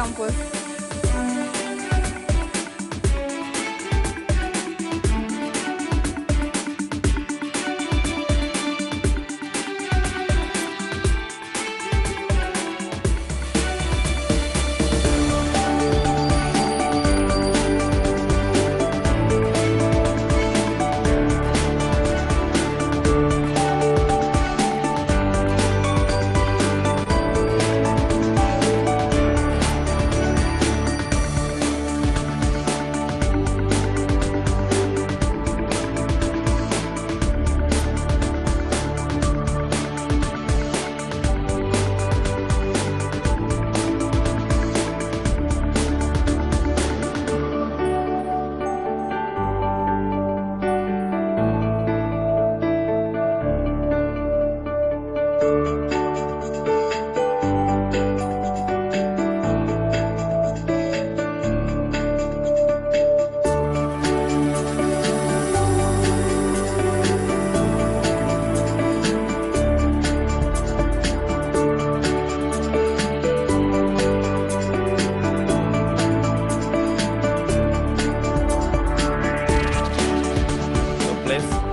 Kampus.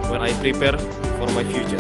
When I prepare for my future.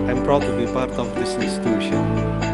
I'm proud to be part of this institution.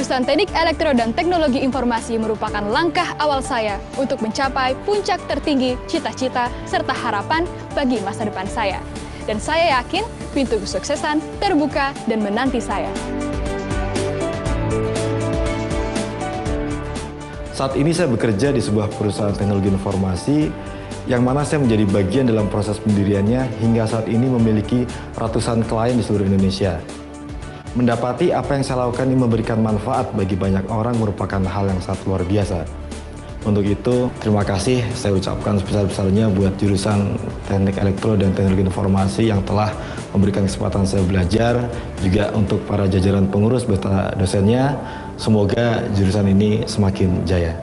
Jurusan Teknik Elektro dan Teknologi Informasi merupakan langkah awal saya untuk mencapai puncak tertinggi cita-cita serta harapan bagi masa depan saya. Dan saya yakin pintu kesuksesan terbuka dan menanti saya. Saat ini saya bekerja di sebuah perusahaan teknologi informasi yang mana saya menjadi bagian dalam proses pendiriannya hingga saat ini memiliki ratusan klien di seluruh Indonesia. Mendapati apa yang saya lakukan ini memberikan manfaat bagi banyak orang merupakan hal yang sangat luar biasa. Untuk itu, terima kasih saya ucapkan sebesar-besarnya buat jurusan Teknik Elektro dan Teknologi Informasi yang telah memberikan kesempatan saya belajar, juga untuk para jajaran pengurus beserta dosennya. Semoga jurusan ini semakin jaya.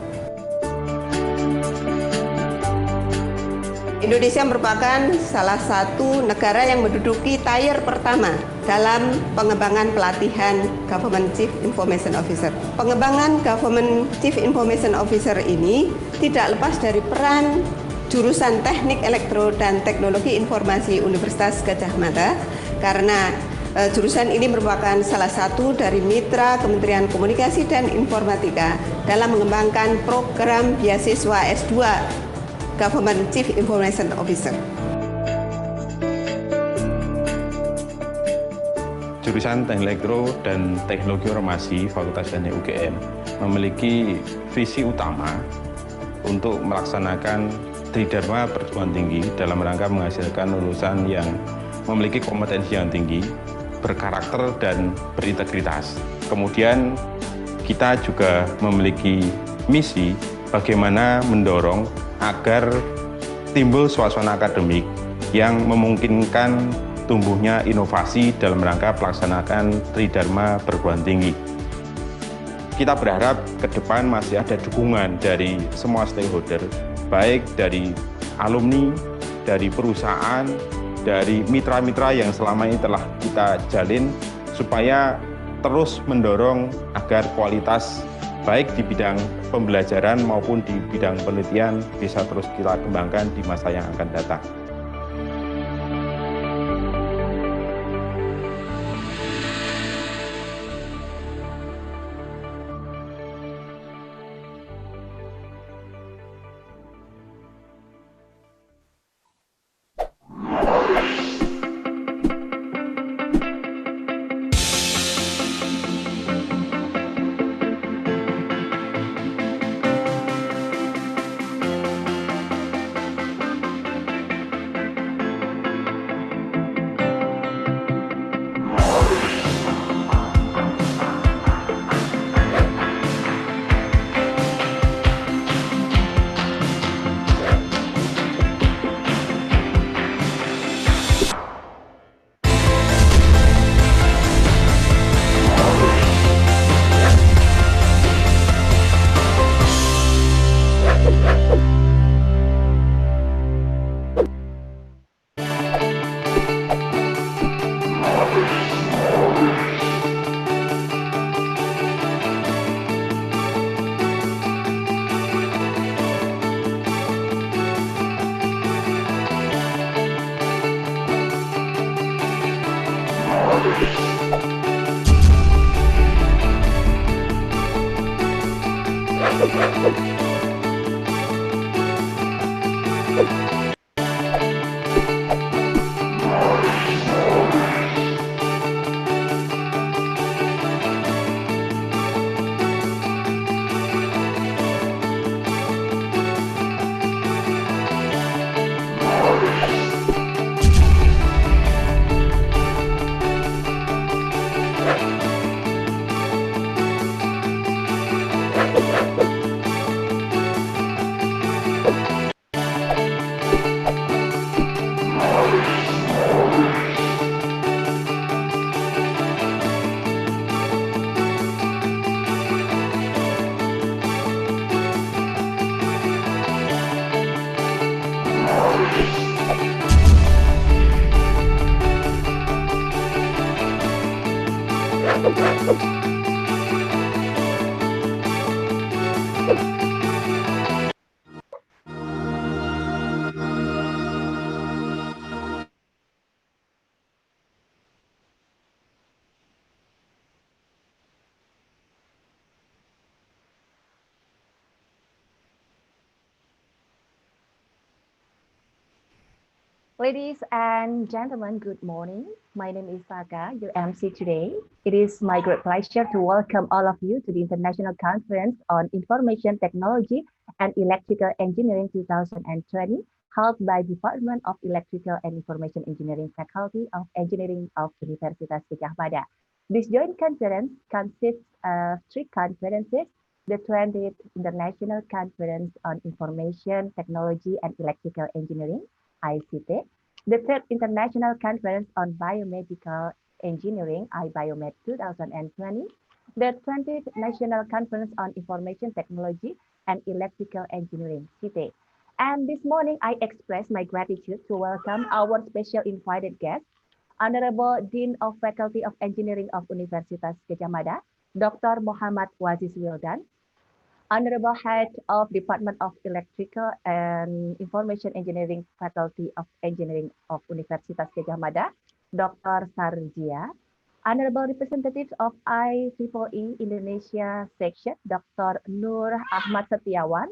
Indonesia merupakan salah satu negara yang menduduki tier pertama dalam pengembangan pelatihan Government Chief Information Officer. Pengembangan Government Chief Information Officer ini tidak lepas dari peran jurusan Teknik Elektro dan Teknologi Informasi Universitas Gadjah Mada, karena jurusan ini merupakan salah satu dari mitra Kementerian Komunikasi dan Informatika dalam mengembangkan program beasiswa S2 Government Chief Information Officer. Jurusan Teknik Elektro dan Teknologi Informasi Fakultas Teknik UGM memiliki visi utama untuk melaksanakan tridharma perguruan tinggi dalam rangka menghasilkan lulusan yang memiliki kompetensi yang tinggi, berkarakter dan berintegritas. Kemudian kita juga memiliki misi bagaimana mendorong agar timbul suasana akademik yang memungkinkan tumbuhnya inovasi dalam rangka melaksanakan tridharma perguruan tinggi. Kita berharap ke depan masih ada dukungan dari semua stakeholder, baik dari alumni, dari perusahaan, dari mitra-mitra yang selama ini telah kita jalin, supaya terus mendorong agar kualitas baik di bidang pembelajaran maupun di bidang penelitian bisa terus kita kembangkan di masa yang akan datang. Ladies and gentlemen, good morning. My name is Saga, your MC today. It is my great pleasure to welcome all of you to the International Conference on Information Technology and Electrical Engineering 2020, held by Department of Electrical and Information Engineering Faculty of Engineering of Universitas Gadjah Mada. This joint conference consists of three conferences: the 20th International Conference on Information Technology and Electrical Engineering, ICITEE, the third International Conference on Biomedical Engineering, iBioMed 2020, the 20th National Conference on Information Technology and Electrical Engineering, CITEE. And this morning, I express my gratitude to welcome our special invited guest, Honorable Dean of Faculty of Engineering of Universitas Gadjah Mada, Dr. Muhammad Waziz Wildan, Honorable Head of Department of Electrical and Information Engineering Faculty of Engineering of Universitas Gadjah Mada, Dr. Sarjia, Honorable Representative of IEEE Indonesia Section, Dr. Nur Ahmad Setiawan,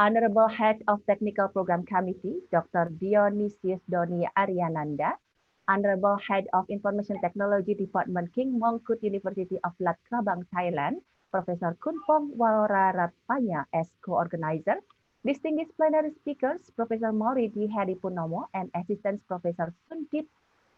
Honorable Head of Technical Program Committee, Dr. Dionysius Doni Aryananda, Honorable Head of Information Technology Department, King Mongkut University of Lat Krabang, Thailand, Professor Kunpong Wararatpanya as co-organizer, distinguished plenary speakers, Professor Mauridi Hedi Purnomo and Assistant Professor Sundip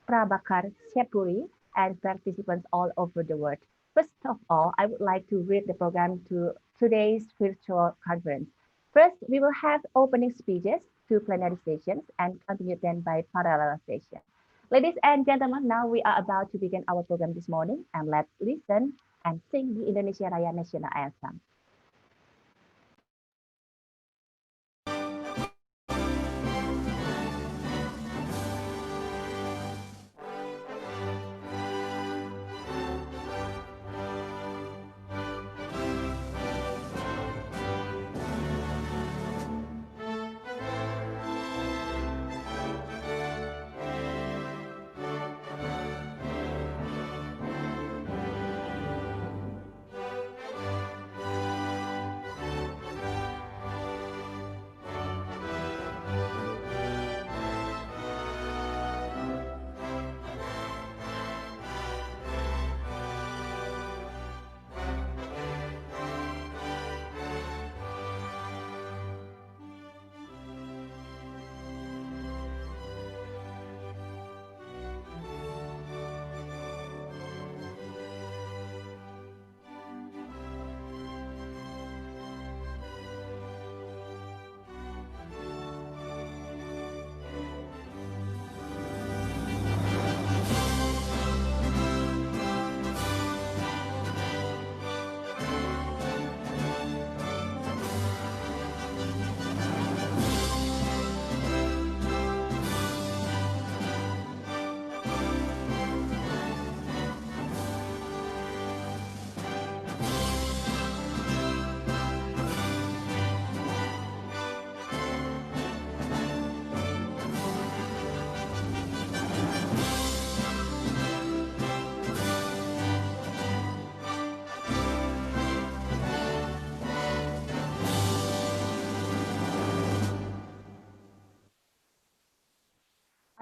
Prabakar Sepuri, and participants all over the world. First of all, I would like to read the program to today's virtual conference. First, we will have opening speeches, two plenary sessions, and continue then by parallel sessions. Ladies and gentlemen, now we are about to begin our program this morning, and let's listen and sing the Indonesia Raya National Anthem.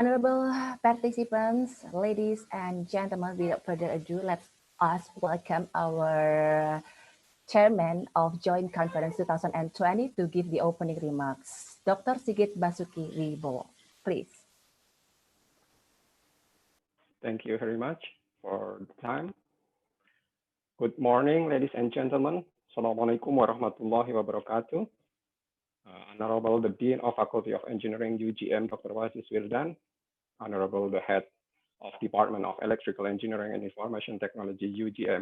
Honorable participants, ladies and gentlemen, without further ado, let us welcome our Chairman of Joint Conference 2020 to give the opening remarks, Dr. Sigit Basuki Wibowo. Please. Thank you very much for the time. Good morning, ladies and gentlemen. Assalamualaikum warahmatullahi wabarakatuh. Honorable the Dean of Faculty of Engineering UGM, Dr. Waziz Wildan, Honorable the Head of Department of Electrical Engineering and Information Technology UGM,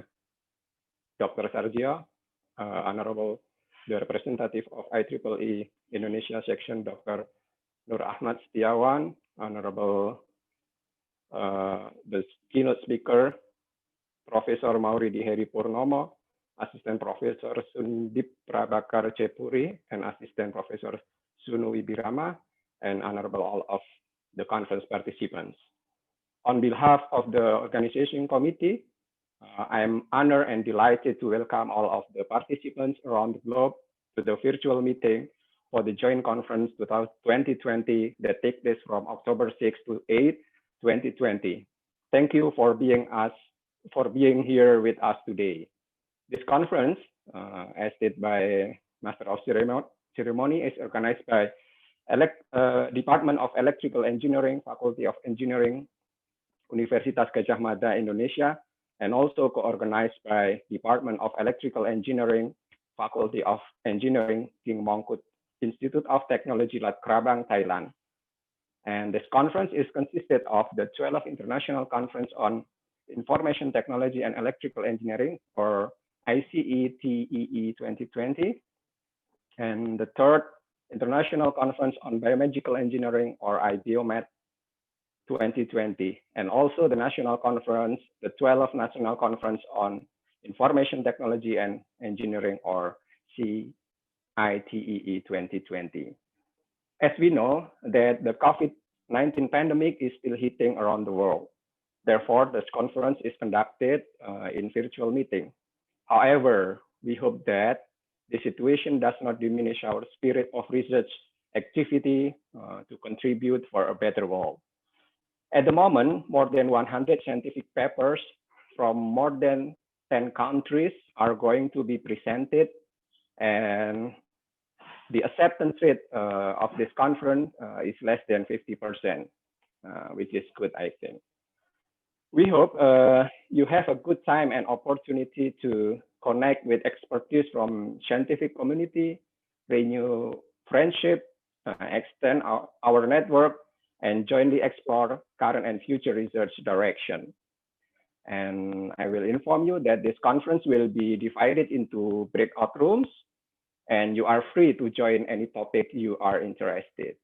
Dr. Sarjia, Honorable the Representative of IEEE Indonesia Section, Dr. Nur Ahmad Setiawan, Honorable the keynote speaker, Professor Mauridi Hedi Purnomo, Assistant Professor Sundip Prabakar Sepuri, and Assistant Professor Sunu Wibirama, and Honorable all of the conference participants. On behalf of the organization committee, I am honored and delighted to welcome all of the participants around the globe to the virtual meeting for the joint conference 2020 that takes place from October 6 to 8, 2020. Thank you for being here with us today. This conference, as stated by Master of Ceremony, is organized by Department of Electrical Engineering, Faculty of Engineering, Universitas Gadjah Mada, Indonesia, and also co-organized by Department of Electrical Engineering, Faculty of Engineering, King Mongkut Institute of Technology, Lat Krabang, Thailand. And this conference is consisted of the 12th International Conference on Information Technology and Electrical Engineering, or ICITEE 2020, and the 3rd International Conference on Biomedical Engineering, or iBioMed 2020, and also the National Conference, the 12th National Conference on Information Technology and Engineering, or CITEE 2020. As we know that the COVID-19 pandemic is still hitting around the world. Therefore, this conference is conducted in virtual meeting. However, we hope that the situation does not diminish our spirit of research activity to contribute for a better world. At the moment, more than 100 scientific papers from more than 10 countries are going to be presented, and the acceptance rate of this conference is less than 50%, which is good, I think. We hope you have a good time and opportunity to connect with expertise from scientific community, renew friendship, extend our network, and jointly explore current and future research direction. And I will inform you that this conference will be divided into breakout rooms, and you are free to join any topic you are interested.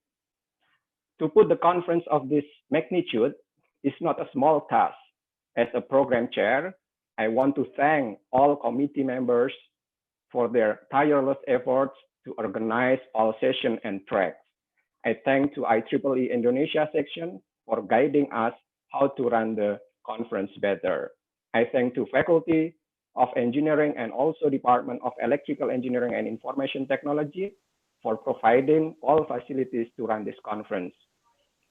To put the conference of this magnitude is not a small task. As a program chair, I want to thank all committee members for their tireless efforts to organize all sessions and tracks. I thank to IEEE Indonesia section for guiding us how to run the conference better. I thank to Faculty of Engineering and also Department of Electrical Engineering and Information Technology for providing all facilities to run this conference.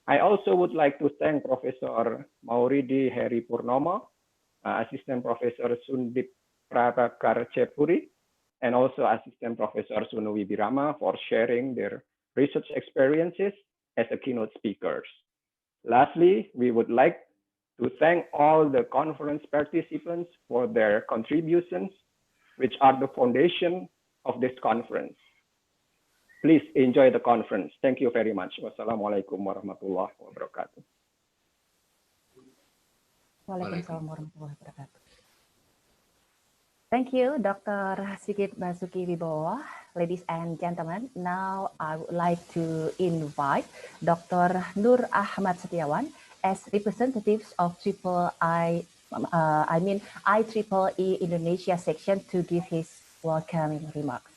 I also would like to thank Professor Mauridi Heri Purnomo, Assistant Professor Sundip Prabhakar Cepuri, and also Assistant Professor Sunu Wibirama for sharing their research experiences as a keynote speakers. Lastly, we would like to thank all the conference participants for their contributions, which are the foundation of this conference. Please enjoy the conference. Thank you very much. Wassalamualaikum warahmatullahi wabarakatuh. Waalaikumsalam warahmatullahi wabarakatuh. Thank you, Dr. Sigit Basuki Wibowo. Ladies and gentlemen, now I would like to invite Dr. Nur Ahmad Setiawan as representatives of IEEE Indonesia section to give his welcoming remarks.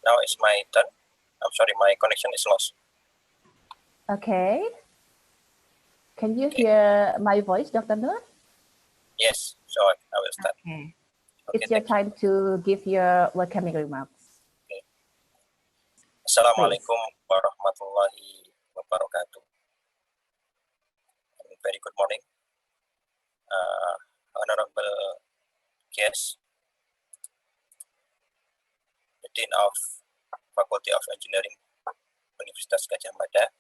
Now it's my turn. I'm sorry, my connection is lost. Okay. Can you hear my voice, Dr. Nur? Yes, so I will start. Okay. It's your time to give your welcoming remarks. Okay. Assalamualaikum warahmatullahi wabarakatuh. Very good morning, honorable guests, the Dean of Faculty of Engineering, Universitas Gadjah Mada,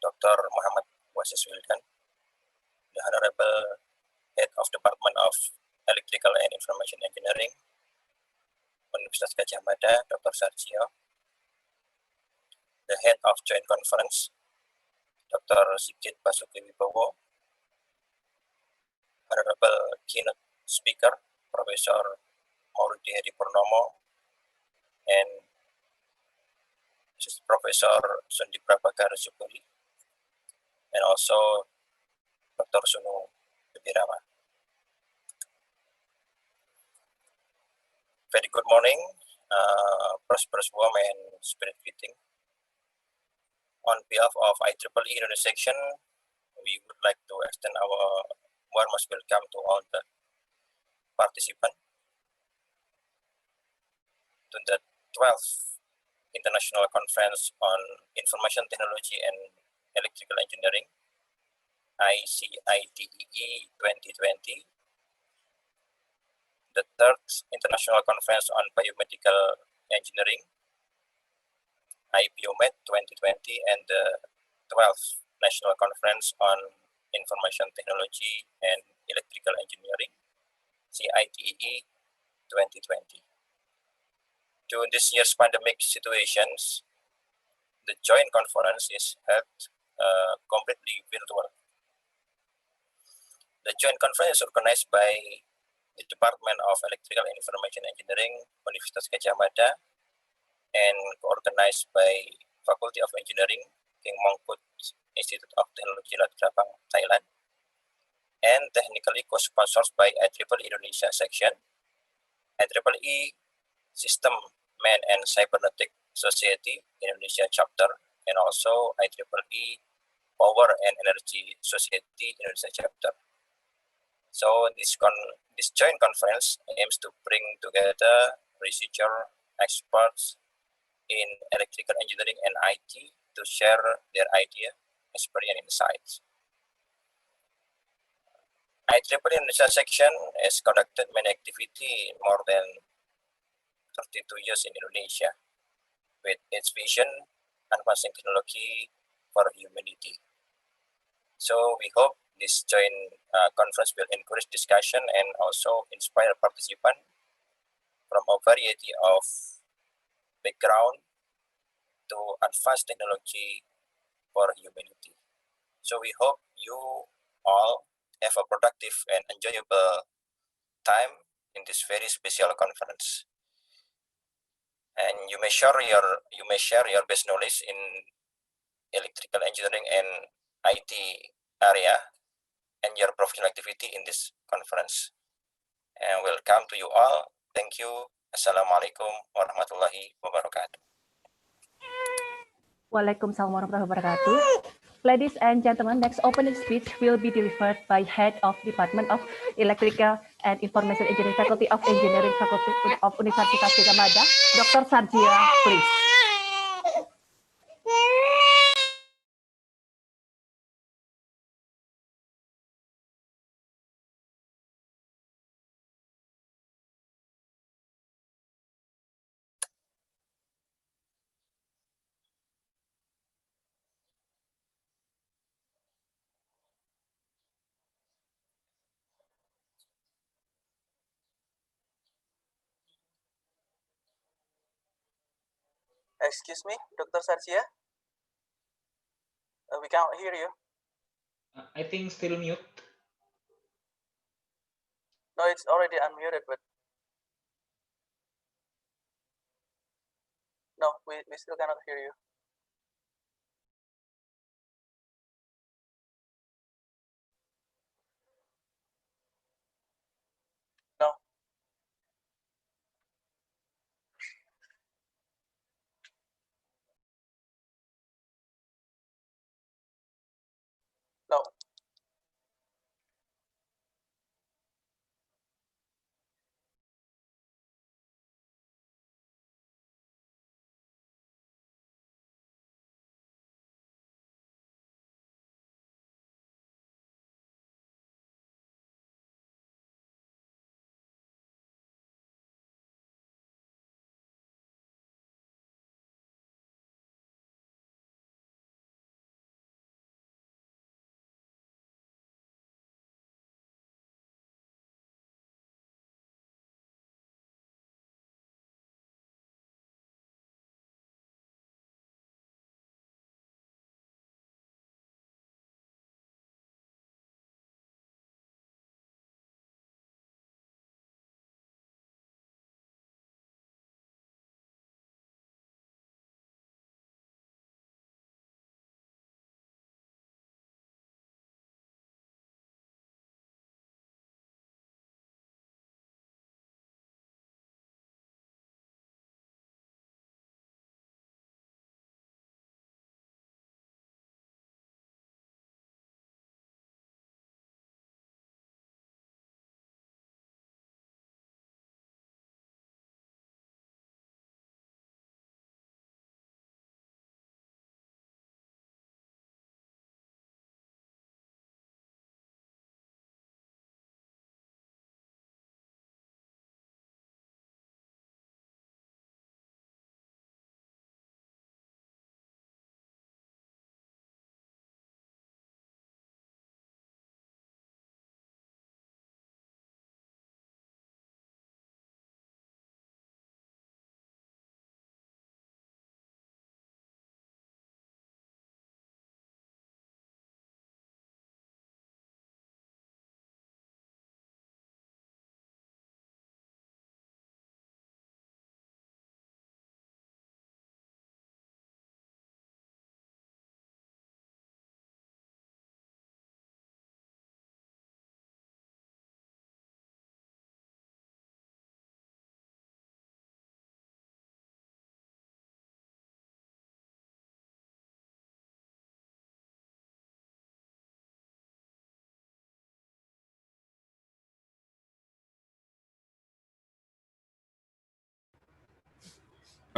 Dr. Muhammad Wasis Wildan, the Honorable Head of Department of Electrical and Information Engineering, Universitas Gadjah Mada, Dr. Sarjio, the Head of Joint Conference, Dr. Sigit Basuki Wibowo, Honorable Keynote Speaker, Professor Mauridi Heri Purnomo, and Professor Sundip Prabhakar Cepuri, and also Dr. Sunu Wibirama. very good morning, prosperous warm and spirit greeting. On behalf of IEEE Indonesia section, we would like to extend our warmest welcome to all the participants to the 12th International Conference on Information Technology and Electrical Engineering, ICITEE 2020, the 3rd International Conference on Biomedical Engineering, iBioMed 2020, and the 12th National Conference on Information Technology and Electrical Engineering, CITEE 2020. During this year's pandemic situations, the joint conference is held completely virtual. The joint conference is organized by the Department of Electrical and Information Engineering, Universitas Gadjah Mada, and organized by Faculty of Engineering, King Mongkut Institute of Technology, Lat Krabang, Thailand, and technically co-sponsored by IEEE Indonesia section, IEEE System Man and Cybernetic Society Indonesia chapter, and also IEEE Power and Energy Society Indonesia chapter. So this joint conference aims to bring together researcher experts in electrical engineering and IT to share their idea, experience, and insights. IEEE Indonesia section has conducted many activities in more than 32 years in Indonesia, with its vision advancing technology for humanity. So we hope this joint conference will encourage discussion and also inspire participants from a variety of background to advanced technology for humanity. So we hope you all have a productive and enjoyable time in this very special conference. And you may share your best knowledge in electrical engineering and IT area and your professional activity in this conference. And welcome to you all. Thank you. Assalamualaikum warahmatullahi wabarakatuh. Waalaikumsalam warahmatullahi wabarakatuh. Ladies and gentlemen, next opening speech will be delivered by Head of Department of Electrical and Information Engineering, Faculty of Engineering, Faculty of Universitas Gadjah Mada, Dr. Sarjia, please. Excuse me, Dr. Sarjia? We can't hear you. I think still mute. No, it's already unmuted, but no, we still cannot hear you. No. No.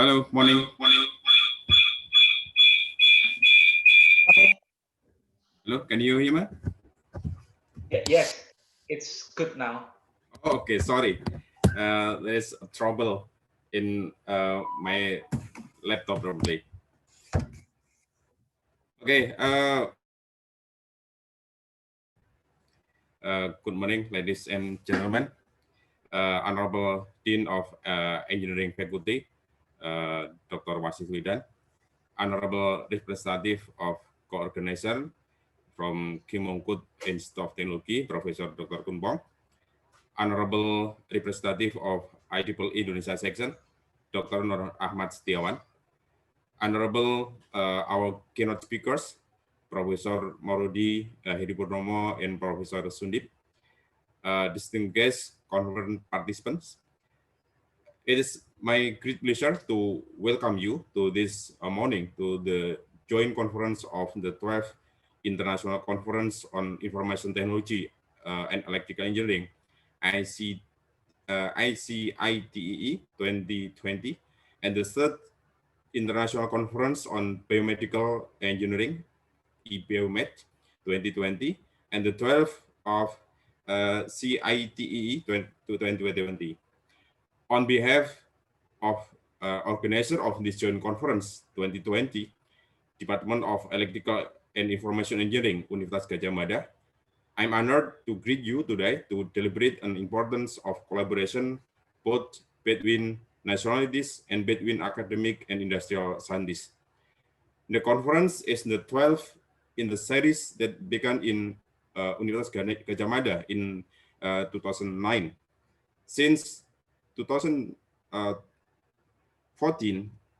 Hello, morning. Hello, can you hear me? Yes, it's good now. Oh, okay, sorry. There's trouble in my laptop probably. Okay. Good morning, ladies and gentlemen. Honorable Dean of Engineering Faculty, Dr. Wasis Wildan, Honorable Representative of Co-Organizer from Kim Mongkut Institute of Technology, Professor Dr. Kunbong, Honorable Representative of IEEE Indonesia Section, Dr. Nur Ahmad Setiawan, Honorable our keynote speakers, Professor Maurudi Hedipurnomo and Professor Sundip, distinguished conference participants. It is my great pleasure to welcome you to this morning to the joint conference of the 12th International Conference on Information Technology and Electrical Engineering, ICITEE 2020, and the third International Conference on Biomedical Engineering, iBioMed 2020, and the 12th of CITEE 2020. On behalf of organizer of this joint conference 2020, Department of Electrical and Information Engineering, Universitas Gadjah Mada, I'm honored to greet you today to deliberate on the importance of collaboration both between nationalities and between academic and industrial scientists. The conference is the 12th in the series that began in Universitas Gadjah Mada in 2009. Since 2014,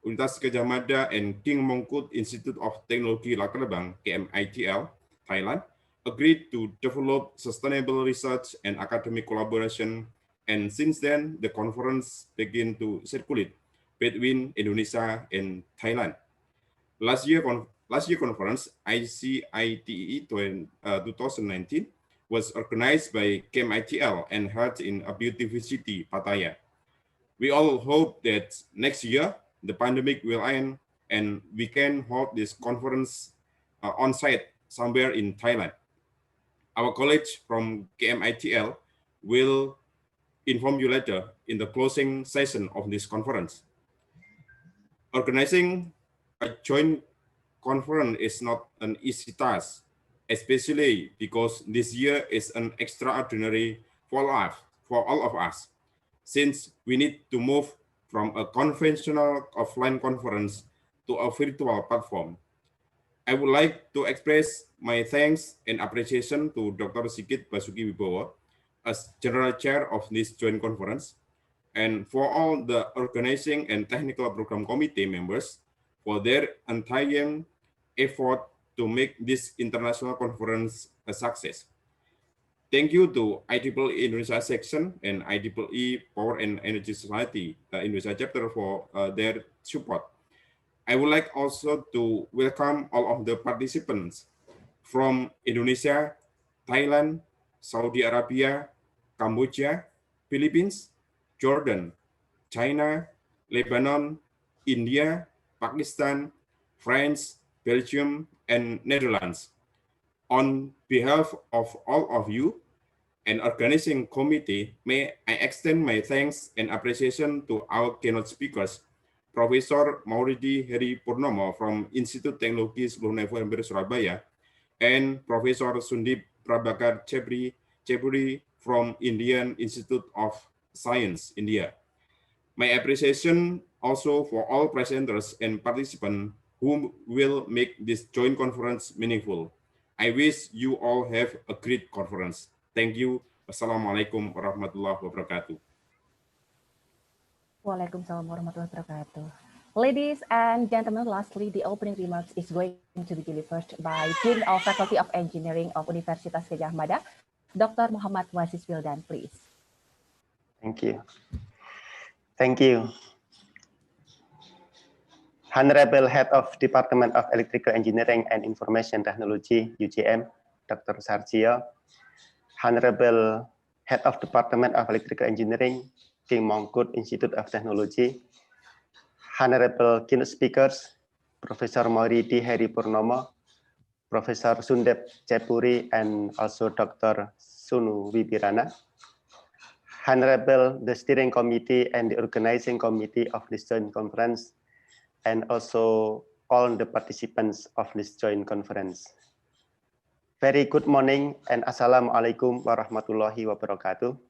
Universitas Gadjah Mada and King Mongkut Institute of Technology Lakrabang, KMITL, Thailand, agreed to develop sustainable research and academic collaboration, and since then, the conference began to circulate between Indonesia and Thailand. Last year conference, ICITEE 2019, was organized by KMITL and held in a beautiful city, Pattaya. We all hope that next year, the pandemic will end and we can hold this conference on site somewhere in Thailand. Our colleagues from KMITL will inform you later in the closing session of this conference. Organizing a joint conference is not an easy task, especially because this year is an extraordinary for all of us, since we need to move from a conventional offline conference to a virtual platform. I would like to express my thanks and appreciation to Dr. Sigit Basuki Wibowo as General Chair of this joint conference, and for all the organizing and technical program committee members for their untiring effort to make this international conference a success. Thank you to IEEE Indonesia Section and IEEE Power and Energy Society Indonesia chapter for their support. I would like also to welcome all of the participants from Indonesia, Thailand, Saudi Arabia, Cambodia, Philippines, Jordan, China, Lebanon, India, Pakistan, France, Belgium, and Netherlands. On behalf of all of you and organizing committee, may I extend my thanks and appreciation to our keynote speakers, Professor Mauridi Hedipurnomo from Institut Teknologi 10 November Surabaya, and Professor Sundip Prabhakar Cheburi from Indian Institute of Science, India. My appreciation also for all presenters and participants who will make this joint conference meaningful. I wish you all have a great conference. Thank you. Wassalamualaikum warahmatullahi wabarakatuh. Waalaikumsalam warahmatullahi wabarakatuh. Ladies and gentlemen, lastly, the opening remarks is going to be delivered by Dean of Faculty of Engineering of Universitas Gadjah Mada, Dr. Muhammad Wasis Wildan, please. Thank you. Thank you. Honorable Head of Department of Electrical Engineering and Information Technology, UGM, Dr. Sarjio, Honorable Head of Department of Electrical Engineering, King Mongkut Institute of Technology, honorable keynote speakers, Professor Mauridi Heri Purnomo, Professor Sundep Cepuri, and also Dr. Sunu Wibirana, honorable the steering committee and the organizing committee of this joint conference, and also all the participants of this joint conference. Very good morning and Assalamualaikum warahmatullahi wabarakatuh.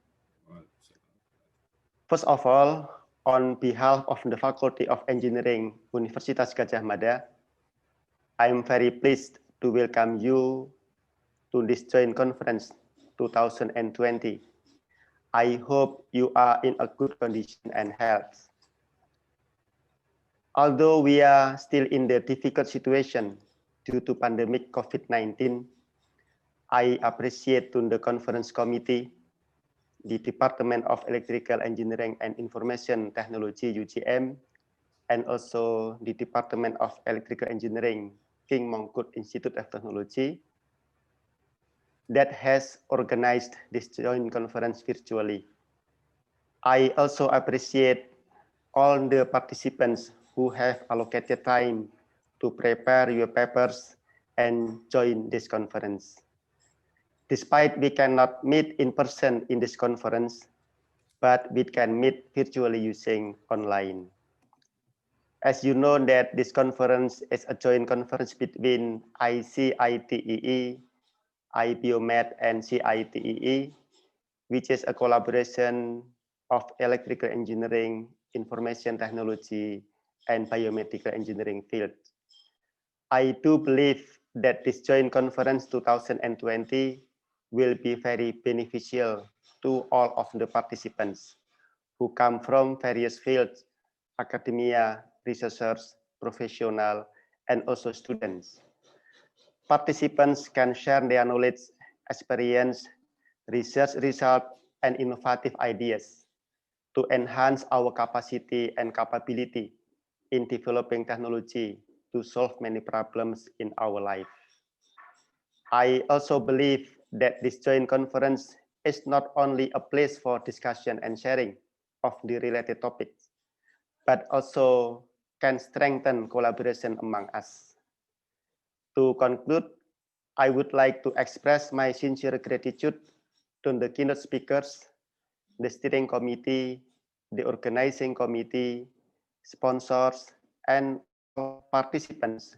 First of all, on behalf of the Faculty of Engineering, Universitas Gadjah Mada, I am very pleased to welcome you to this joint conference 2020. I hope you are in a good condition and health. Although we are still in the difficult situation due to pandemic COVID-19, I appreciate to the conference committee, the Department of Electrical Engineering and Information Technology UGM, and also the Department of Electrical Engineering King Mongkut Institute of Technology that has organized this joint conference virtually. I also appreciate all the participants who have allocated time to prepare your papers and join this conference. Despite we cannot meet in person in this conference, but we can meet virtually using online. As you know that this conference is a joint conference between ICITEE, iBioMed, and CITEE, which is a collaboration of electrical engineering, information technology, and biomedical engineering fields. I do believe that this joint conference 2020 will be very beneficial to all of the participants who come from various fields, academia, researchers, professional, and also students. Participants can share their knowledge, experience, research results, and innovative ideas to enhance our capacity and capability in developing technology to solve many problems in our life. I also believe that this joint conference is not only a place for discussion and sharing of the related topics, but also can strengthen collaboration among us. To conclude, I would like to express my sincere gratitude to the keynote speakers, the steering committee, the organizing committee, sponsors, and participants,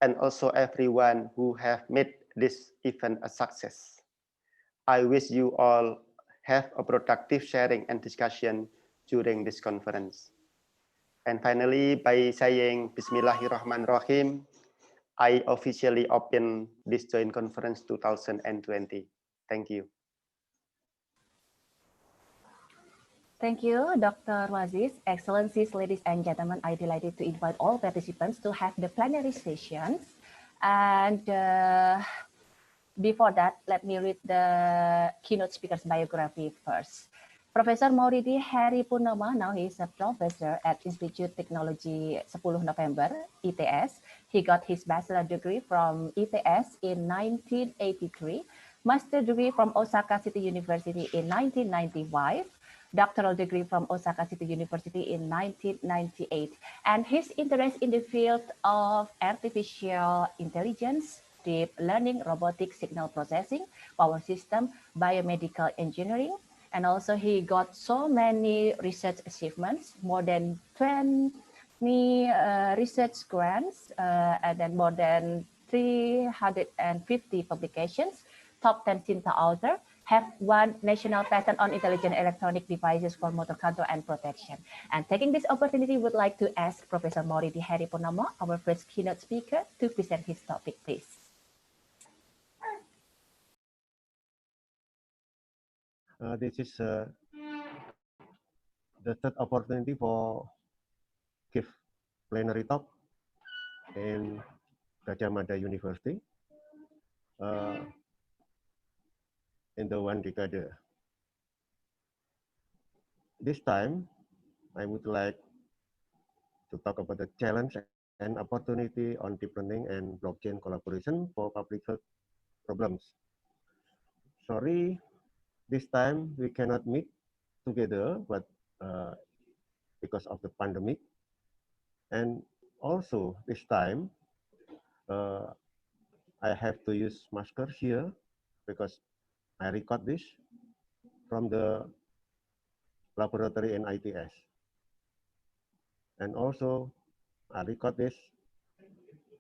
and also everyone who have made this event a success. I wish you all have a productive sharing and discussion during this conference. And finally, by saying Bismillahirrahmanirrahim, I officially open this joint conference 2020. Thank you. Thank you, Dr. Waziz. Excellencies, ladies and gentlemen, I'm delighted to invite all participants to have the plenary sessions. And before that, let me read the keynote speaker's biography first. Professor Mauridi Heri Purnama, now he is a professor at Institute Technology 10 November, ITS. He got his bachelor degree from ITS in 1983, master degree from Osaka City University in 1995, doctoral degree from Osaka City University in 1998, and his interest in the field of artificial intelligence, deep learning, robotic signal processing, power system, biomedical engineering, and also he got so many research achievements, more than 20 research grants, and then more than 350 publications, top 10 CITEE author, have won national patent on intelligent electronic devices for motor control and protection. And taking this opportunity, would like to ask Professor Mauridi Heri Purnama, our first keynote speaker, to present his topic, please. This is the third opportunity for give plenary talk in Gadjah Mada University in the one decade. This time, I would like to talk about the challenge and opportunity on deep learning and blockchain collaboration for public health problems. Sorry, this time we cannot meet together, but because of the pandemic, And also this time, uh, I have to use masker here because I record this from the laboratory in ITS. And also I record this.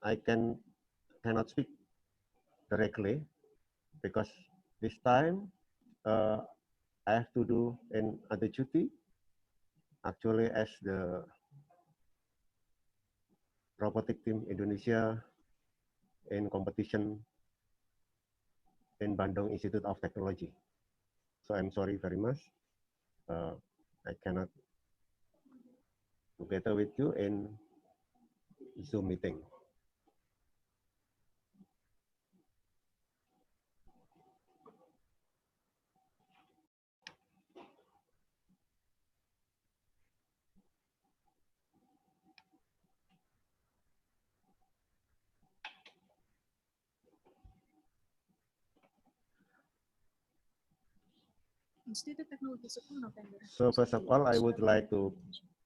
I cannot speak directly because this time I have to do an other duty actually as the robotic team Indonesia in competition in Bandung Institute of Technology. So I'm sorry very much. I cannot together with you in Zoom meeting. So first of all, I would like to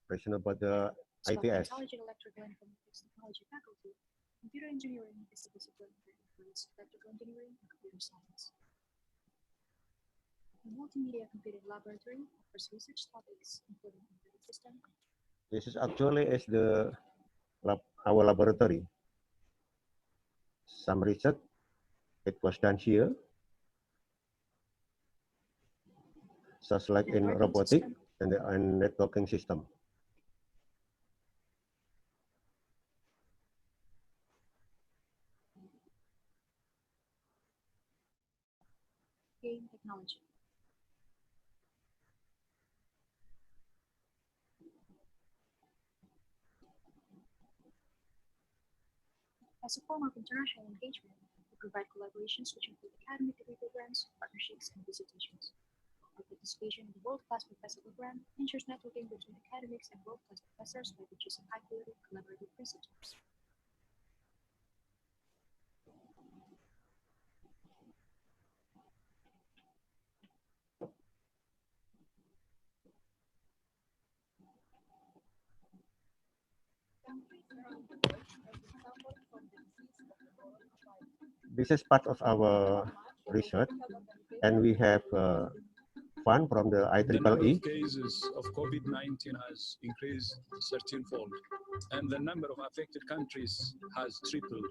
present about the ITS. Computer engineering is the discipline that includes electrical engineering and computer science. The multimedia computing laboratory offers research topics including embedded system. This is actually our laboratory. Some research it was done here, such like in robotic and networking system. Game technology. As a form of international engagement, we provide collaborations which include academic degree programs, partnerships, and visitations. Our participation in the world-class professor program ensures networking between academics and world-class professors by producing high-quality collaborative researchers. This is part of our research, and we have fund from the IEEE. The number of cases of COVID-19 has increased 13-fold, and the number of affected countries has tripled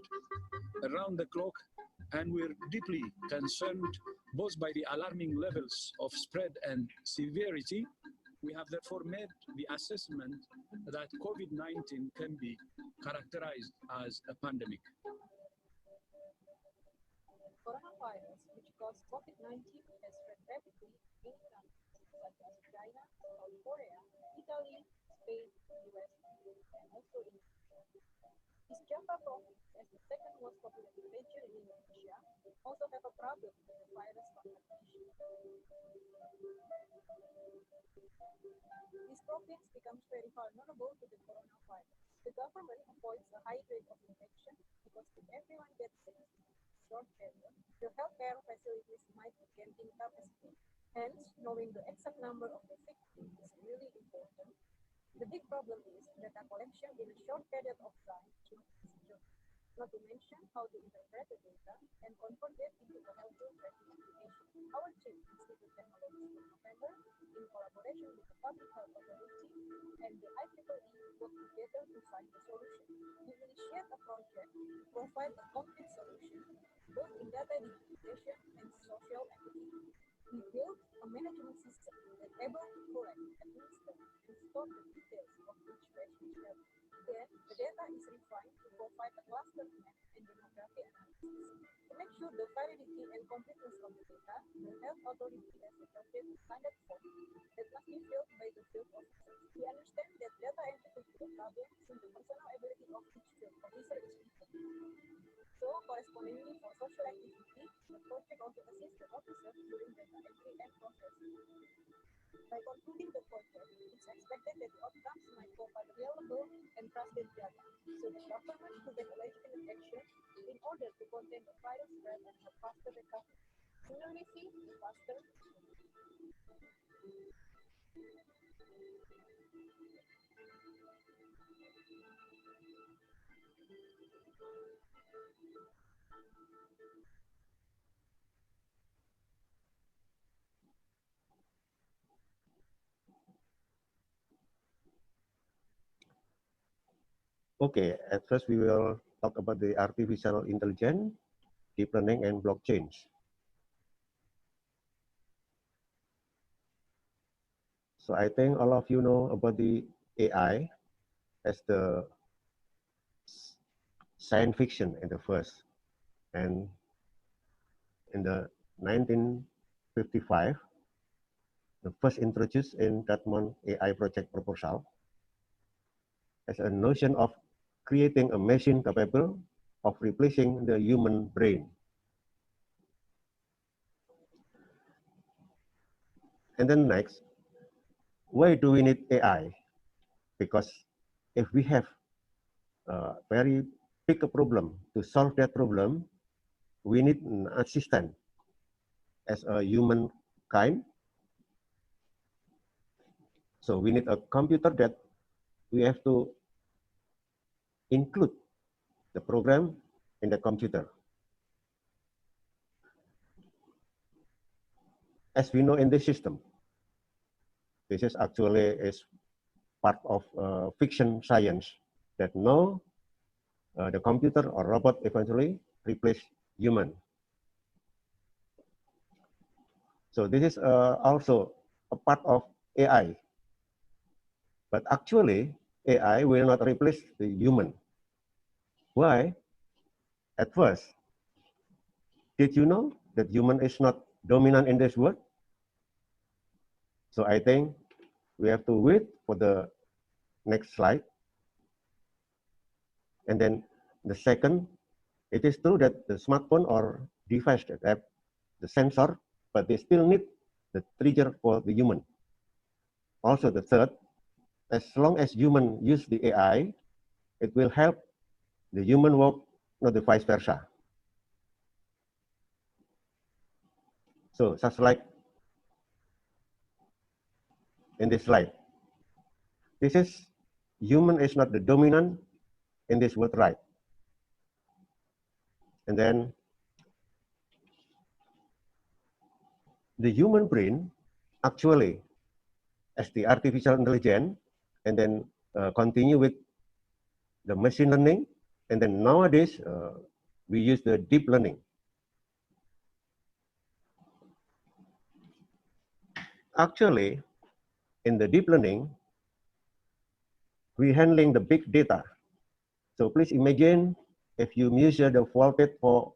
around the clock, and we're deeply concerned both by the alarming levels of spread and severity. We have therefore made the assessment that COVID-19 can be characterized as a pandemic. Coronavirus, which caused COVID-19, has spread rapidly in countries such as China, South Korea, Italy, Spain, US, and also India. East Java province, as the second most populated region in Indonesia, also have a problem with the virus contamination. This province becomes very vulnerable to the coronavirus. The government avoids a high rate of infection because if everyone gets sick, short period, the healthcare facilities might gain incapacity. Hence, knowing the exact number of the victims is really important. The big problem is data collection in a short period of time is not easy, not to mention how to interpret the data and convert it into a helpful tracking application. Our team, Institute Technology in November, in collaboration with the Public Health Authority and the ICITEE, work together to find a solution. We initiate a project to provide a complete solution both in data digitization and social equity. We built a management system that able to collect, administer, and store the details of each patient health. Then, the data is refined to provide a cluster map and demographic analysis. To make sure the validity and completeness of the data, the health authority has adopted a standard form that must be filled by the field officers. We understand that data entry could be a problem since the personal ability of each field officer is different. So, correspondingly, for social activity, the project also assists the officer during data entry and processing. By concluding the project, it's expected that the outcomes might provide reliable and trusted data, so the government could take legitimate action in order to contain the virus spread and have faster recovery. Sooner we see, faster. Okay, at first we will talk about the artificial intelligence, deep learning, and blockchains. So I think all of you know about the AI as the science fiction in the first. And in the 1955, the first introduced in Dartmouth AI project proposal as a notion of creating a machine capable of replacing the human brain. And then next, why do we need AI? Because if we have a very big problem to solve that problem, we need an assistant as a human kind. So we need a computer that we have to include the program in the computer. As we know in this system, this is actually is part of fiction science that no, the computer or robot eventually replace human. So this is also a part of AI. But actually, AI will not replace the human. Why? At first, did you know that human is not dominant in this world? So I think we have to wait for the next slide. And then the second, it is true that the smartphone or device that have the sensor, but they still need the trigger for the human. Also the third, as long as human use the AI, it will help the human work, not the vice versa. So just like in this slide, this is human is not the dominant in this world, right? And then the human brain actually as the artificial intelligence, and then continue with the machine learning, and then nowadays we use the deep learning. Actually, in the deep learning, we handling the big data. So please imagine if you measure the voltage for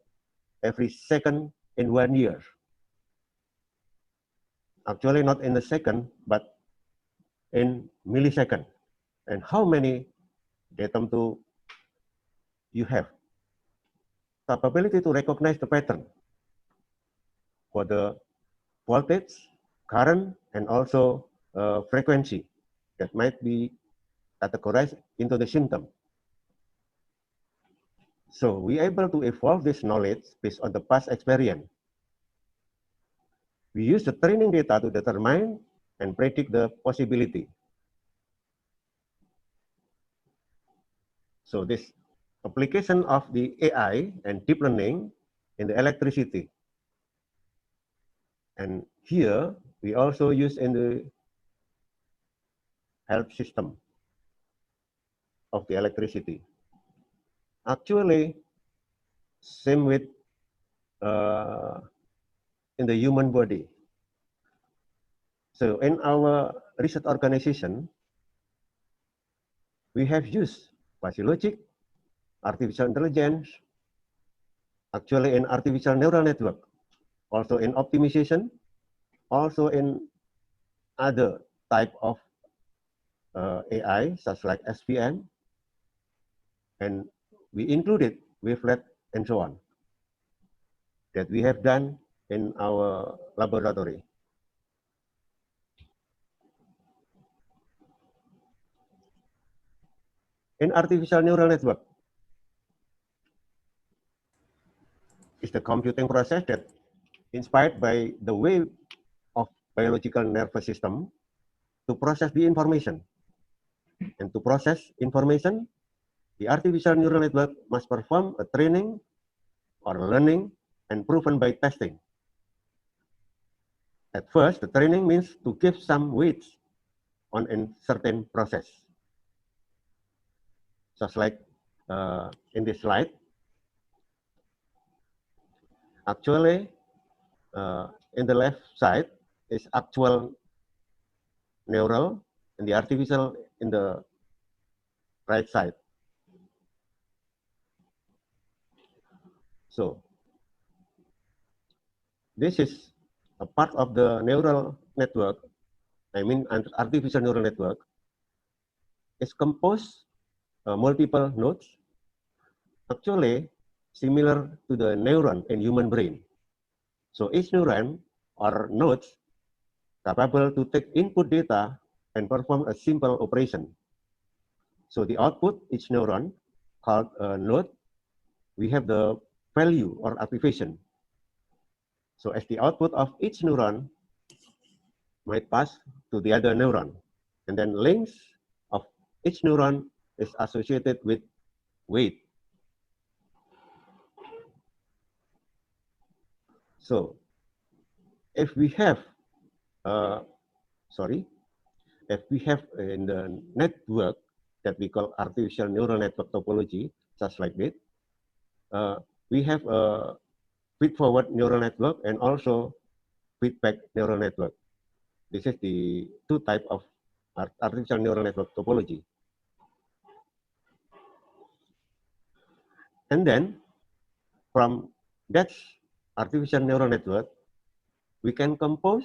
every second in 1 year. Actually, not in a second, but in millisecond. And how many datum to you have? Capability to recognize the pattern for the voltage, current, and also frequency that might be categorized into the symptom. So we are able to evolve this knowledge based on the past experience. We use the training data to determine and predict the possibility. So this application of the AI and deep learning in the electricity. And here we also use in the health system of the electricity. Actually, same with in the human body. So in our research organization, we have used fuzzy logic, artificial intelligence, actually in artificial neural network, also in optimization, also in other type of AI, such like SVM, and we included wavelet and so on that we have done in our laboratory. In artificial neural network, is the computing process that inspired by the way of biological nervous system to process the information. And to process information, the artificial neural network must perform a training or learning and proven by testing. At first, the training means to give some weights on a certain process. Just like in this slide, actually, in the left side is actual neural, and the artificial in the right side. So this is a part of the neural network, I mean artificial neural network, is composed multiple nodes, actually similar to the neuron in human brain. So each neuron or nodes capable to take input data and perform a simple operation. So the output, each neuron called a node, we have the value or activation. So as the output of each neuron might pass to the other neuron, and then links of each neuron is associated with weight. So if we have, if we have in the network that we call artificial neural network topology, just like this, we have a feed-forward neural network and also feedback neural network. This is the two types of artificial neural network topology. And then from that artificial neural network, we can compose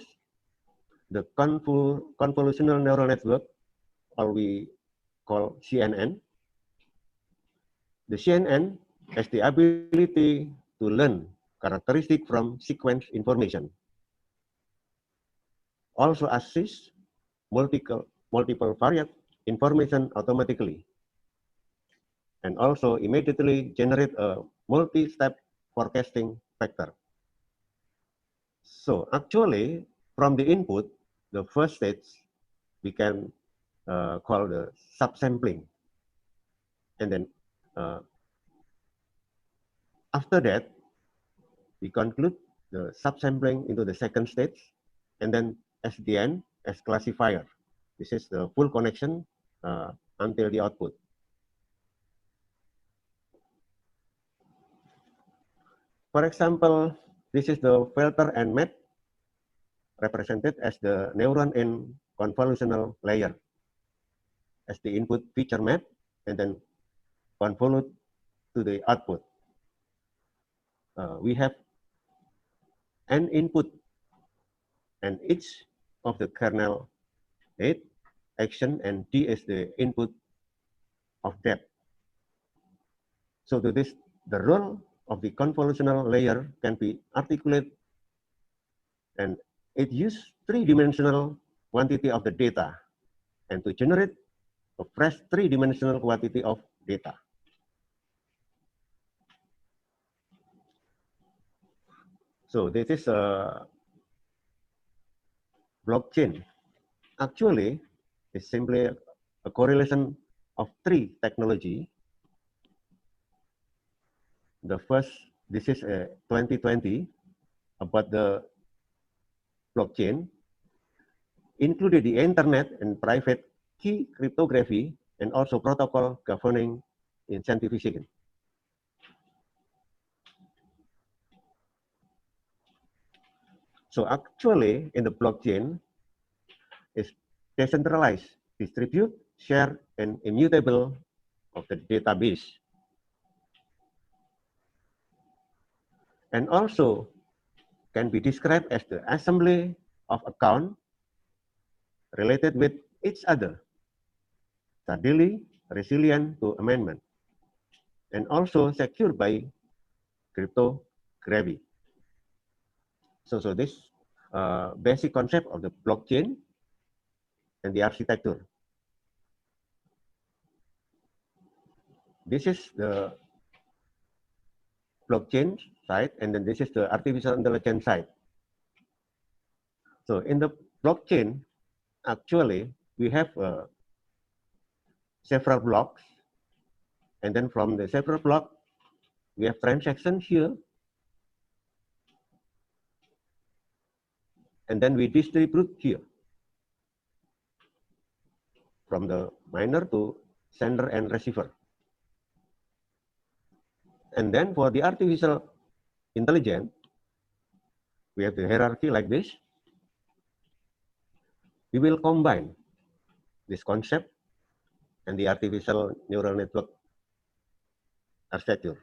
the convolutional neural network, or we call CNN. The CNN has the ability to learn characteristic from sequence information. Also assist multiple variant information automatically, and also immediately generate a multi-step forecasting factor. So actually, from the input, the first stage we can call the subsampling, and then after that, we conclude the subsampling into the second stage, and then as the end, as classifier. This is the full connection until the output. For example, this is the filter and map represented as the neuron in convolutional layer as the input feature map, and then convolute to the output. We have n input, and each of the kernel head, action, and D is the input of depth. So to this, the role of the convolutional layer can be articulated, and it uses three-dimensional quantity of the data and to generate a fresh three-dimensional quantity of data. So this is a blockchain. Actually, it's simply a correlation of three technology. The first, this is 2020 about the blockchain, included the internet and private key cryptography, and also protocol governing incentivization. So actually, in the blockchain, is decentralized, distribute, share, and immutable of the database. And also can be described as the assembly of account related with each other, steadily resilient to amendment, and also secured by cryptography. So this basic concept of the blockchain and the architecture. This is the blockchain side, and then this is the artificial intelligence side. So in the blockchain, actually, we have several blocks, and then from the several block, we have transactions here, and then we distribute here from the miner to sender and receiver. And then for the artificial intelligence, we have the hierarchy like this. We will combine this concept and the artificial neural network architecture.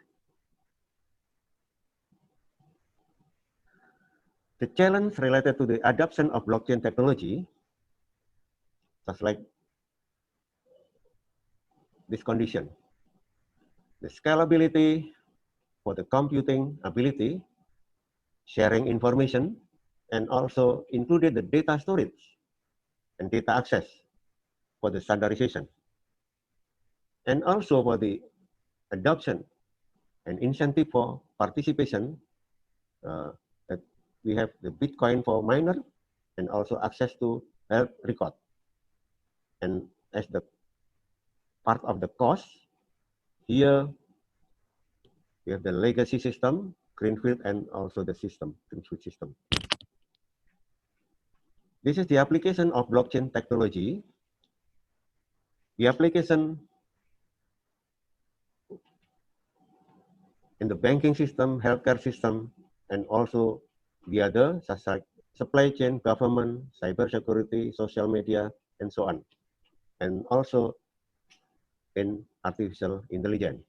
The challenge related to the adoption of blockchain technology, just like this condition. The scalability for the computing ability, sharing information, and also included the data storage and data access for the standardization. And also for the adoption and incentive for participation, that we have the Bitcoin for miner and also access to health record. And as the part of the cost, here we have the legacy system, greenfield, and also the system, greenfield system. This is the application of blockchain technology. The application in the banking system, healthcare system, and also the other, such as supply chain, government, cybersecurity, social media, and so on. And also in artificial intelligence.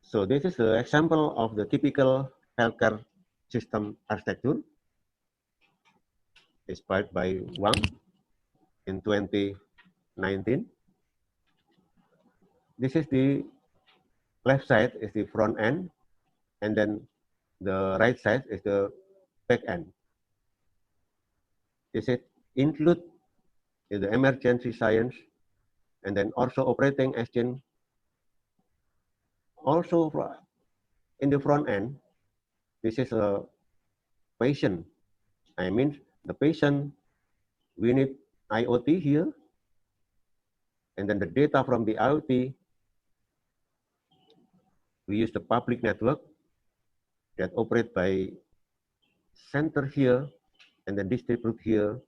So this is the example of the typical healthcare system architecture inspired by Wang in 2019. This is the left side is the front end, and then the right side is the back end. This is include the emergency science, and then also operating exchange. Also in the front end, this is a patient. I mean the patient, we need IoT here, and then the data from the IoT, we use the public network that operate by center here and then distribute here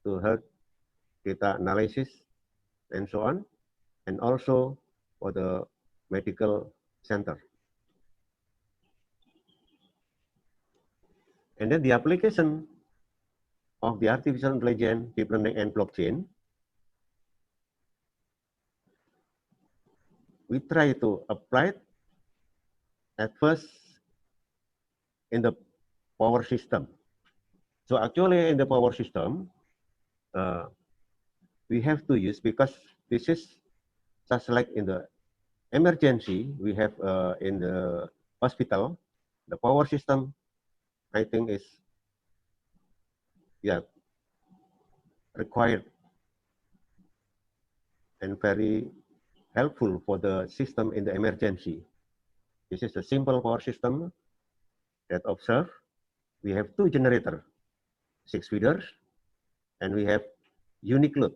to help data analysis and so on, and also for the medical center. And then the application of the artificial intelligence, deep learning, and blockchain, we try to apply it at first in the power system. So actually in the power system, we have to use, because this is just like in the emergency, we have in the hospital, the power system, I think is, yeah, required and very helpful for the system in the emergency. This is a simple power system that observe. We have two generators, 6 feeders, and we have unique load,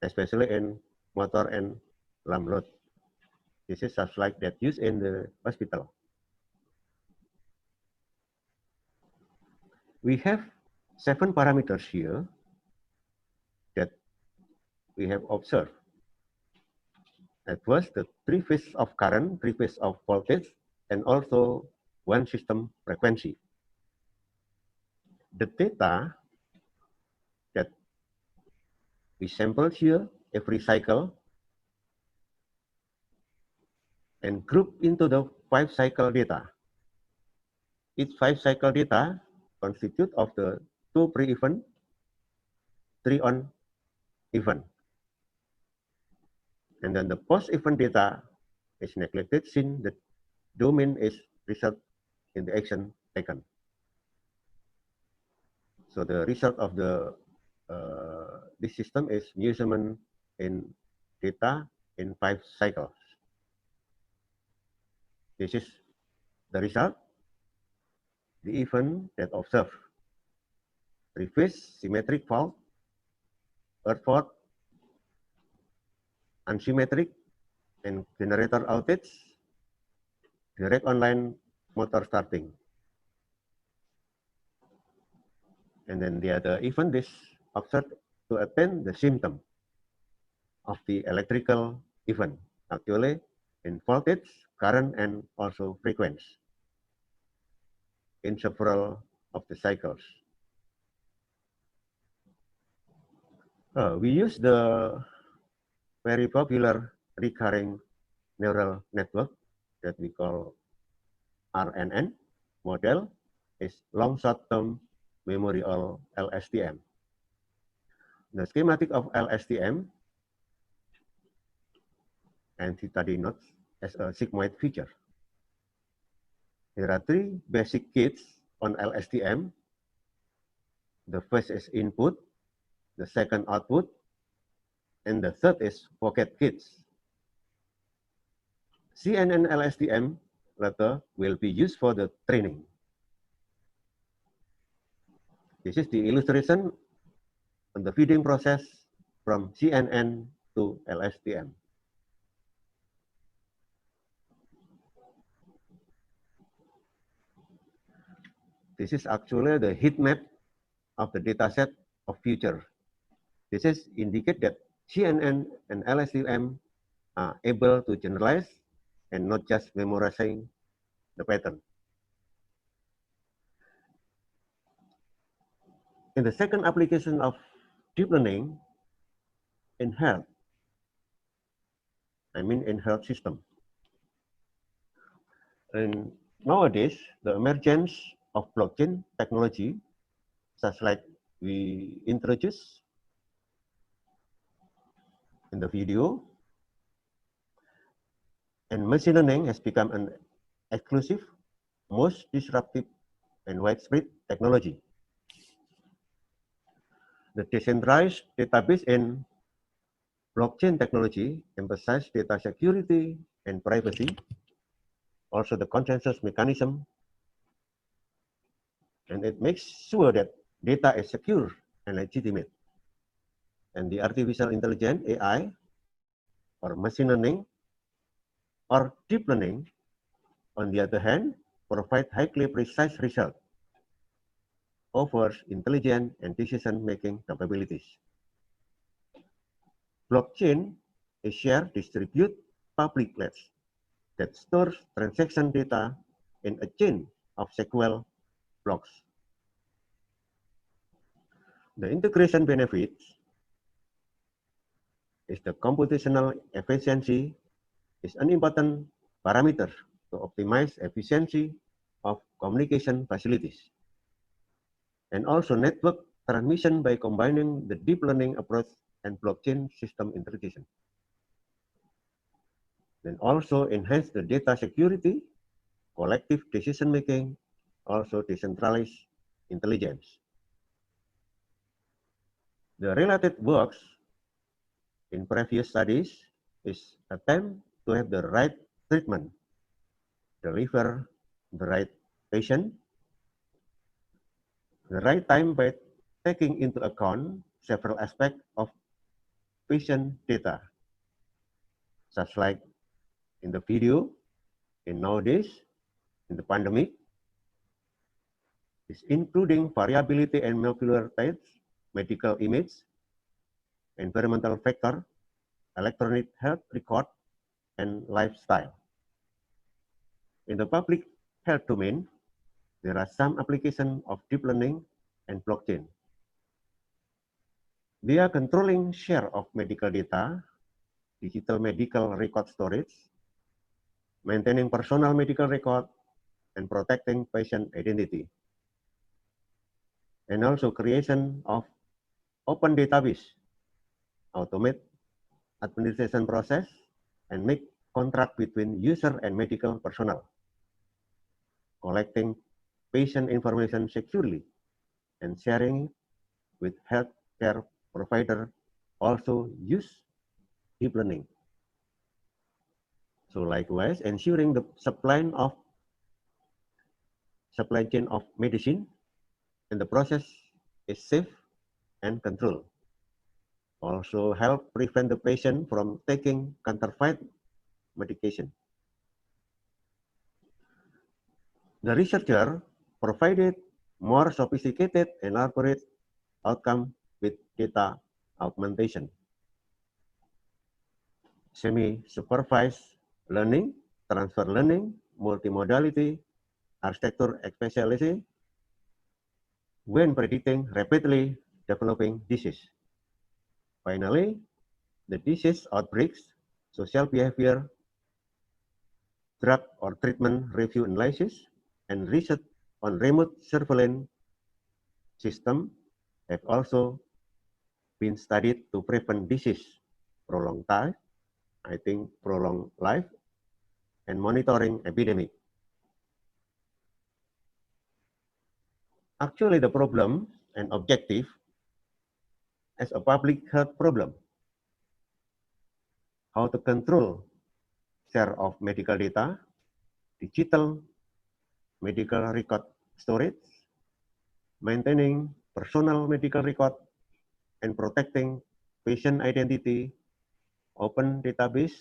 especially in motor and lamp load. This is just like that used in the hospital. We have 7 parameters here that we have observed. At first, the 3 phases of current, 3 phases of voltage, and also 1 system frequency. The data that we sample here every cycle and group into the 5 cycle data. Each 5 cycle data constitute of the 2 pre-event, 3 on event. And then the post-event data is neglected since the domain is result in the action taken. So the result of the this system is measurement in data in 5 cycles. This is the result, the event that observed 3-phase symmetric fault earthwork, unsymmetric, and generator outage, direct online motor starting. And then the other event is observed to attain the symptom of the electrical event, actually in voltage, current, and also frequency in several of the cycles. We use the very popular recurring neural network that we call RNN model is long short-term memory or LSTM. The schematic of LSTM and theta denotes as a sigmoid feature. There are three basic kits on LSTM. The first is input, the second output, and the third is pocket kits. CNN LSTM later will be used for the training. This is the illustration on the feeding process from CNN to LSTM. This is actually the heat map of the dataset of future. This is indicate that CNN and LSTM are able to generalize and not just memorizing the pattern. In the second application of deep learning in health, in health system. And nowadays, the emergence of blockchain technology, such like we introduced in the video, and machine learning has become an exclusive, most disruptive, and widespread technology. The decentralized database and blockchain technology emphasize data security and privacy, also the consensus mechanism, and it makes sure that data is secure and legitimate. And the artificial intelligence, AI, or machine learning, or deep learning, on the other hand, provide highly precise results, offers intelligent and decision-making capabilities. Blockchain is shared, distributed, public ledger that stores transaction data in a chain of SQL blocks. The integration benefits is the computational efficiency is an important parameter to optimize efficiency of communication facilities. And also network transmission by combining the deep learning approach and blockchain system integration. Then also enhance the data security, collective decision making, also decentralized intelligence. The related works in previous studies is attempt to have the right treatment, deliver the right patient, the right time by taking into account several aspects of patient data, such like in the video, in nowadays, in the pandemic, is including variability and molecular types, medical image, environmental factor, electronic health record, and lifestyle. In the public health domain, there are some applications of deep learning and blockchain. They are controlling share of medical data, digital medical record storage, maintaining personal medical record, and protecting patient identity. And also creation of open database, automate administration process, and make contract between user and medical personnel, collecting patient information securely and sharing with healthcare provider also use deep learning. So likewise, ensuring the supply chain of medicine and the process is safe and controlled. also help prevent the patient from taking counterfeit medication. The researcher provided more sophisticated and elaborate outcome with data augmentation. Semi-supervised learning, transfer learning, multimodality, architecture speciality, when predicting rapidly developing disease. Finally, the disease outbreaks, social behavior, drug or treatment review analysis, and research on remote surveillance system have also been studied to prevent disease, prolong time, prolong life, and monitoring epidemic. Actually, the problem and objective as a public health problem, how to control share of medical data, digital medical record storage, maintaining personal medical record, and protecting patient identity, open database,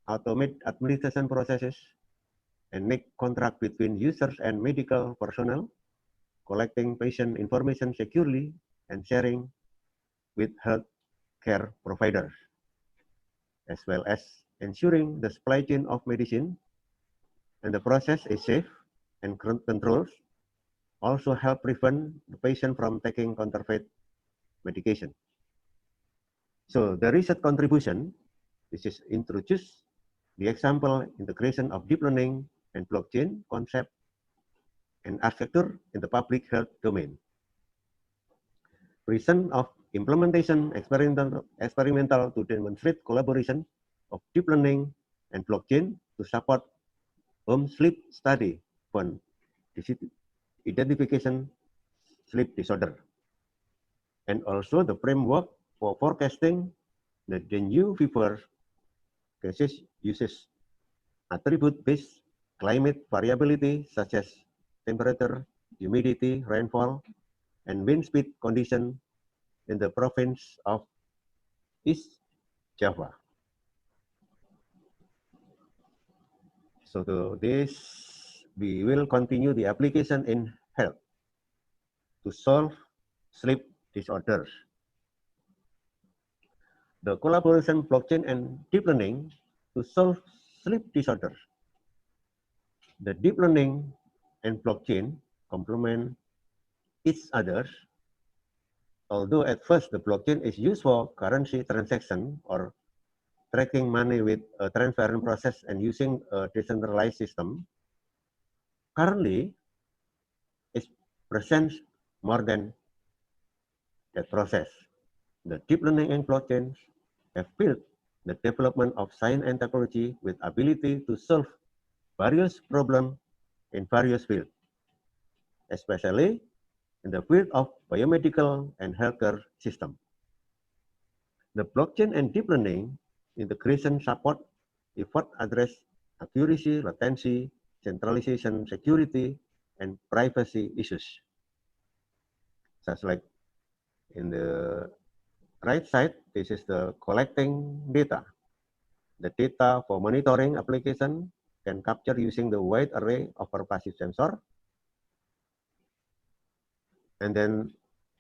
automate administration processes, and make contract between users and medical personnel, collecting patient information securely, and sharing with healthcare providers, as well as ensuring the supply chain of medicine and the process is safe and controls, also help prevent the patient from taking counterfeit medication. So the research contribution, this is introduced the example integration of deep learning and blockchain concept and architecture in the public health domain. Reason of implementation experimental to demonstrate collaboration of deep learning and blockchain to support home sleep study for identification sleep disorder. And also the framework for forecasting the dengue fever cases uses attribute-based climate variability such as temperature, humidity, rainfall, and wind speed condition in the province of East Java. So to this, we will continue the application in health to solve sleep disorders. The collaboration blockchain and deep learning to solve sleep disorders. The deep learning and blockchain complement each other. Although at first the blockchain is used for currency transaction or tracking money with a transparent process and using a decentralized system, currently it presents more than that process. The deep learning and blockchains have built the development of science and technology with ability to solve various problems in various fields, especially in the field of biomedical and healthcare system. The blockchain and deep learning integration support effort address accuracy, latency, centralization, security, and privacy issues. Such like in the right side, this is the collecting data. The data for monitoring application can capture using the wide array of passive sensor. And then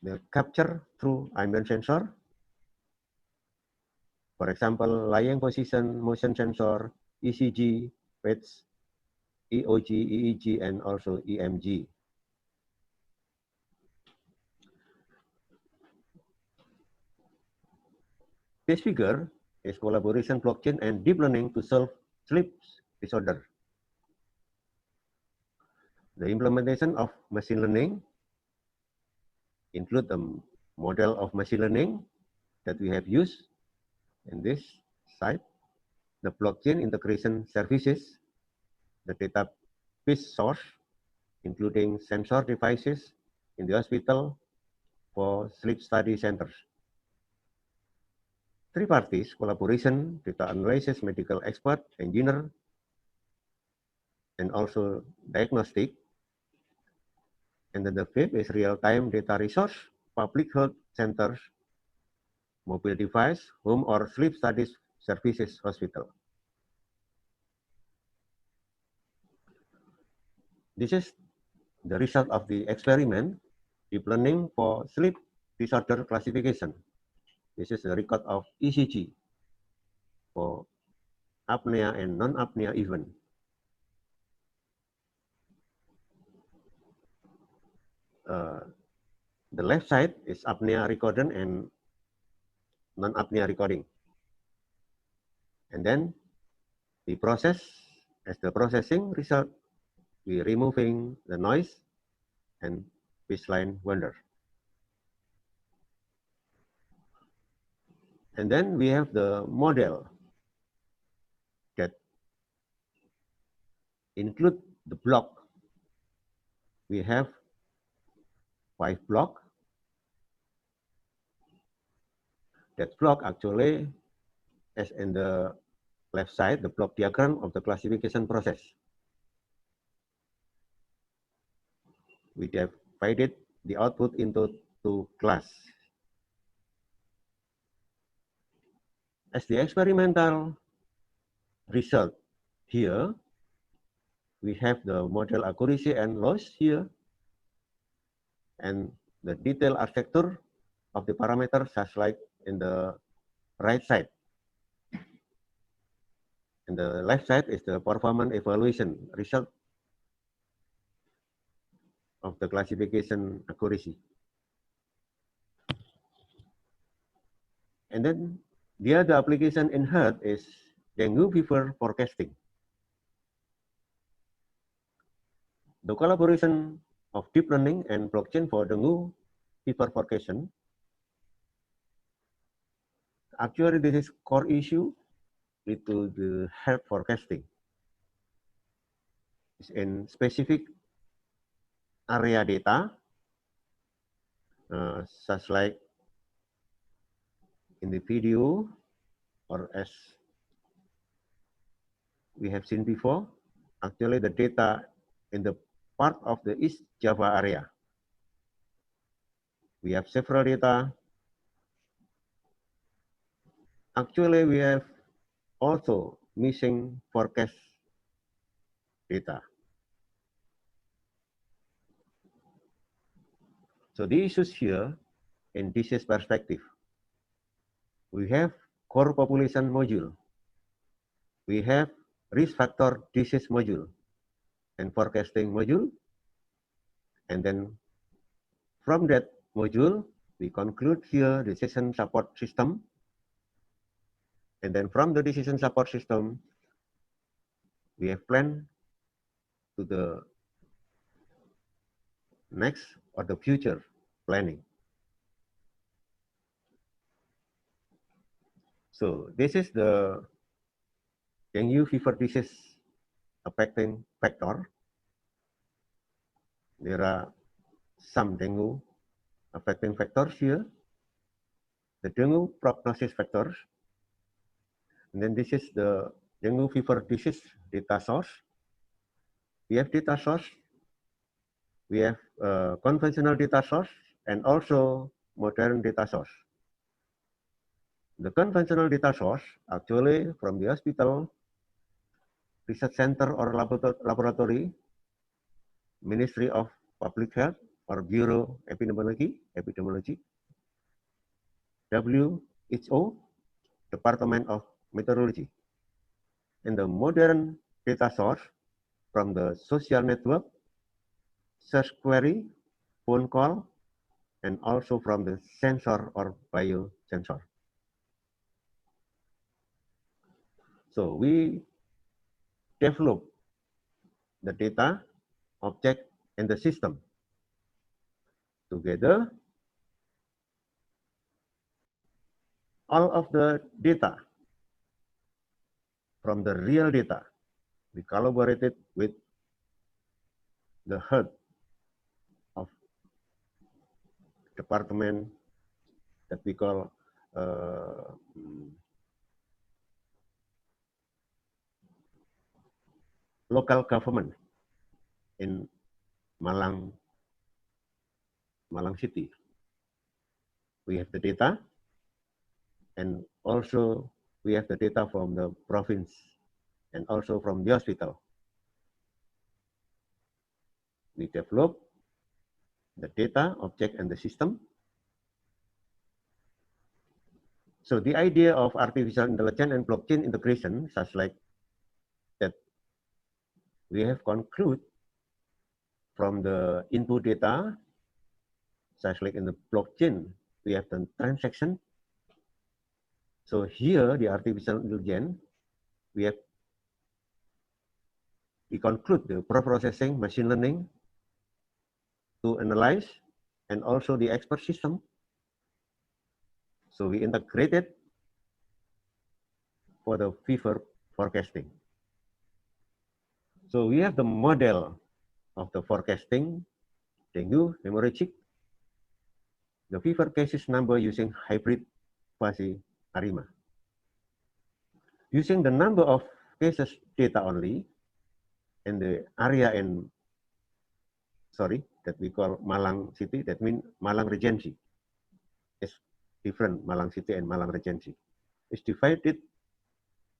the capture through ambient sensor. For example, lying position, motion sensor, ECG, PETs, EOG, EEG, and also EMG. This figure is collaboration blockchain and deep learning to solve sleep disorder. The implementation of machine learning include a model of machine learning that we have used in this site, the blockchain integration services, the database source, including sensor devices in the hospital for sleep study centers. Three parties, collaboration, data analysis, medical expert, engineer, and also diagnostic. And then the fifth is real-time data resource, public health centers, mobile device, home or sleep studies services hospital. This is the result of the experiment, deep learning for sleep disorder classification. This is the record of ECG for apnea and non-apnea event. The left side is apnea recording and non-apnea recording. And then we process, as the processing result, we removing the noise and baseline wonder. And then we have the model that include the block. We have 5 blocks. That block actually, as in the left side, the block diagram of the classification process. We divided the output into 2 classes. As the experimental result here, we have the model accuracy and loss here, and the detailed architecture of the parameters as like in the right side. And the left side is the performance evaluation result of the classification accuracy. And then the other application in health is dengue fever forecasting. The collaboration of deep learning and blockchain for dengue fever forecasting. Actually, this is core issue into the health forecasting. It's in specific area data, such like in the video or as we have seen before, actually the data in the part of the East Java area. We have several data. Actually, we have also missing forecast data. So the issues here in disease perspective. We have core population module. We have risk factor disease module and forecasting module. And then from that module, we conclude here decision support system. And then from the decision support system, we have planned to the next or the future planning. So this is the dengue fever disease affecting factor. There are some dengue affecting factors here. The dengue prognosis factors. And then this is the dengue fever disease data source. We have data source. We have conventional data source and also modern data source. The conventional data source actually from the hospital, research center or laboratory, Ministry of Public Health or Bureau Epidemiology, WHO, Department of Meteorology. And the modern data source from the social network, search query, phone call, and also from the sensor or biosensor. So we develop the data, object, and the system together. All of the data from the real data, we collaborated with the head of department that we call local government in Malang City. We have the data, And also we have the data from the province and also from the hospital. We develop the data, object, and the system. So the idea of artificial intelligence and blockchain integration, such like that we have concluded from the input data, such like in the blockchain, we have done transaction. So here, the artificial intelligence, we conclude the pre-processing, machine learning to analyze, and also the expert system. So we integrated for the fever forecasting. So we have the model of the forecasting, dengue, hemorrhagic, the fever cases number using hybrid quasi ARIMA. Using the number of cases data only, and the area in, that we call Malang City, that means Malang Regency. It's different, Malang City and Malang Regency. It's divided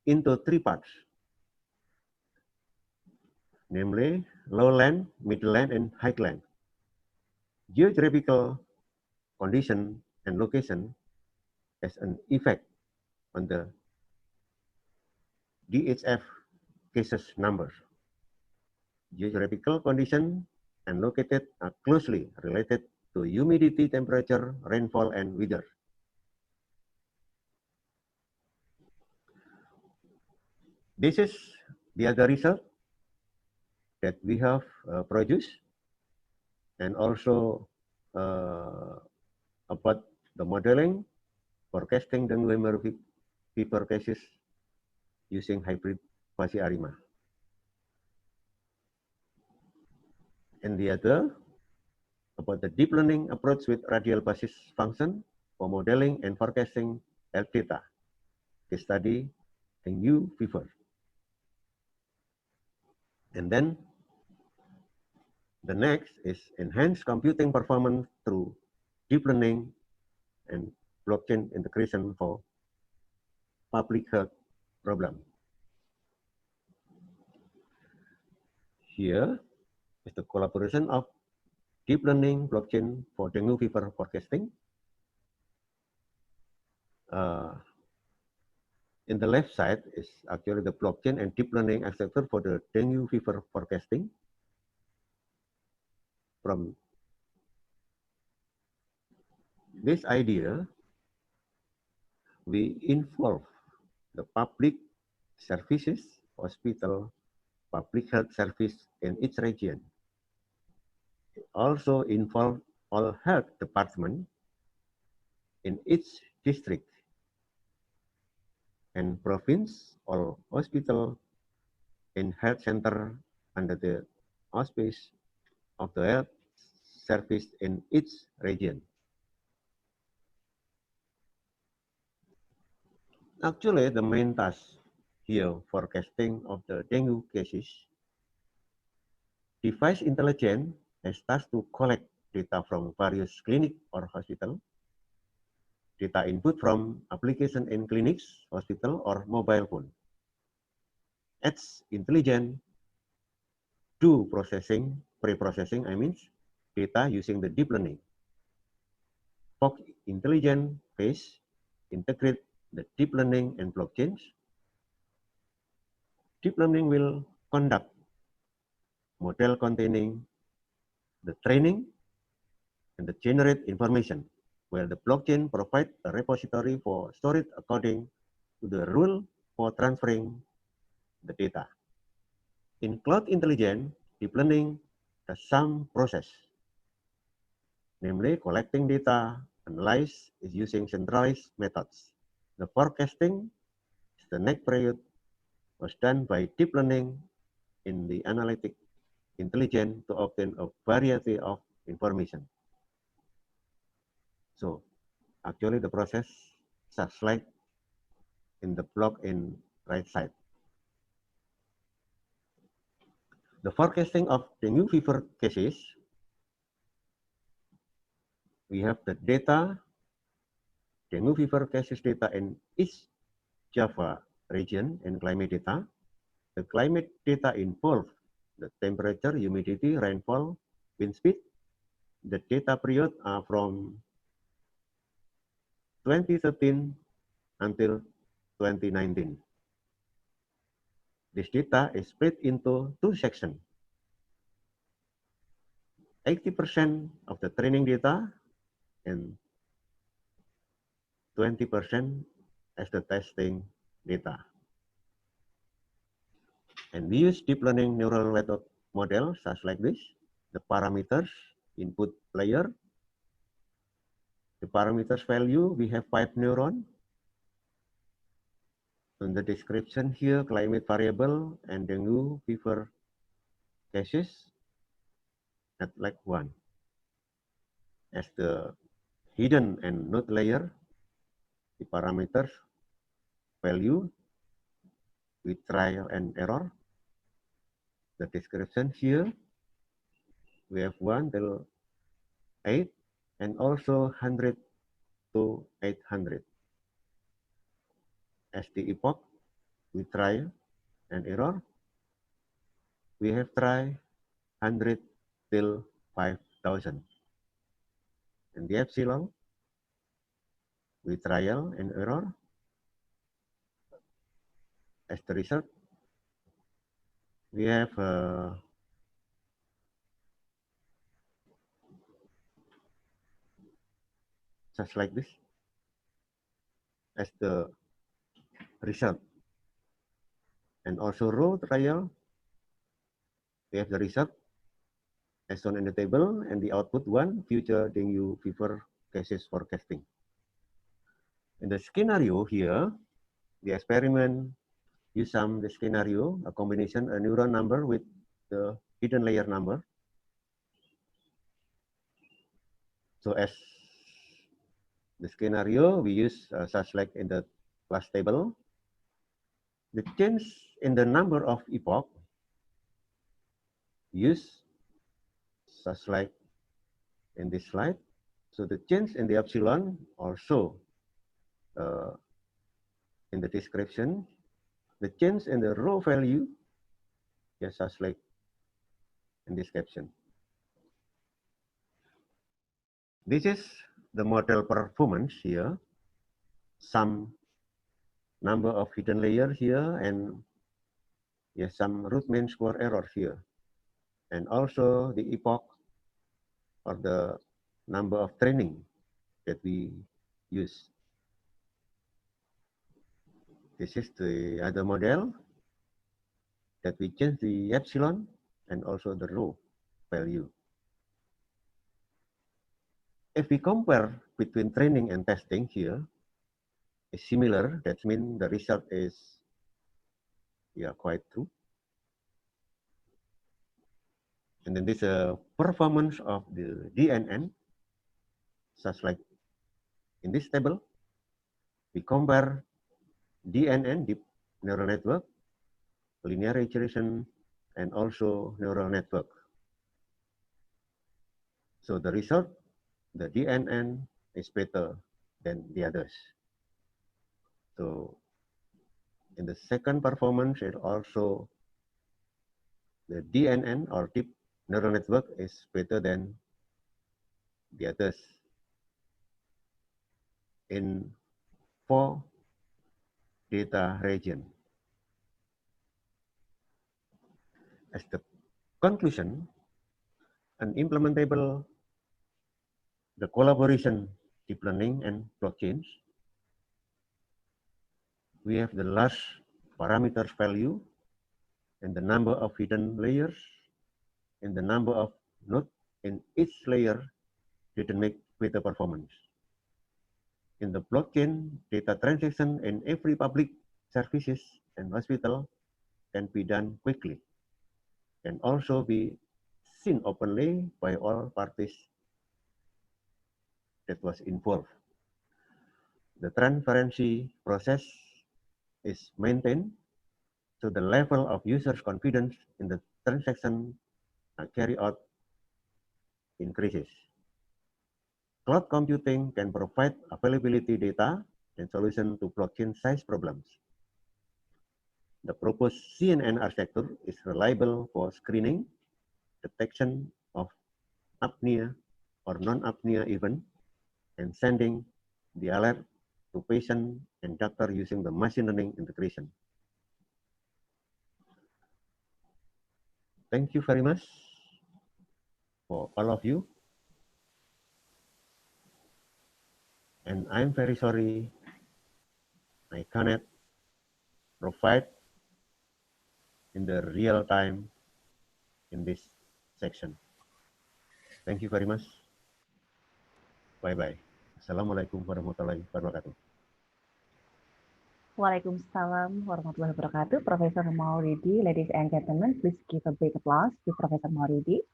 into 3 parts, namely lowland, midland, and highland. Geographical condition and location has an effect on the DHF cases numbers. Geographical condition and located are closely related to humidity, temperature, rainfall, and weather. This is the other result that we have produced, and also about the modeling, forecasting dengue fever cases using hybrid quasi ARIMA. And the other about the deep learning approach with radial basis function for modeling and forecasting health data. Case study dengue fever. And then the next is enhanced computing performance through deep learning and blockchain integration for public health problem. Here is the collaboration of deep learning blockchain for dengue fever forecasting. In the left side is actually the blockchain and deep learning architecture for the dengue fever forecasting. From this idea, we involve the public services, hospital, public health service in each region. It also involve all health department in each district and province or hospital in health center under the auspice of the health service in each region. Actually, the main task here forecasting of the dengue cases. Device intelligence has tasked to collect data from various clinic or hospital, data input from application in clinics, hospital, or mobile phone. Edge intelligence do processing, pre-processing, data using the deep learning. Fog intelligence phase integrate the deep learning and blockchains. Deep learning will conduct model containing the training and the generate information, where the blockchain provides a repository for storage according to the rule for transferring the data. In cloud intelligence, deep learning does some process, namely collecting data, analyze is using centralized methods. The forecasting is the next period was done by deep learning in the analytic intelligence to obtain a variety of information. So actually the process such like in the block in right side. The forecasting of dengue fever cases, we have the data dengue fever cases data in East Java region and climate data. The climate data involve the temperature, humidity, rainfall, wind speed. The data period are from 2013 until 2019. This data is split into two sections. 80% of the training data and 20% as the testing data. And we use deep learning neural network model such like this. The parameters, input layer. The parameters value, we have 5 neurons. In the description here, climate variable and dengue fever cases at like 1. As the hidden and node layer, the parameters value with trial and error. The description here, we have 1 till 8 and also 100 to 800. As the epoch, we try and error. We have try 100 till 5,000. And the epsilon, we trial and error. As the result, we have just like this as the result. And also row trial, we have the result as shown in the table and the output 1 future dengue fever cases forecasting. In the scenario here, the experiment use the scenario, a combination, a neuron number with the hidden layer number. So as the scenario, we use such like in the class table. The change in the number of epoch use such like in this slide. So the change in the epsilon also in the description. The change in the row value, just such like in this caption. This is the model performance here. Some number of hidden layers here and yes, some root mean square error here. And also the epoch or the number of training that we use. This is the other model that we change the epsilon and also the row value. If we compare between training and testing here, is similar. That means the result is quite true. And then this performance of the DNN, such like in this table, we compare DNN, deep neural network, linear regression, and also neural network. So the result, the DNN is better than the others. So in the second performance, it also the DNN or deep neural network is better than the others in 4 data region. As the conclusion, an implementable the collaboration deep learning and blockchains. We have the large parameters value and the number of hidden layers and the number of nodes in each layer didn't make better performance. In the blockchain, data transaction in every public services and hospital can be done quickly and also be seen openly by all parties that was involved. The transparency process is maintained, so the level of users' confidence in the transaction carry out increases. cloud computing can provide availability data and solution to blockchain size problems. The proposed CNN architecture is reliable for screening, detection of apnea or non-apnea event, and sending the alert to patient and doctor using the machine learning integration. Thank you very much for all of you. And I'm very sorry I cannot provide in the real time in this section. Thank you very much. Bye-bye. Assalamualaikum warahmatullahi wabarakatuh. Waalaikumsalam warahmatullahi wabarakatuh. Professor Mauridi, ladies and gentlemen, please give a big applause to Professor Mauridi.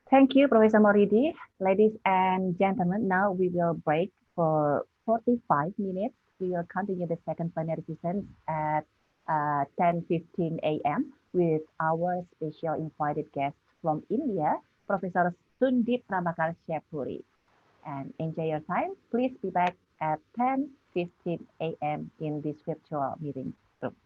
Thank you, Professor Mauridi. Ladies and gentlemen, now we will break for 45 minutes. We will continue the second plenary session at 10:15 a.m. with our special invited guest from India, Professor Sundip Ramakar Shepuri. And enjoy your time. Please be back at 10:15 a.m. in this virtual meeting room.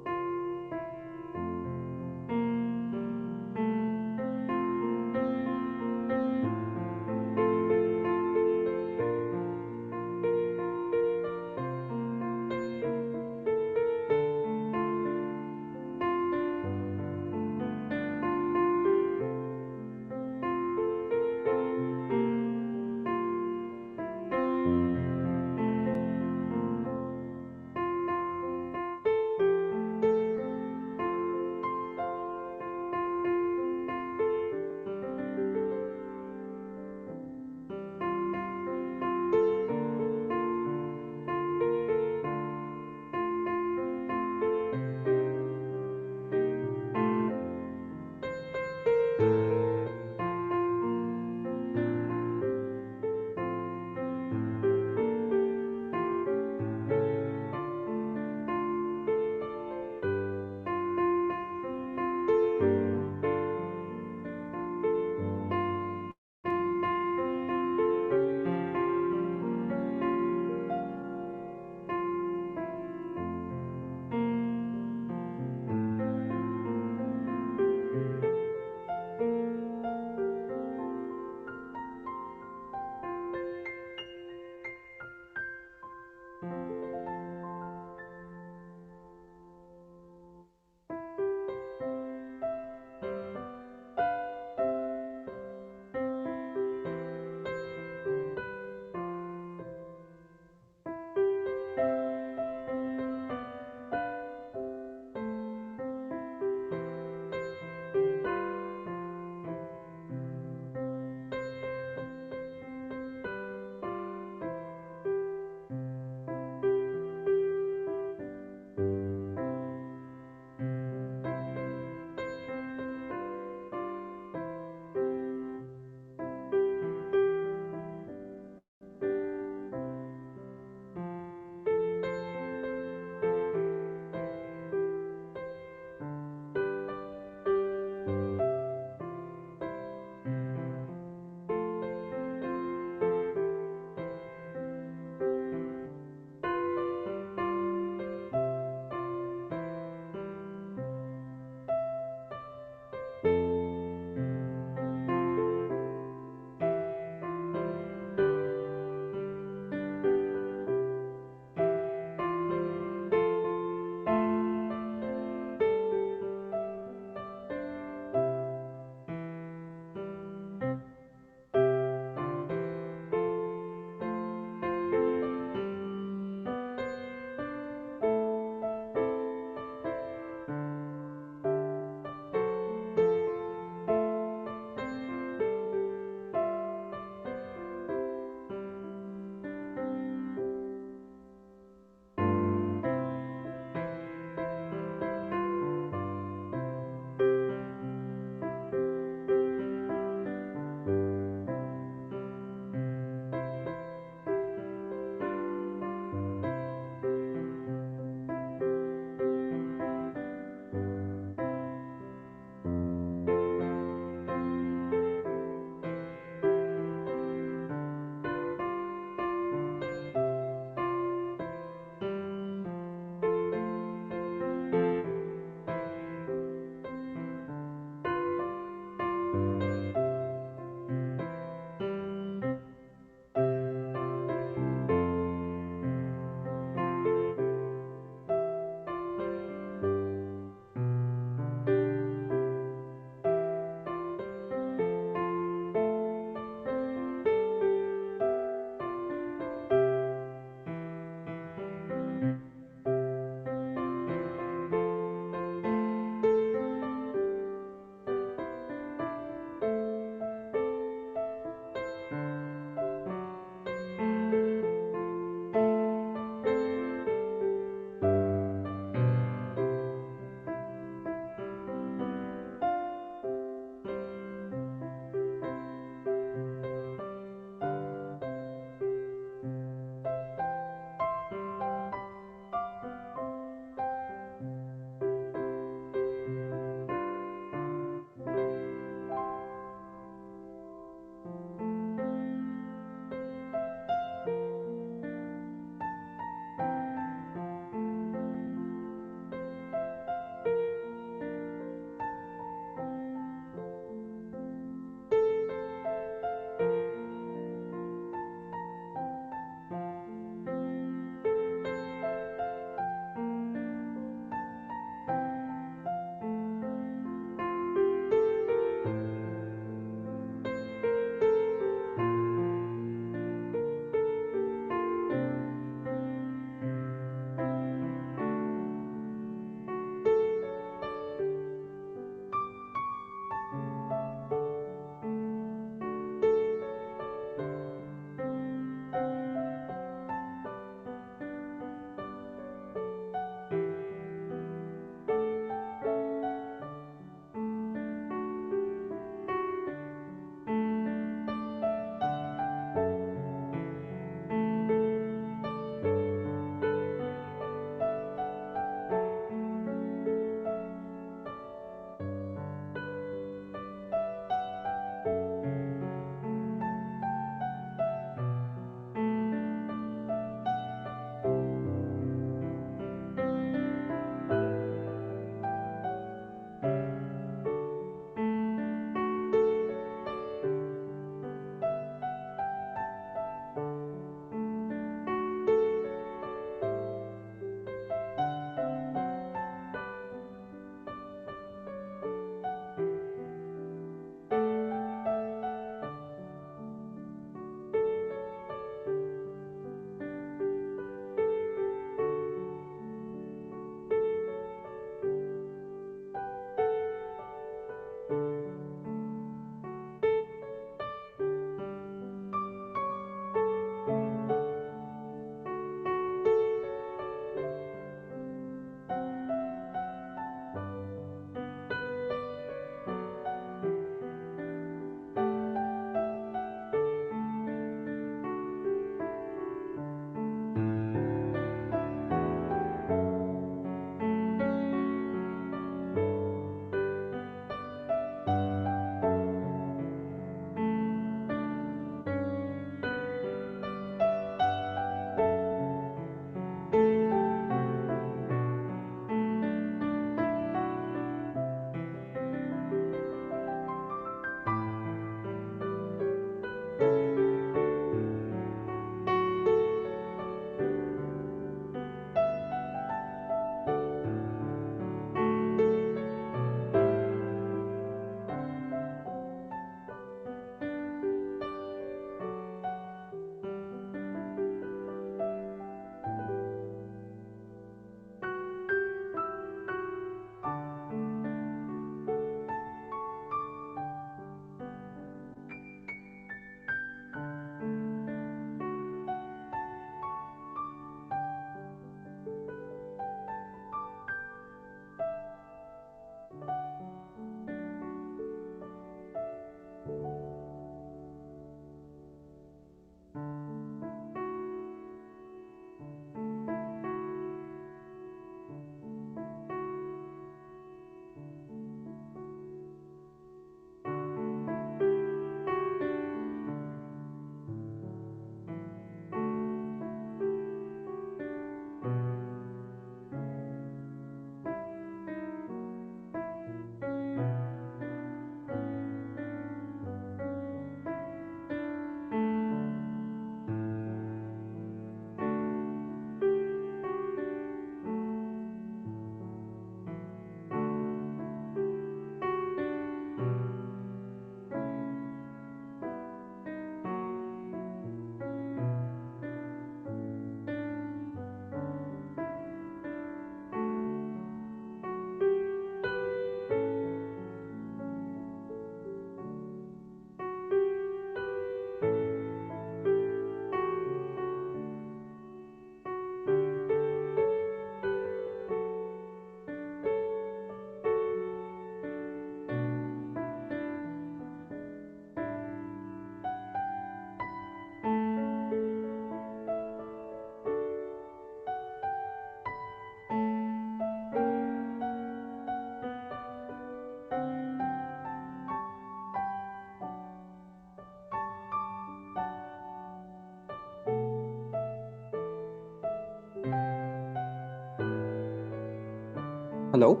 Hello?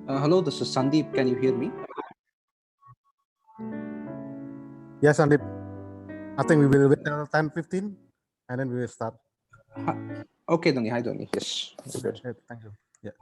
Hello, this is Sandeep. Can you hear me? Yes, Sandeep. I think we will wait another 10-15 and then we will start. Okay, Doni. Hi, Doni. Yes. Good. Thank you. Yeah.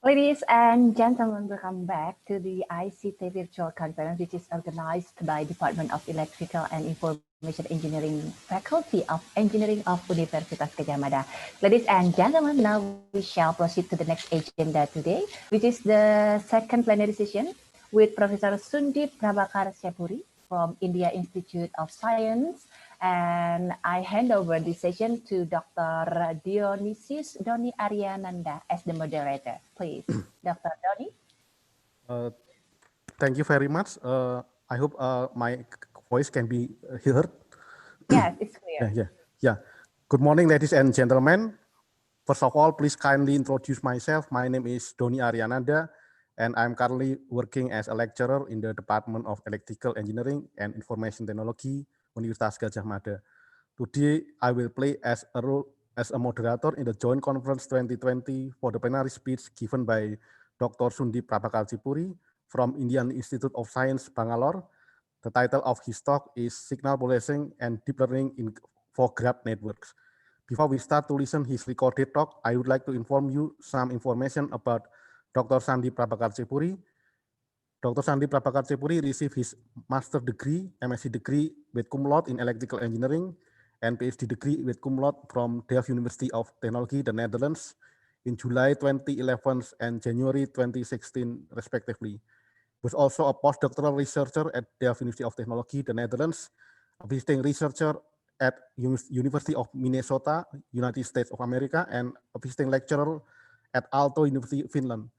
Ladies and gentlemen, welcome back to the ICITEE virtual conference, which is organized by Department of Electrical and Information Engineering, Faculty of Engineering of Universitas Gadjah Mada. Ladies and gentlemen, now we shall proceed to the next agenda today, which is the second plenary session with Professor Sundip Prabhakar Sepuri from India Institute of Science. And I hand over the session to Dr. Dionysius Doni Aryananda as the moderator. Please, Dr. Doni. Thank you very much. I hope my voice can be heard. Yes, it's clear. Yeah. Good morning, ladies and gentlemen. First of all, please kindly introduce myself. My name is Doni Aryananda, and I'm currently working as a lecturer in the Department of Electrical Engineering and Information Technology, Universitas Gadjah Mada. Today, I will play as a role as a moderator in the Joint Conference 2020 for the plenary speech given by Dr. Sundip Prabhakar Sepuri from Indian Institute of Science, Bangalore. The title of his talk is Signal Processing and Deep Learning for Graph Networks. Before we start to listen his recorded talk, I would like to inform you some information about Dr. Sundip Prabhakar Sepuri. Dr. Sundip Prabhakar Sepuri received his master degree, MSc degree with cum laude in electrical engineering and PhD degree with cum laude from Delft University of Technology, the Netherlands, in July 2011 and January 2016, respectively. He was also a postdoctoral researcher at Delft University of Technology, the Netherlands, a visiting researcher at University of Minnesota, United States of America, and a visiting lecturer at Aalto University, Finland.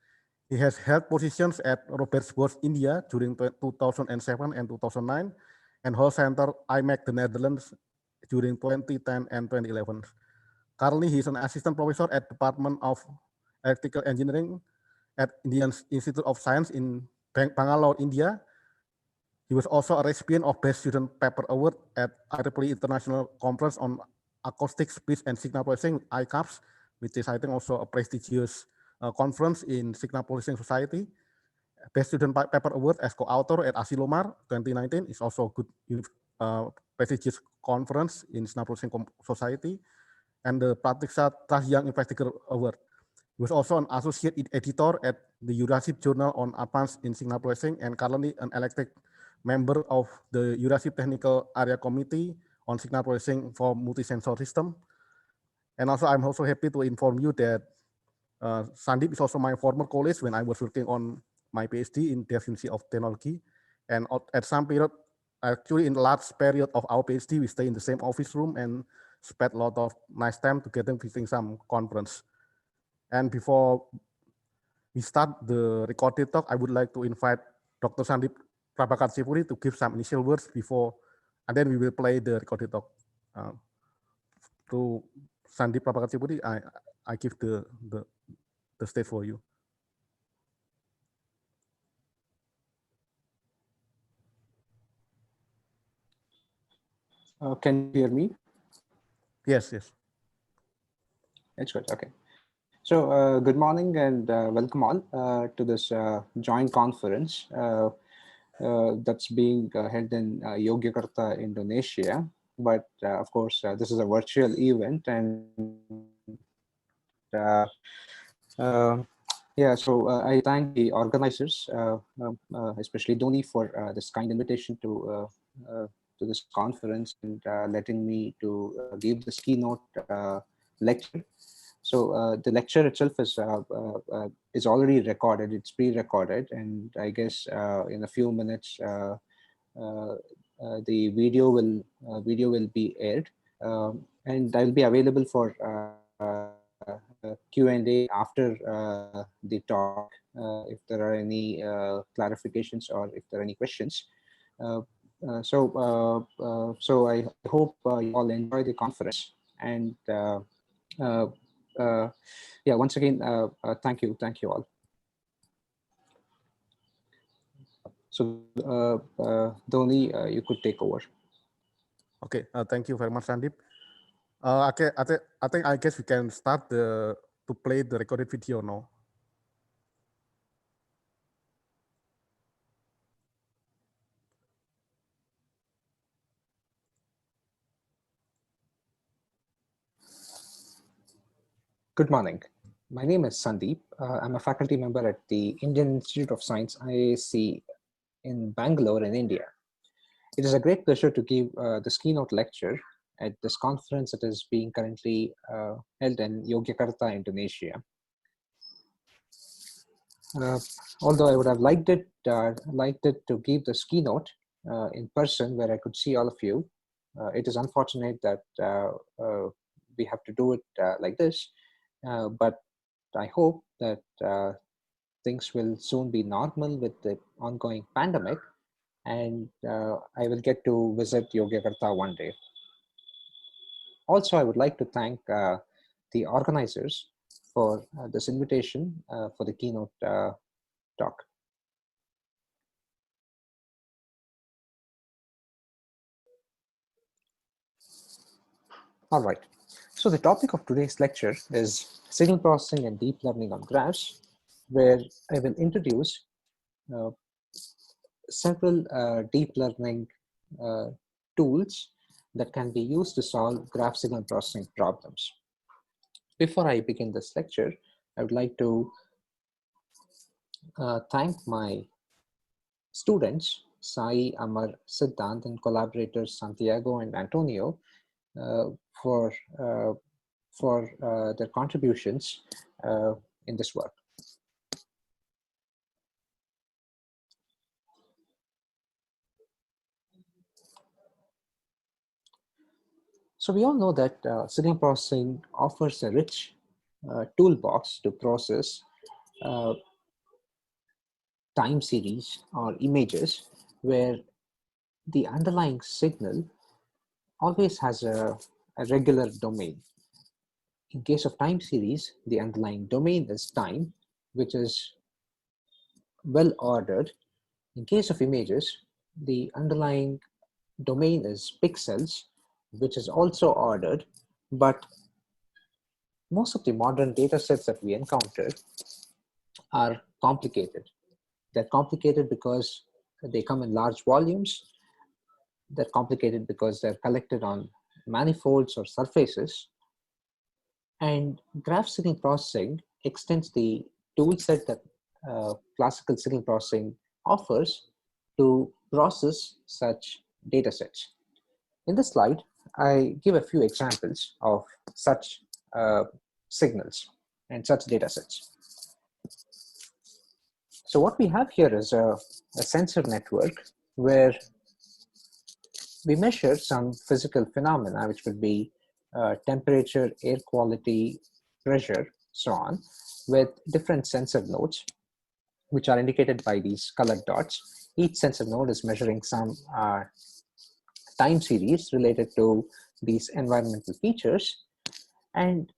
He has held positions at Robert Bosch, India during 2007 and 2009, and Hall Center IMEC, the Netherlands, during 2010 and 2011. Currently, he is an assistant professor at Department of Electrical Engineering at Indian Institute of Science in Bangalore, India. He was also a recipient of Best Student Paper Award at IEEE International Conference on Acoustic Speech and Signal Processing, ICAPS, which is, I think, also a prestigious conference in Signal Processing Society. Best Student Paper Award as co-author at Asilomar 2019 is also a good prestigious conference in Signal Processing Society, and the Pratiksa Trust Young Investigator Award. He was also an associate editor at the Eurasian Journal on Advance in Signal Processing and currently an elected member of the Eurasian Technical Area Committee on Signal Processing for Multi-Sensor System. And also, I'm also happy to inform you that Sundip is also my former colleague when I was working on my PhD in Delft University of Technology. And at some period, actually in the last period of our PhD, we stay in the same office room and spent a lot of nice time together visiting some conference. And before we start the recorded talk, I would like to invite Dr. Sundip Prabhakar Sepuri to give some initial words before, and then we will play the recorded talk. To Sundip Prabhakar Sepuri, I give the stage for you. Can you hear me? Yes. It's good. Okay. So good morning and welcome all to this joint conference that's being held in Yogyakarta, Indonesia. But of course, this is a virtual event, and yeah, so I thank the organizers, especially Doni, for this kind invitation to this conference and letting me to give this keynote lecture. So the lecture itself is already recorded. It's pre-recorded, and I guess in a few minutes the video will be aired, and I'll be available for Q&A after the talk if there are any clarifications or if there are any questions. So I hope you all enjoy the conference, and yeah, once again, thank you all. So Doni, you could take over. Okay, thank you very much, Sundip. Okay, I guess we can start to play the recorded video now. Good morning. My name is Sandeep. I'm a faculty member at the Indian Institute of Science, IISc, in Bangalore in India. It is a great pleasure to give this keynote lecture at this conference that is being currently held in Yogyakarta, Indonesia. Although I would have liked it to give this keynote in person where I could see all of you, it is unfortunate that we have to do it like this, but I hope that things will soon be normal with the ongoing pandemic, and I will get to visit Yogyakarta one day. Also, I would like to thank the organizers for this invitation for the keynote talk. All right, so the topic of today's lecture is signal processing and deep learning on graphs, where I will introduce several deep learning tools that can be used to solve graph signal processing problems. Before I begin this lecture, I would like to thank my students, Sai, Amar, Siddhant, and collaborators Santiago and Antonio for their contributions in this work. So we all know that signal processing offers a rich toolbox to process time series or images where the underlying signal always has a regular domain. In case of time series, the underlying domain is time, which is well ordered. In case of images, the underlying domain is pixels, which is also ordered, but most of the modern data sets that we encounter are complicated. They're complicated because they come in large volumes. They're complicated because they're collected on manifolds or surfaces. And graph signal processing extends the tool set that classical signal processing offers to process such data sets. In this slide, I give a few examples of such signals and such data sets. So what we have here is a sensor network where we measure some physical phenomena, which could be temperature, air quality, pressure, so on, with different sensor nodes, which are indicated by these colored dots. Each sensor node is measuring some time series related to these environmental features, and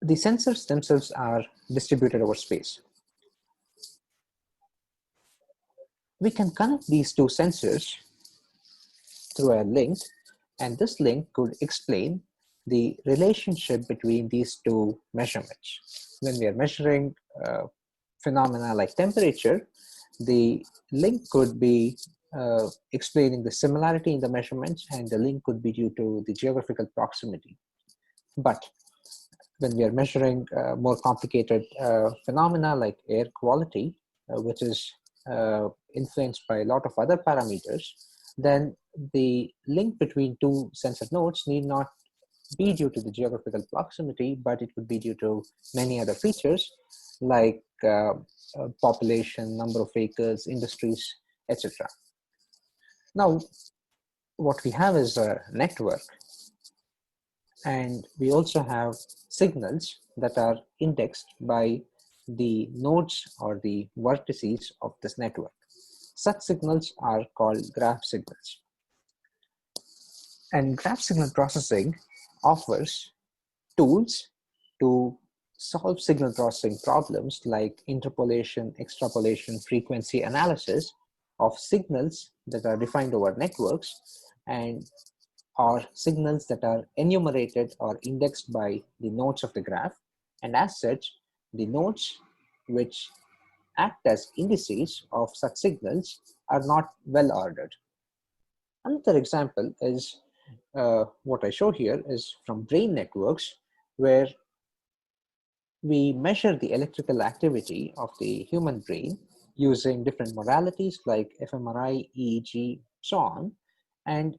the sensors themselves are distributed over space. We can connect these two sensors through a link, and this link could explain the relationship between these two measurements. When we are measuring phenomena like temperature, the link could be explaining the similarity in the measurements, and the link could be due to the geographical proximity. But when we are measuring more complicated phenomena like air quality, which is influenced by a lot of other parameters, then the link between two sensor nodes need not be due to the geographical proximity, but it could be due to many other features like population, number of vehicles, industries, etc. Now, what we have is a network, and we also have signals that are indexed by the nodes or the vertices of this network. Such signals are called graph signals. And graph signal processing offers tools to solve signal processing problems like interpolation, extrapolation, frequency analysis of signals that are defined over networks and are signals that are enumerated or indexed by the nodes of the graph. And as such, the nodes which act as indices of such signals are not well ordered. Another example is what I show here is from brain networks, where we measure the electrical activity of the human brain using different modalities like fMRI, EEG, so on. And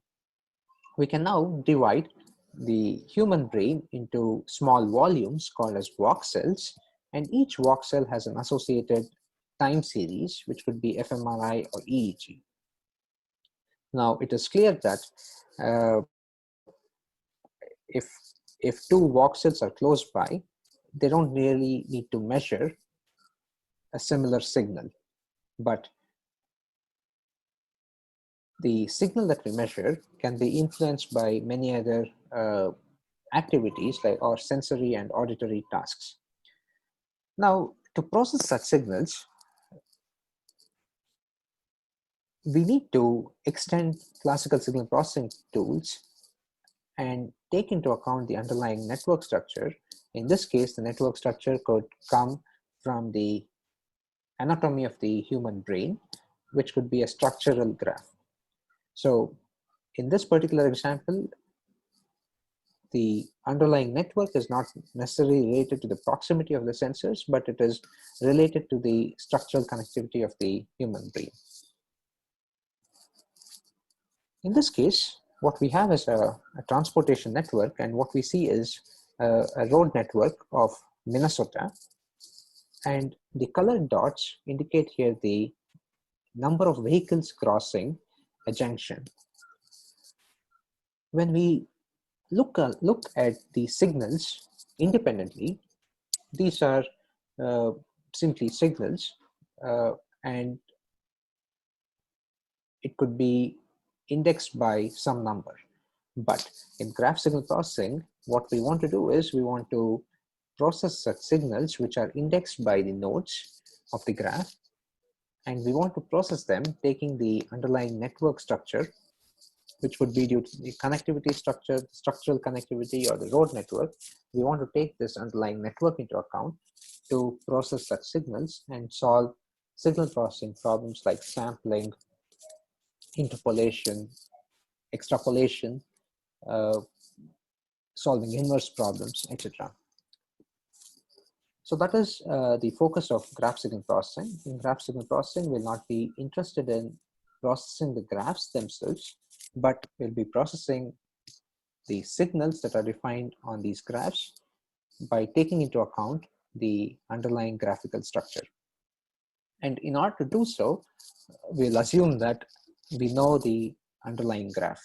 we can now divide the human brain into small volumes called as voxels, and each voxel has an associated time series, which could be fMRI or EEG. Now, it is clear that if two voxels are close by, they don't really need to measure a similar signal, but the signal that we measure can be influenced by many other activities like our sensory and auditory tasks. Now, to process such signals, we need to extend classical signal processing tools and take into account the underlying network structure. In this case, the network structure could come from the anatomy of the human brain, which could be a structural graph. So in this particular example, the underlying network is not necessarily related to the proximity of the sensors, but it is related to the structural connectivity of the human brain. In this case, what we have is a transportation network, and what we see is a road network of Minnesota, and the colored dots indicate here the number of vehicles crossing a junction. When we look at the signals independently, these are simply signals, and it could be indexed by some number. But in graph signal processing, what we want to do is we want to process such signals which are indexed by the nodes of the graph, and we want to process them taking the underlying network structure, which would be due to the connectivity structure, structural connectivity, or the road network. We want to take this underlying network into account to process such signals and solve signal processing problems like sampling, interpolation, extrapolation, solving inverse problems, etc. So that is the focus of graph signal processing. In graph signal processing, we'll not be interested in processing the graphs themselves, but we'll be processing the signals that are defined on these graphs by taking into account the underlying graphical structure. And in order to do so, we'll assume that we know the underlying graph.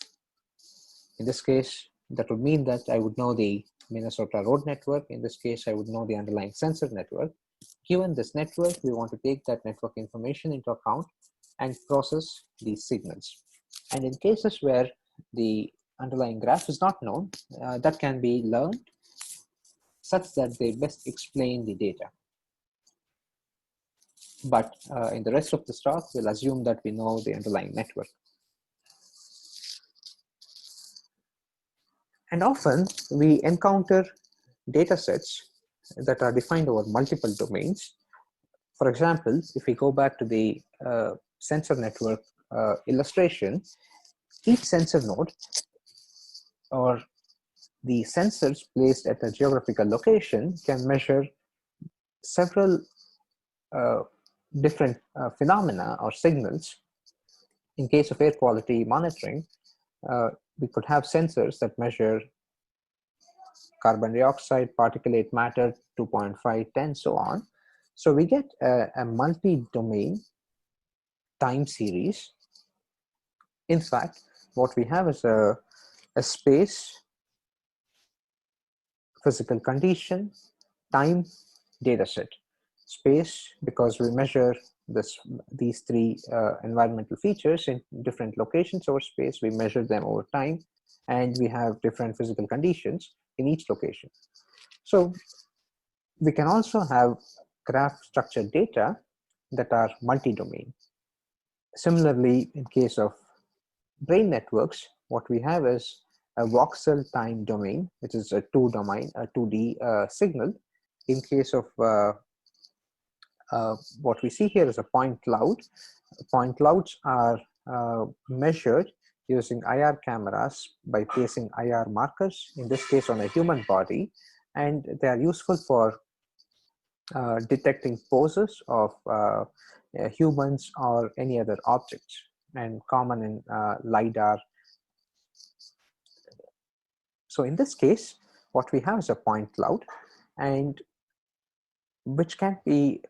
In this case, that would mean that I would know the Minnesota road network. In this case, I would know the underlying sensor network. Given this network, we want to take that network information into account and process these signals. And in cases where the underlying graph is not known, that can be learned such that they best explain the data. But in the rest of the talk, we'll assume that we know the underlying network. And often we encounter data sets that are defined over multiple domains. For example, if we go back to the sensor network illustration, each sensor node or the sensors placed at a geographical location can measure several different phenomena or signals. In case of air quality monitoring, we could have sensors that measure carbon dioxide, particulate matter, 2.5, 10, so on. So we get a multi-domain time series. In fact, what we have is a space, physical condition, time, data set. Space, because we measure these three environmental features in different locations over space, we measure them over time, and we have different physical conditions in each location. So we can also have graph structured data that are multi-domain. Similarly, in case of brain networks, what we have is a voxel time domain, which is a 2D signal. In case of what we see here is a point cloud. Point clouds are measured using IR cameras by placing IR markers, in this case on a human body, and they are useful for detecting poses of humans or any other objects, and common in LiDAR. So in this case, what we have is a point cloud, and which can be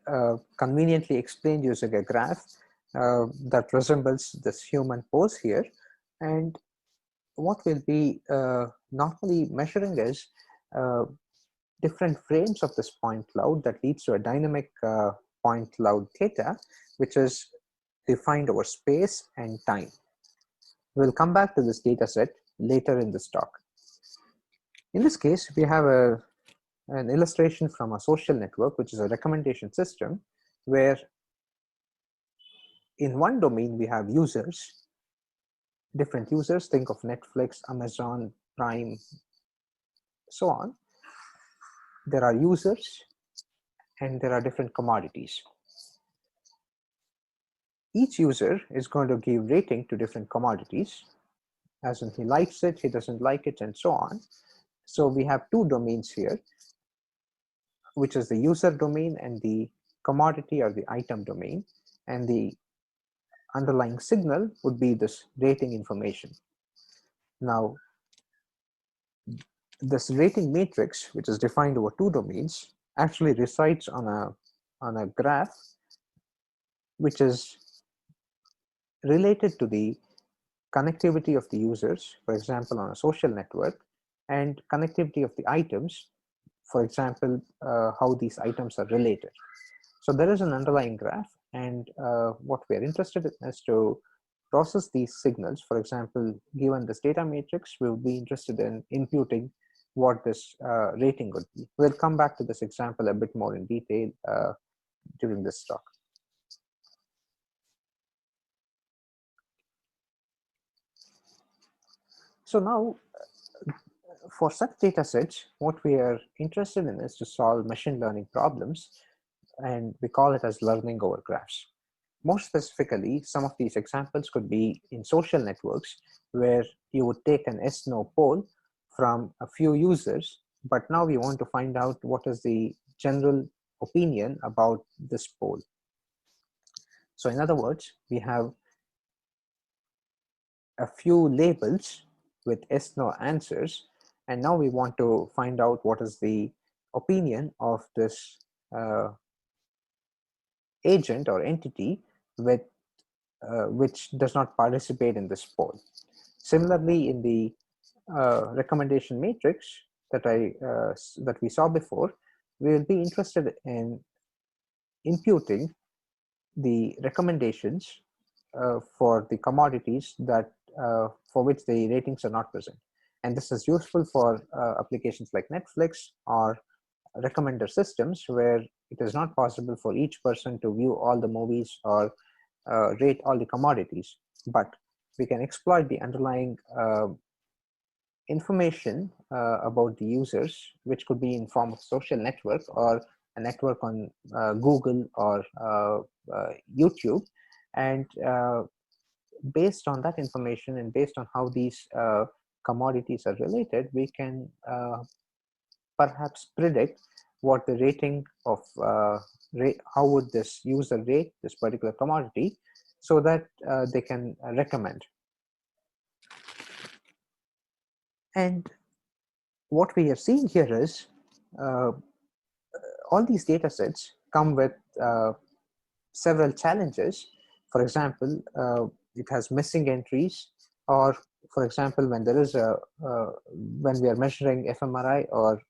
conveniently explained using a graph that resembles this human pose here. And what we'll be normally measuring is different frames of this point cloud that leads to a dynamic point cloud data, which is defined over space and time. We'll come back to this data set later in this talk. In this case, we have an illustration from a social network, which is a recommendation system, where in one domain we have users, different users, think of Netflix, Amazon, Prime, so on. There are users and there are different commodities. Each user is going to give rating to different commodities, as in he likes it, he doesn't like it, and so on. So we have two domains here, which is the user domain and the commodity or the item domain, and the underlying signal would be this rating information. Now, this rating matrix, which is defined over two domains, actually resides on a graph which is related to the connectivity of the users, for example, on a social network, and connectivity of the items, for example, how these items are related. So there is an underlying graph, and what we are interested in is to process these signals. For example, given this data matrix, we will be interested in imputing what this rating would be. We'll come back to this example a bit more in detail during this talk. So now, for such data sets, what we are interested in is to solve machine learning problems, and we call it as learning over graphs. More specifically, some of these examples could be in social networks, where you would take an yes/no poll from a few users, but now we want to find out what is the general opinion about this poll. So in other words, we have a few labels with yes/no answers, and now we want to find out what is the opinion of this agent or entity with which does not participate in this poll. Similarly, in the recommendation matrix that we saw before, we will be interested in imputing the recommendations for the commodities that for which the ratings are not present. And this is useful for applications like Netflix or recommender systems, where it is not possible for each person to view all the movies or rate all the commodities, but we can exploit the underlying information about the users, which could be in form of social network or a network on Google or YouTube, and based on that information and based on how these commodities are related, we can perhaps predict what the rating of how would this user rate this particular commodity, so that they can recommend. And what we are seeing here is all these data sets come with several challenges. For example, it has missing entries, or for example, when there is a when we are measuring fMRI or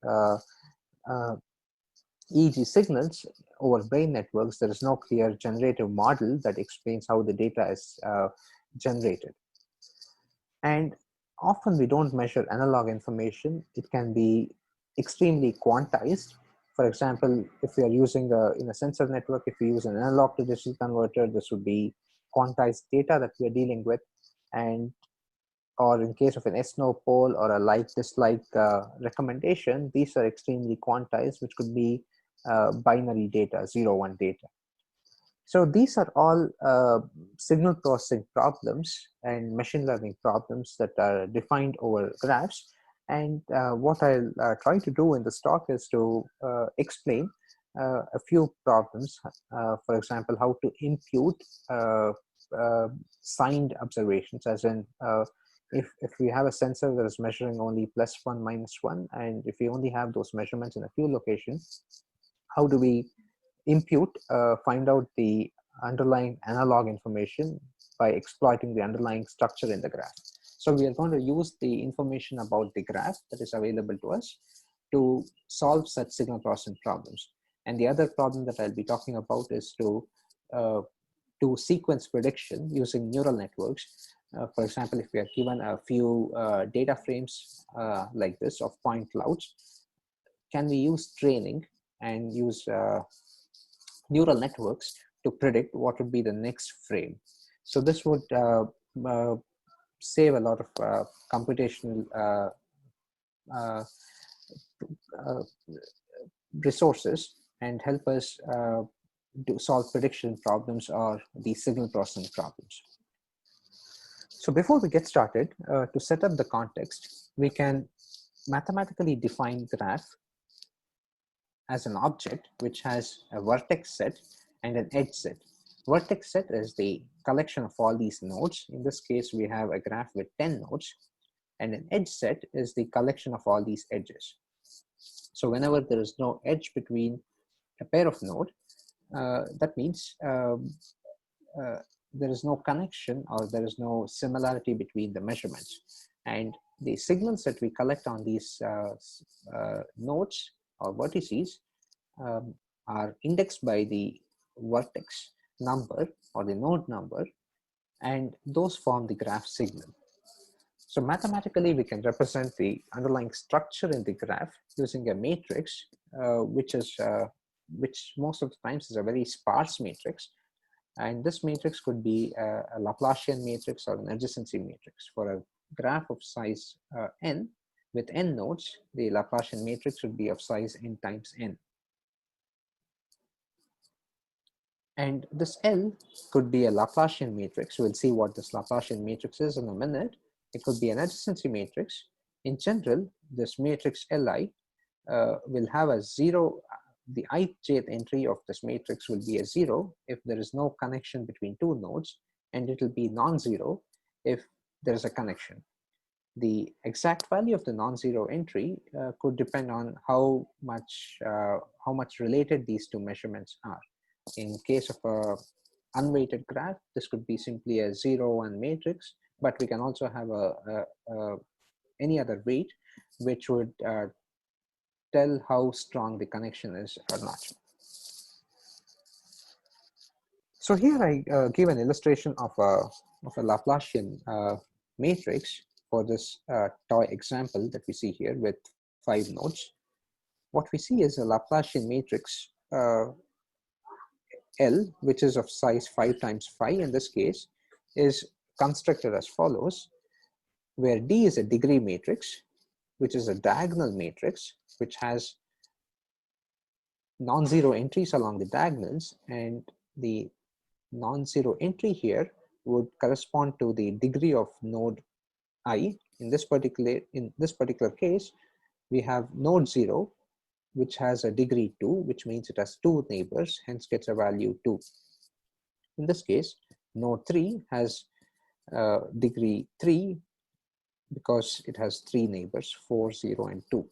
EEG signals over brain networks, there is no clear generative model that explains how the data is generated. And often we don't measure analog information. It can be extremely quantized. For example, if we are using in a sensor network, if we use an analog to digital converter, this would be quantized data that we are dealing with. And or in case of an yes/no poll or a like-dislike recommendation, these are extremely quantized, which could be binary data, 0-1 data. So these are all signal processing problems and machine learning problems that are defined over graphs. And what I'll try to do in this talk is to explain a few problems. For example, how to impute signed observations, as in if we have a sensor that is measuring only +1, -1, and if we only have those measurements in a few locations, how do we impute, find out the underlying analog information by exploiting the underlying structure in the graph? So we are going to use the information about the graph that is available to us to solve such signal processing problems. And the other problem that I'll be talking about is to do sequence prediction using neural networks. For example, if we are given a few data frames like this of point clouds, can we use training and use neural networks to predict what would be the next frame? So this would save a lot of computational resources and help us solve prediction problems or the signal processing problems. So before we get started, to set up the context, we can mathematically define graph as an object which has a vertex set and an edge set. Vertex set is the collection of all these nodes. In this case, we have a graph with 10 nodes, and an edge set is the collection of all these edges. So whenever there is no edge between a pair of nodes, that means there is no connection or there is no similarity between the measurements. And the signals that we collect on these nodes or vertices are indexed by the vertex number or the node number, and those form the graph signal. So mathematically, we can represent the underlying structure in the graph using a matrix, which most of the times is a very sparse matrix. And this matrix could be a Laplacian matrix or an adjacency matrix. For a graph of size n with n nodes, the Laplacian matrix would be of size n times n. And this L could be a Laplacian matrix. We'll see what this Laplacian matrix is in a minute. It could be an adjacency matrix. In general, this matrix Li will have a 0. The ith entry of this matrix will be a 0 if there is no connection between two nodes, and it will be non-zero if there is a connection. The exact value of the non-zero entry could depend on how much related these two measurements are. In case of a unweighted graph, this could be simply a 0-1 matrix, but we can also have any other weight which would tell how strong the connection is or not. So here I give an illustration of a Laplacian matrix for this toy example that we see here with 5 nodes. What we see is a Laplacian matrix L, which is of size 5 times 5 in this case, is constructed as follows, where D is a degree matrix, which is a diagonal matrix, which has non-zero entries along the diagonals, and the non-zero entry here would correspond to the degree of node I. In this particular case, we have node 0, which has a degree 2, which means it has 2 neighbors, hence gets a value 2. In this case, node 3 has degree 3 because it has 3 neighbors, 4, 0, and 2.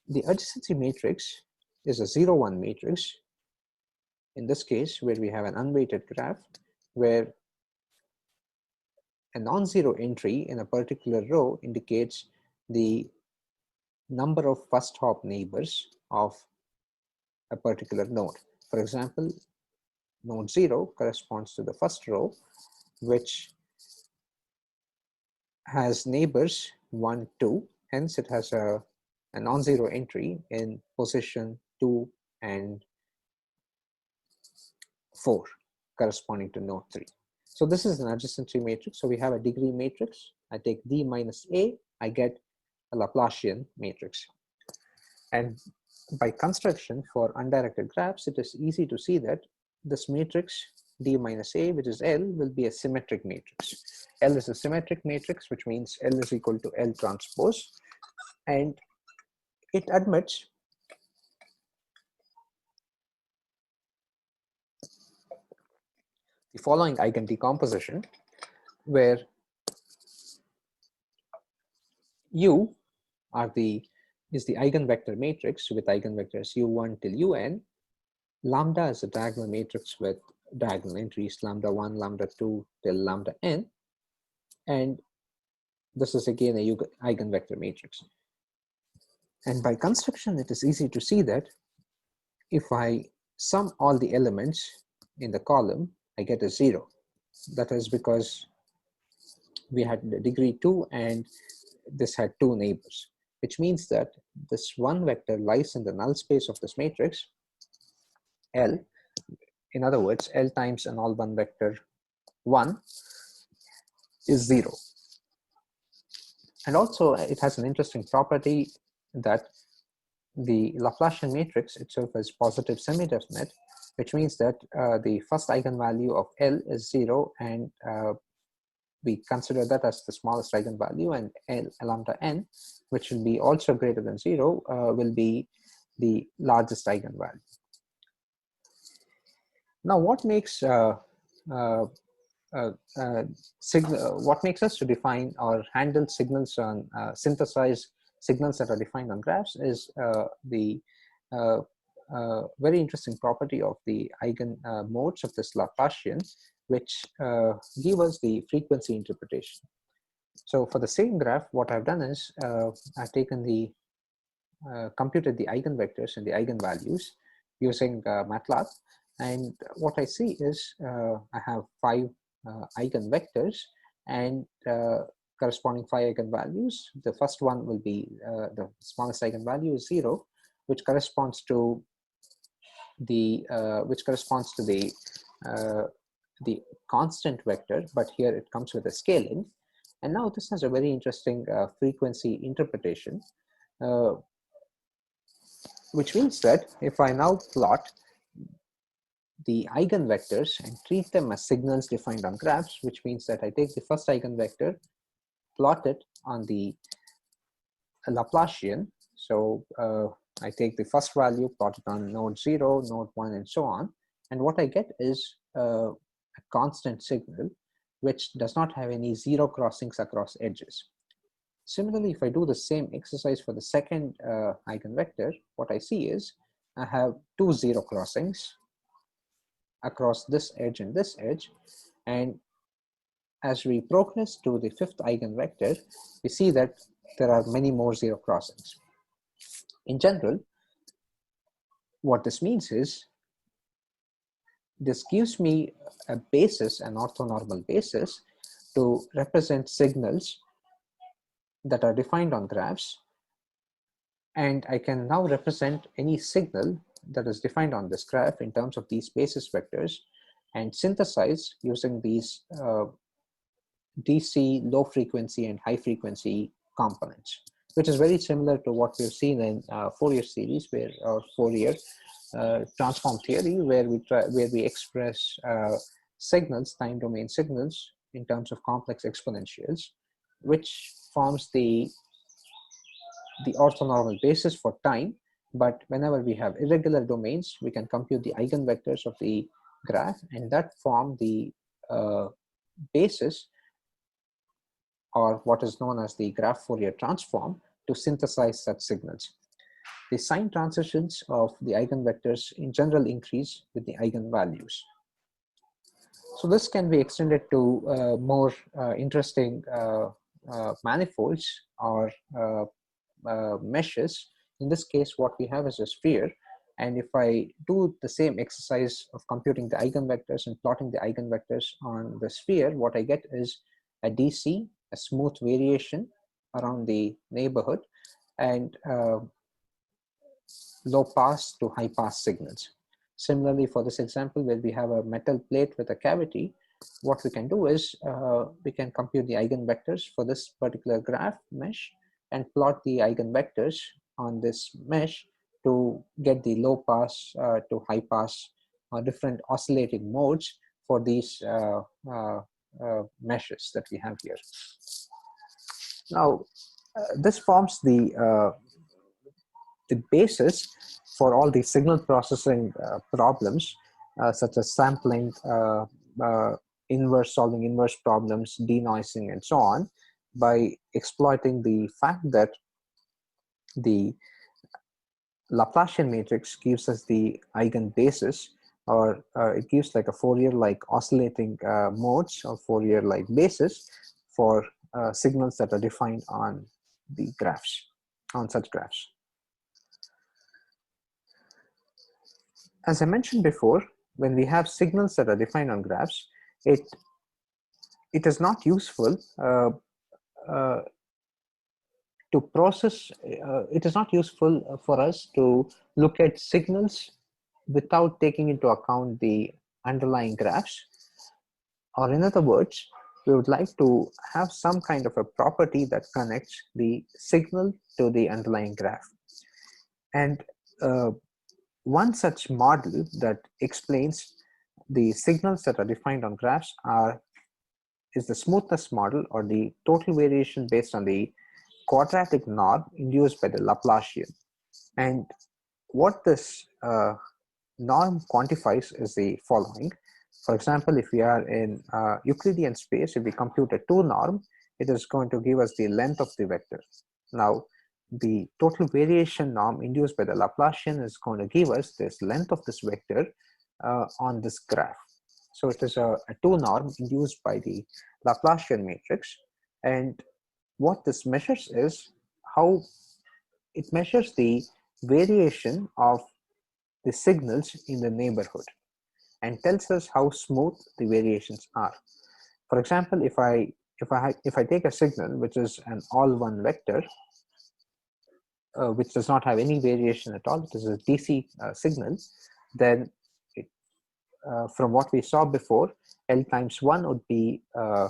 The adjacency matrix is a 0-1 matrix. In this case, where we have an unweighted graph, where a non-zero entry in a particular row indicates the number of first hop neighbors of a particular node. For example, node 0 corresponds to the first row, which has neighbors 1, 2, hence it has a non-zero entry in position 2 and 4 corresponding to node 3. So this is an adjacency matrix. So we have a degree matrix. I take D minus A, I get a Laplacian matrix. And by construction for undirected graphs, it is easy to see that this matrix D minus A, which is L, will be a symmetric matrix. L is a symmetric matrix, which means L is equal to L transpose, and it admits the following eigen decomposition, where U is the eigenvector matrix with eigenvectors u1 till un. Lambda is a diagonal matrix with diagonal entries lambda 1, lambda 2 till lambda n, and this is again a eigenvector matrix. And by construction, it is easy to see that if I sum all the elements in the column, I get a 0. That is because we had degree 2 and this had 2 neighbors, which means that this one vector lies in the null space of this matrix L. In other words, L times an all one vector 1 is 0. And also it has an interesting property that the Laplacian matrix itself is positive semi-definite, which means that the first eigenvalue of L is 0, and we consider that as the smallest eigenvalue, and L lambda n, which will be also greater than 0, will be the largest eigenvalue. Now, what makes what makes us to define or handle signals on synthesize signals that are defined on graphs is the very interesting property of the eigen modes of this Laplacian, which give us the frequency interpretation. So for the same graph, what I've done is I've taken the computed the eigenvectors and the eigenvalues using MATLAB, and what I see is I have 5 eigenvectors and corresponding 5 eigenvalues. The first one will be the smallest eigenvalue is 0, which corresponds to the constant vector, but here it comes with a scaling. And now this has a very interesting frequency interpretation, which means that if I now plot the eigenvectors and treat them as signals defined on graphs, which means that I take the first eigenvector, plot it on the Laplacian. So I take the first value, plot it on node 0, node 1, and so on. And what I get is a constant signal, which does not have any 0 crossings across edges. Similarly, if I do the same exercise for the second eigenvector, what I see is I have 2 0 crossings across this edge and this edge. And as we progress to the 5th eigenvector, we see that there are many more 0 crossings. In general, what this means is this gives me a basis, an orthonormal basis, to represent signals that are defined on graphs, and I can now represent any signal that is defined on this graph in terms of these basis vectors and synthesize using these DC low frequency and high frequency components, which is very similar to what we've seen in Fourier series, where Fourier transform theory, where we express signals, time domain signals, in terms of complex exponentials, which forms the orthonormal basis for time. But whenever we have irregular domains, we can compute the eigenvectors of the graph, and that form the basis, or what is known as the graph Fourier transform, to synthesize such signals. The sign transitions of the eigenvectors in general increase with the eigenvalues. So this can be extended to more interesting manifolds or meshes. In this case, what we have is a sphere, and if I do the same exercise of computing the eigenvectors and plotting the eigenvectors on the sphere, what I get is a DC, a smooth variation around the neighborhood, and low pass to high pass signals. Similarly, for this example, where we have a metal plate with a cavity, what we can do is we can compute the eigenvectors for this particular graph mesh and plot the eigenvectors on this mesh to get the low pass to high pass different oscillating modes for these meshes that we have here. Now, this forms the basis for all the signal processing problems, such as sampling solving inverse problems, denoising, and so on, by exploiting the fact that the Laplacian matrix gives us the eigenbasis, or it gives like a Fourier-like oscillating modes or Fourier-like basis for signals that are defined on the graphs, on such graphs. As I mentioned before, when we have signals that are defined on graphs, it is not useful to process, it is not useful for us to look at signals without taking into account the underlying graphs. Or in other words, we would like to have some kind of a property that connects the signal to the underlying graph. And one such model that explains the signals that are defined on graphs is the smoothness model, or the total variation based on the quadratic norm induced by the Laplacian. And what this norm quantifies is the following. For example, if we are in Euclidean space, if we compute a 2 norm, it is going to give us the length of the vector. Now, the total variation norm induced by the Laplacian is going to give us this length of this vector on this graph. So it is a 2 norm induced by the Laplacian matrix. And what this measures is how it measures the variation of the signals in the neighborhood and tells us how smooth the variations are. For example, if I take a signal which is an all-one vector, which does not have any variation at all, it is a DC signal, then from what we saw before, L times 1 would be a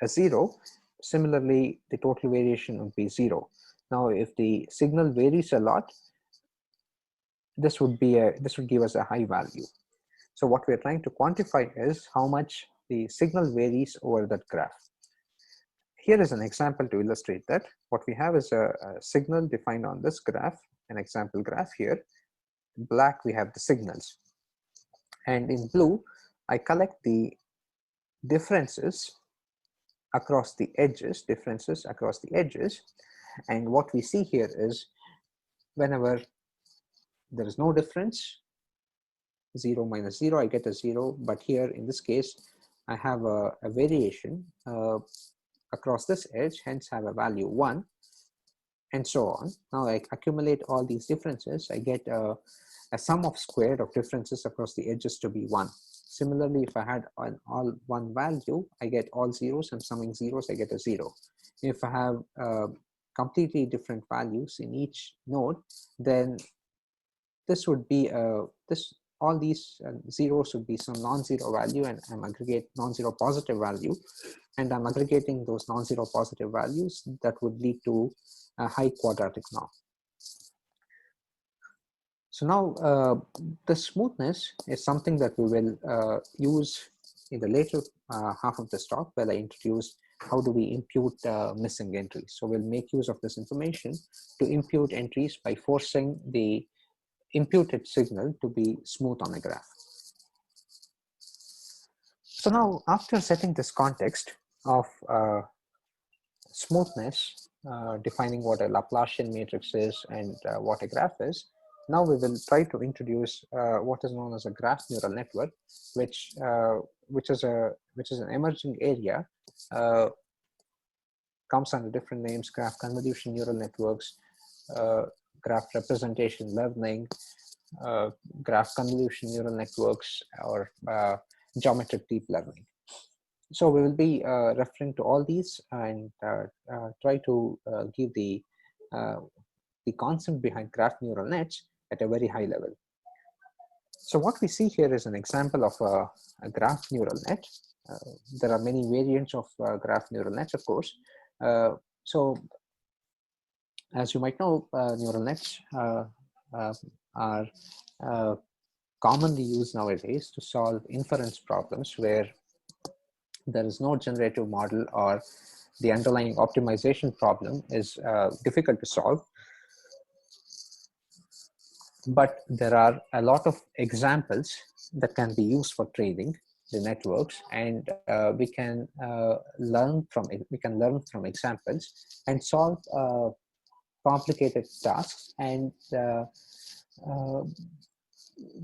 0. Similarly, the total variation would be 0. Now, if the signal varies a lot, this would give us a high value. So what we are trying to quantify is how much the signal varies over that graph. Here is an example to illustrate that. What we have is a signal defined on this graph, an example graph here. In black, we have the signals. And in blue, I collect the differences across the edges, And what we see here is whenever there is no difference, 0 minus 0, I get a 0. But here in this case, I have a variation across this edge, hence have a value 1, and so on. Now I accumulate all these differences. I get a sum of squared of differences across the edges to be 1. Similarly, if I had an all one value, I get all zeros, and summing zeros, I get a 0. If I have completely different values in each node, then this would be all these zeros would be some non-zero value, and I'm aggregate non-zero positive value, and I'm aggregating those non-zero positive values that would lead to a high quadratic norm. So now the smoothness is something that we will use in the later half of this talk, where I introduce how do we impute missing entries. So we'll make use of this information to impute entries by forcing the imputed signal to be smooth on a graph. So now, after setting this context of smoothness, defining what a Laplacian matrix is and what a graph is, now we will try to introduce what is known as a graph neural network, which is an emerging area. Comes under different names: graph convolution neural networks, graph representation learning, graph convolution neural networks, or geometric deep learning. So we will be referring to all these and try to give the concept behind graph neural nets at a very high level. So what we see here is an example of a graph neural net. There are many variants of graph neural nets, of course. So as you might know, neural nets are commonly used nowadays to solve inference problems where there is no generative model, or the underlying optimization problem is difficult to solve. but there are a lot of examples that can be used for training the networks, and we can learn from examples and solve complicated tasks. And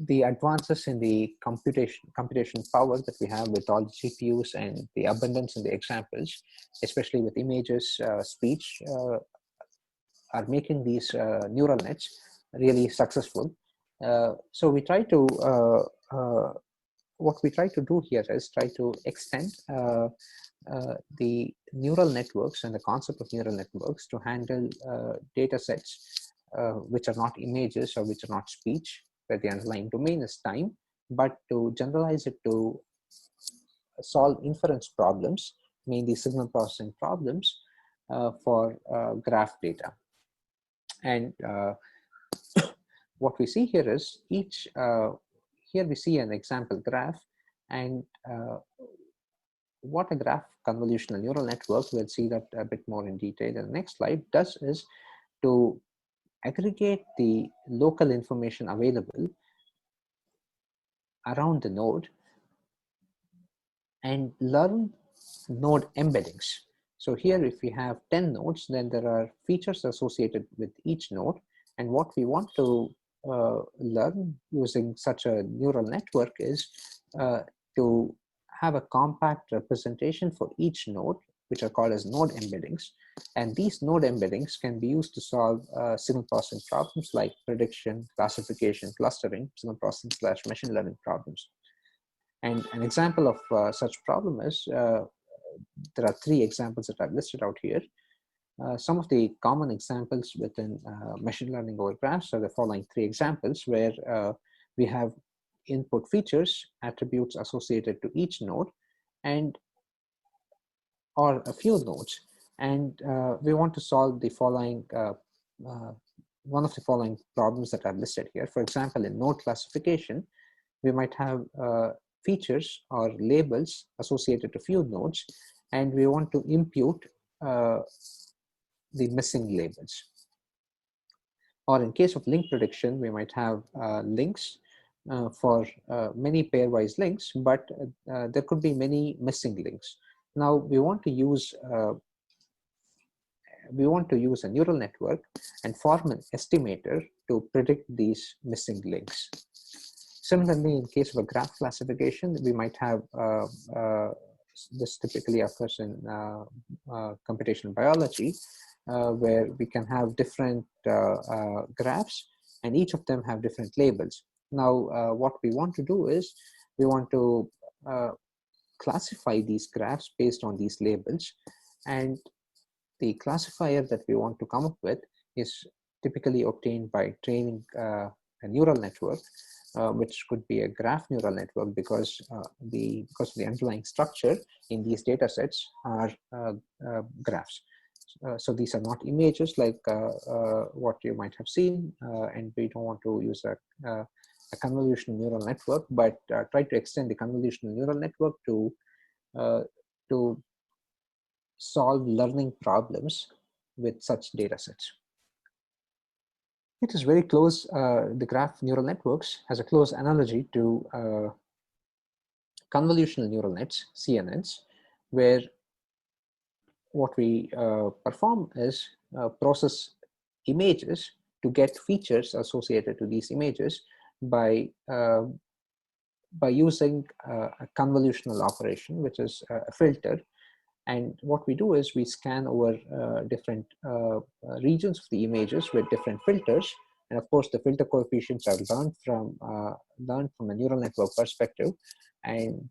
the advances in the computation power that we have with all the GPUs and the abundance in the examples, especially with images, speech, are making these neural nets really successful. So we try to what we try to do here is try to extend the neural networks and the concept of neural networks to handle data sets which are not images or which are not speech, where the underlying domain is time, but to generalize it to solve inference problems, mainly signal processing problems for graph data. And what we see here is here we see an example graph, and what a graph convolutional neural network, we'll see that a bit more in detail in the next slide, does is to aggregate the local information available around the node and learn node embeddings. So here, if we have 10 nodes, then there are features associated with each node. And what we want to learn using such a neural network is to have a compact representation for each node, which are called as node embeddings. And these node embeddings can be used to solve signal processing problems like prediction, classification, clustering, signal processing / machine learning problems. And an example of such problem is, there are 3 examples that I've listed out here. Some of the common examples within machine learning over graphs are the following 3 examples, where we have input features, attributes associated to each node, and or a few nodes, and we want to solve the following one of the following problems that I've listed here. For example, in node classification, we might have features or labels associated to few nodes, and we want to impute the missing labels. Or in case of link prediction, we might have links for many pairwise links, but there could be many missing links. Now we want to use a neural network and form an estimator to predict these missing links. Similarly, in case of a graph classification, we might have this typically occurs in computational biology, where we can have different graphs, and each of them have different labels. Now, what we want to do is we want to classify these graphs based on these labels, and the classifier that we want to come up with is typically obtained by training a neural network, which could be a graph neural network, because the underlying structure in these data sets are graphs. So these are not images like what you might have seen, and we don't want to use a convolutional neural network, but try to extend the convolutional neural network to solve learning problems with such data sets. It is very close, the graph neural networks has a close analogy to convolutional neural nets, CNNs, where what we perform is process images to get features associated to these images by using a convolutional operation, which is a filter. And what we do is we scan over different regions of the images with different filters. And of course, the filter coefficients are learned from a neural network perspective. And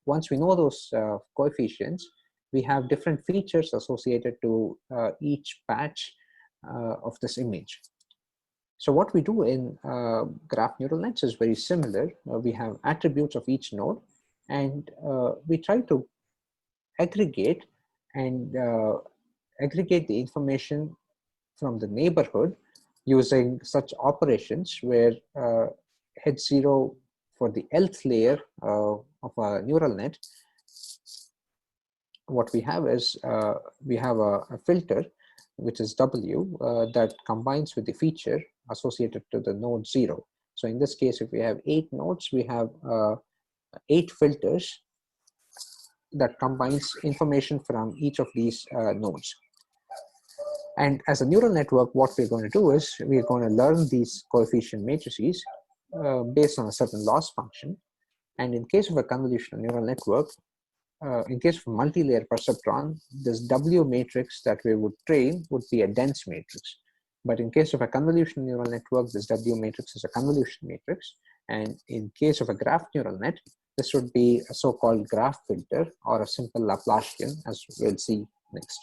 once we know those coefficients, we have different features associated to each patch of this image. So what we do in graph neural nets is very similar. We have attributes of each node, and we try to aggregate the information from the neighborhood using such operations, where head 0 for the Lth layer of a neural net, what we have is we have a filter which is W, that combines with the feature associated to the node 0. So in this case, if we have 8 nodes, we have 8 filters that combines information from each of these nodes. And as a neural network, what we're going to do is we're going to learn these coefficient matrices based on a certain loss function. And in case of a convolutional neural network, in case of a multi-layer perceptron, this W matrix that we would train would be a dense matrix. But in case of a convolutional neural network, this W matrix is a convolution matrix. And in case of a graph neural net, this would be a so-called graph filter or a simple Laplacian, as we'll see next.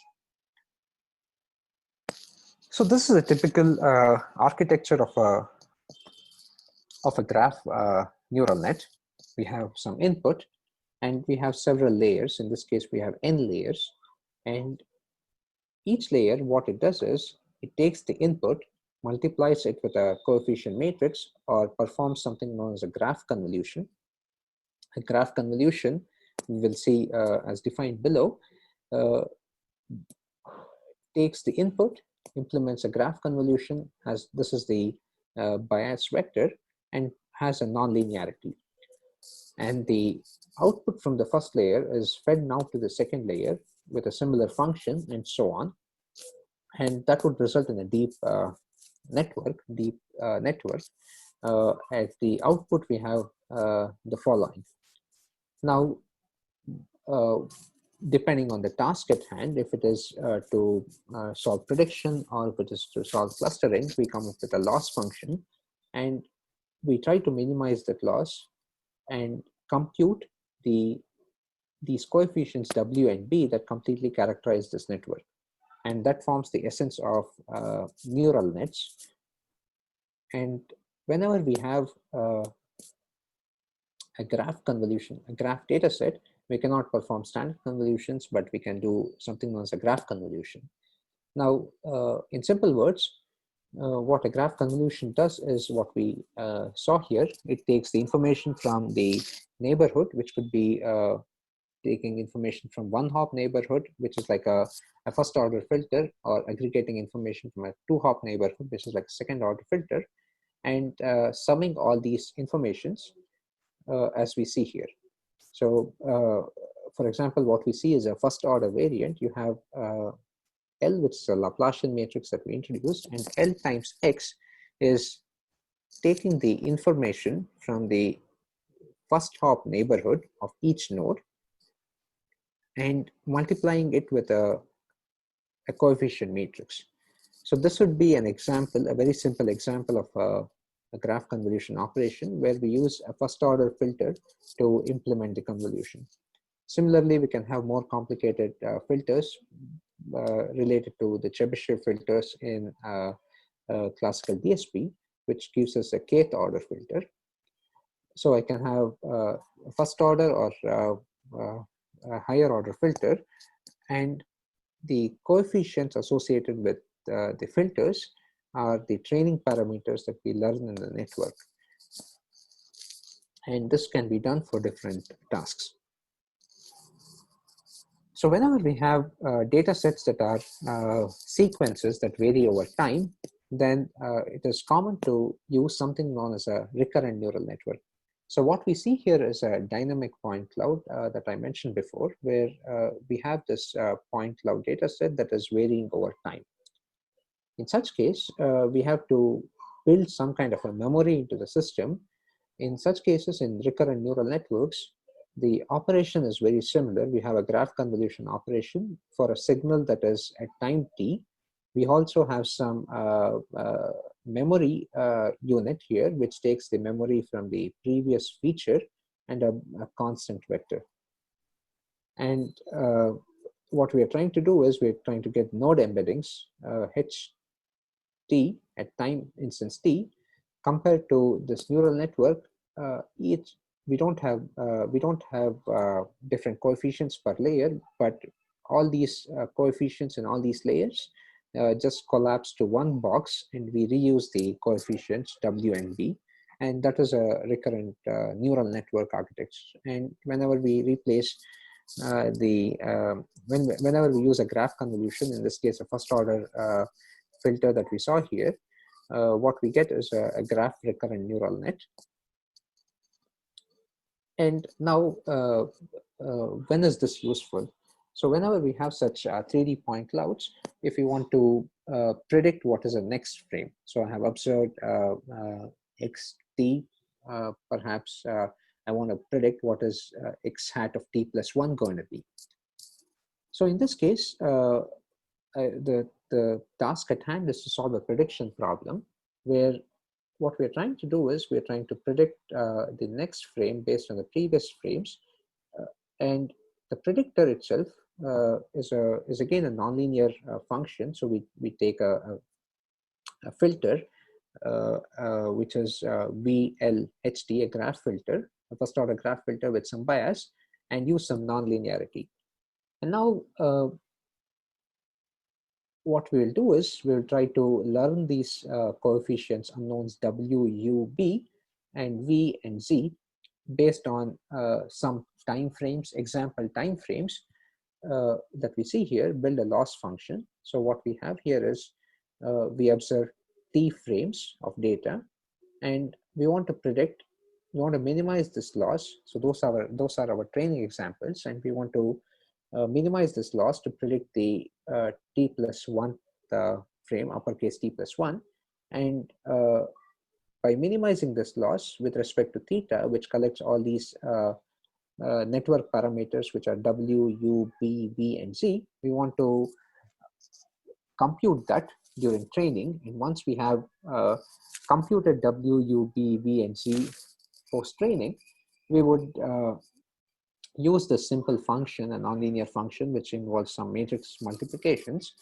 So this is a typical architecture of a graph neural net. We have some input, and we have several layers. In this case, we have n layers. And each layer, what it does is, it takes the input, multiplies it with a coefficient matrix, or performs something known as a graph convolution. A graph convolution, we will see as defined below, takes the input, implements a graph convolution, as this is the bias vector, and has a nonlinearity. And the output from the first layer is fed now to the second layer with a similar function, and so on. And that would result in a deep network. At the output, we have the following. Now, depending on the task at hand, if it is to solve prediction or if it is to solve clustering, we come up with a loss function, and we try to minimize that loss and compute these coefficients W and B that completely characterize this network. And that forms the essence of neural nets. And whenever we have a graph convolution, a graph data set, we cannot perform standard convolutions, but we can do something known as a graph convolution. Now, in simple words, what a graph convolution does is what we saw here. It takes the information from the neighborhood, which could be taking information from one hop neighborhood, which is like a first order filter, or aggregating information from a 2-hop neighborhood, which is like a second order filter, and summing all these informations as we see here. So for example, what we see is a first order variant. You have L, which is a Laplacian matrix that we introduced, and L times X is taking the information from the first hop neighborhood of each node and multiplying it with a coefficient matrix. So this would be an example, a very simple example of a graph convolution operation where we use a first order filter to implement the convolution. Similarly, we can have more complicated filters related to the Chebyshev filters in classical DSP, which gives us a kth order filter. So I can have a first order or a higher order filter, and the coefficients associated with the filters are the training parameters that we learn in the network. And this can be done for different tasks. So whenever we have data sets that are sequences that vary over time, then it is common to use something known as a recurrent neural network. So what we see here is a dynamic point cloud that I mentioned before, where we have this point cloud data set that is varying over time. In such case, we have to build some kind of a memory into the system. In such cases, in recurrent neural networks, the operation is very similar. We have a graph convolution operation for a signal that is at time t. We also have some memory unit here, which takes the memory from the previous feature and a constant vector. And what we are trying to do is we're trying to get node embeddings, ht at time instance t, compared to this neural network. We don't have different coefficients per layer, but all these coefficients in all these layers just collapse to one box, and we reuse the coefficients W and B, and that is a recurrent neural network architecture. And whenever we replace whenever we use a graph convolution, in this case a first order filter that we saw here, what we get is a graph recurrent neural net. And now, when is this useful? So whenever we have such 3D point clouds, if we want to predict what is the next frame, so I have observed xt, perhaps I want to predict what is x hat of t plus 1 going to be. So in this case, the task at hand is to solve a prediction problem, where what we're trying to do is we're trying to predict the next frame based on the previous frames, and the predictor itself is again a nonlinear function. So we take a filter which is VLHT, a graph filter, a first order graph filter with some bias, and use some nonlinearity. And now what we'll do is we'll try to learn these coefficients unknowns W, U, B, and V and Z based on some time frames, example time frames that we see here, build a loss function. So what we have here is we observe T frames of data, and we want to predict, we want to minimize this loss. So those are our training examples, and we want to minimize this loss to predict the t plus 1 frame, uppercase t plus 1. And by minimizing this loss with respect to theta, which collects all these network parameters, which are W, U, B, V, and Z, we want to compute that during training. And once we have computed W, U, B, V, and Z post training, we would use the simple function, a nonlinear function, which involves some matrix multiplications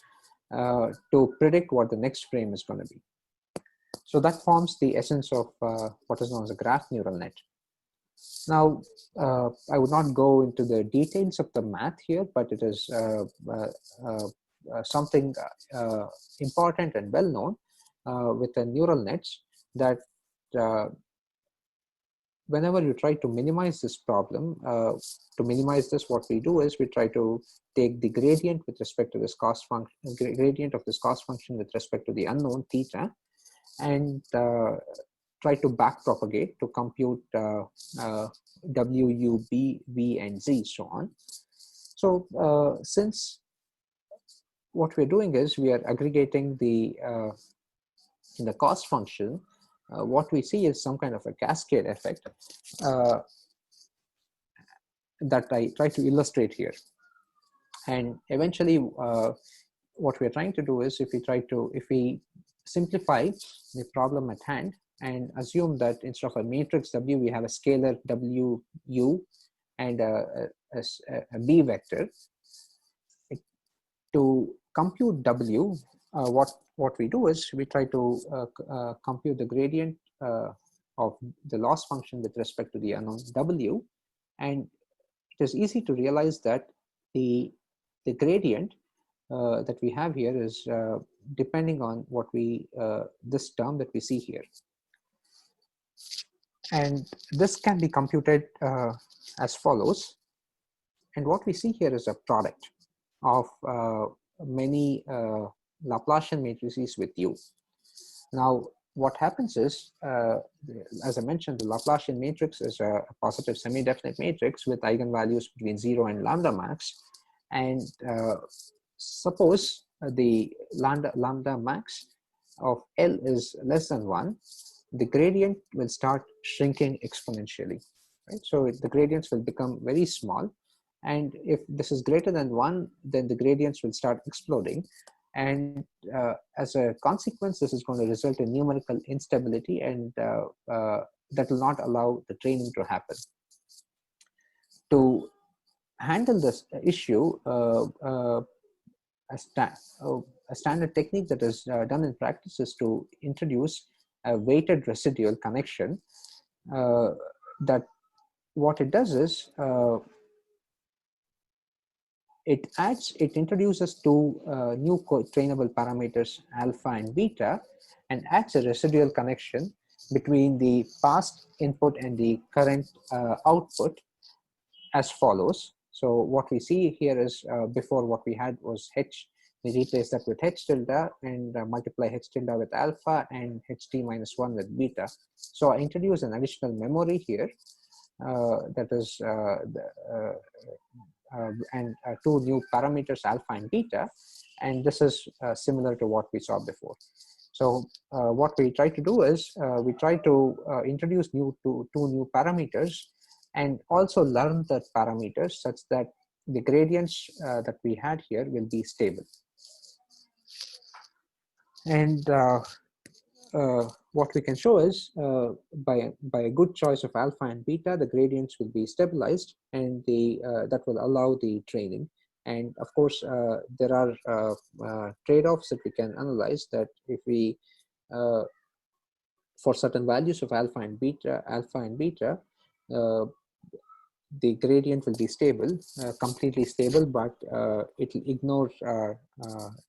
to predict what the next frame is going to be. So that forms the essence of what is known as a graph neural net. Now, I would not go into the details of the math here, but it is something important and well known with the neural nets, that whenever you try to minimize this problem, to minimize this, what we do is we try to take the gradient with respect to this cost function, gradient of this cost function with respect to the unknown theta, and try to back propagate to compute W, U, B, V, and Z, so on. So since what we're doing is we are aggregating the in the cost function, what we see is some kind of a cascade effect that I try to illustrate here. And eventually what we're trying to do is if we simplify the problem at hand and assume that instead of a matrix W, we have a scalar W, U, and a B vector. To compute W, what we do is we try to compute the gradient of the loss function with respect to the unknown W, and it is easy to realize that the gradient that we have here is depending on what we this term that we see here, and this can be computed as follows. And what we see here is a product of many Laplacian matrices with U. Now, what happens is, as I mentioned, the Laplacian matrix is a positive semi-definite matrix with eigenvalues between 0 and lambda max. And suppose the lambda max of L is less than 1, the gradient will start shrinking exponentially, right? So the gradients will become very small. And if this is greater than 1, then the gradients will start exploding. And as a consequence, this is going to result in numerical instability, and that will not allow the training to happen. To handle this issue, a standard technique that is done in practice is to introduce a weighted residual connection. That what it does is it introduces two new trainable parameters, alpha and beta, and adds a residual connection between the past input and the current output as follows. So what we see here is before what we had was H. We replace that with H tilde and multiply H tilde with alpha and HT minus 1 with beta. So I introduce an additional memory here that is and two new parameters alpha and beta, and this is similar to what we saw before. So what we try to do is we try to introduce two new parameters and also learn the parameters such that the gradients that we had here will be stable. And what we can show is by a good choice of alpha and beta, the gradients will be stabilized, and that will allow the training. And of course, there are trade-offs that we can analyze, that if we for certain values of alpha and beta, the gradient will be stable, completely stable, but it will ignore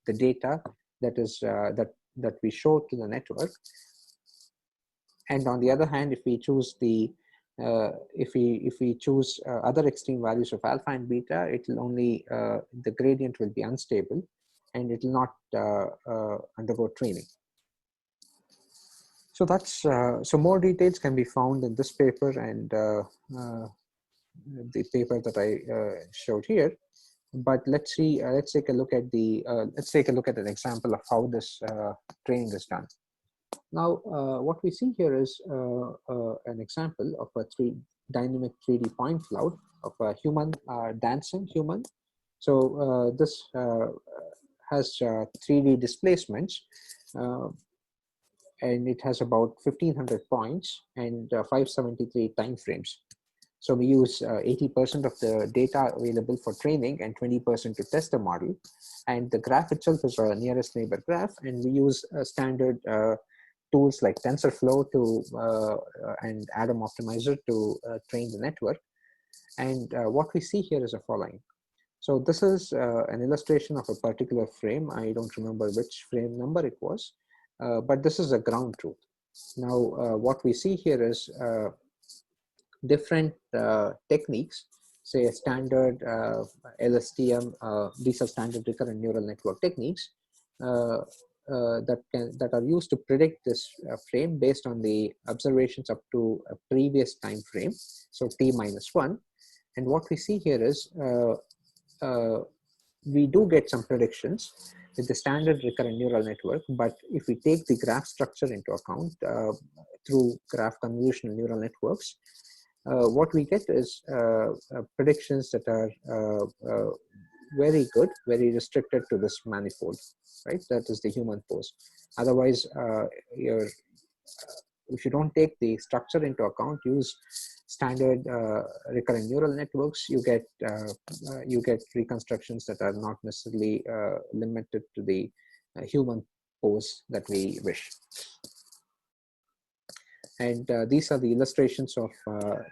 the data that is that we show to the network. And on the other hand, if we choose the if we choose other extreme values of alpha and beta, it will only the gradient will be unstable, and it will not undergo training. So that's so more details can be found in this paper and the paper that I showed here. But let's see. Let's take a look at the. Let's take a look at an example of how this training is done. Now, what we see here is an example of a dynamic 3D point cloud of a human dancing human. So this has 3D displacements, and it has about 1,500 points and 573 time frames. So we use 80% of the data available for training and 20% to test the model. And the graph itself is a nearest neighbor graph, and we use standard tools like TensorFlow and Atom Optimizer to train the network. And what we see here is the following. So this is an illustration of a particular frame. I don't remember which frame number it was, but this is a ground truth. Now, what we see here is different techniques, say a standard LSTM, these are standard recurrent neural network techniques that are used to predict this frame based on the observations up to a previous time frame, so t-1. And what we see here is we do get some predictions with the standard recurrent neural network, but if we take the graph structure into account through graph convolutional neural networks, what we get is predictions that are very good, very restricted to this manifold, right? That is the human pose. Otherwise, if you don't take the structure into account, use standard recurrent neural networks, you get reconstructions that are not necessarily limited to the human pose that we wish. And these are the illustrations of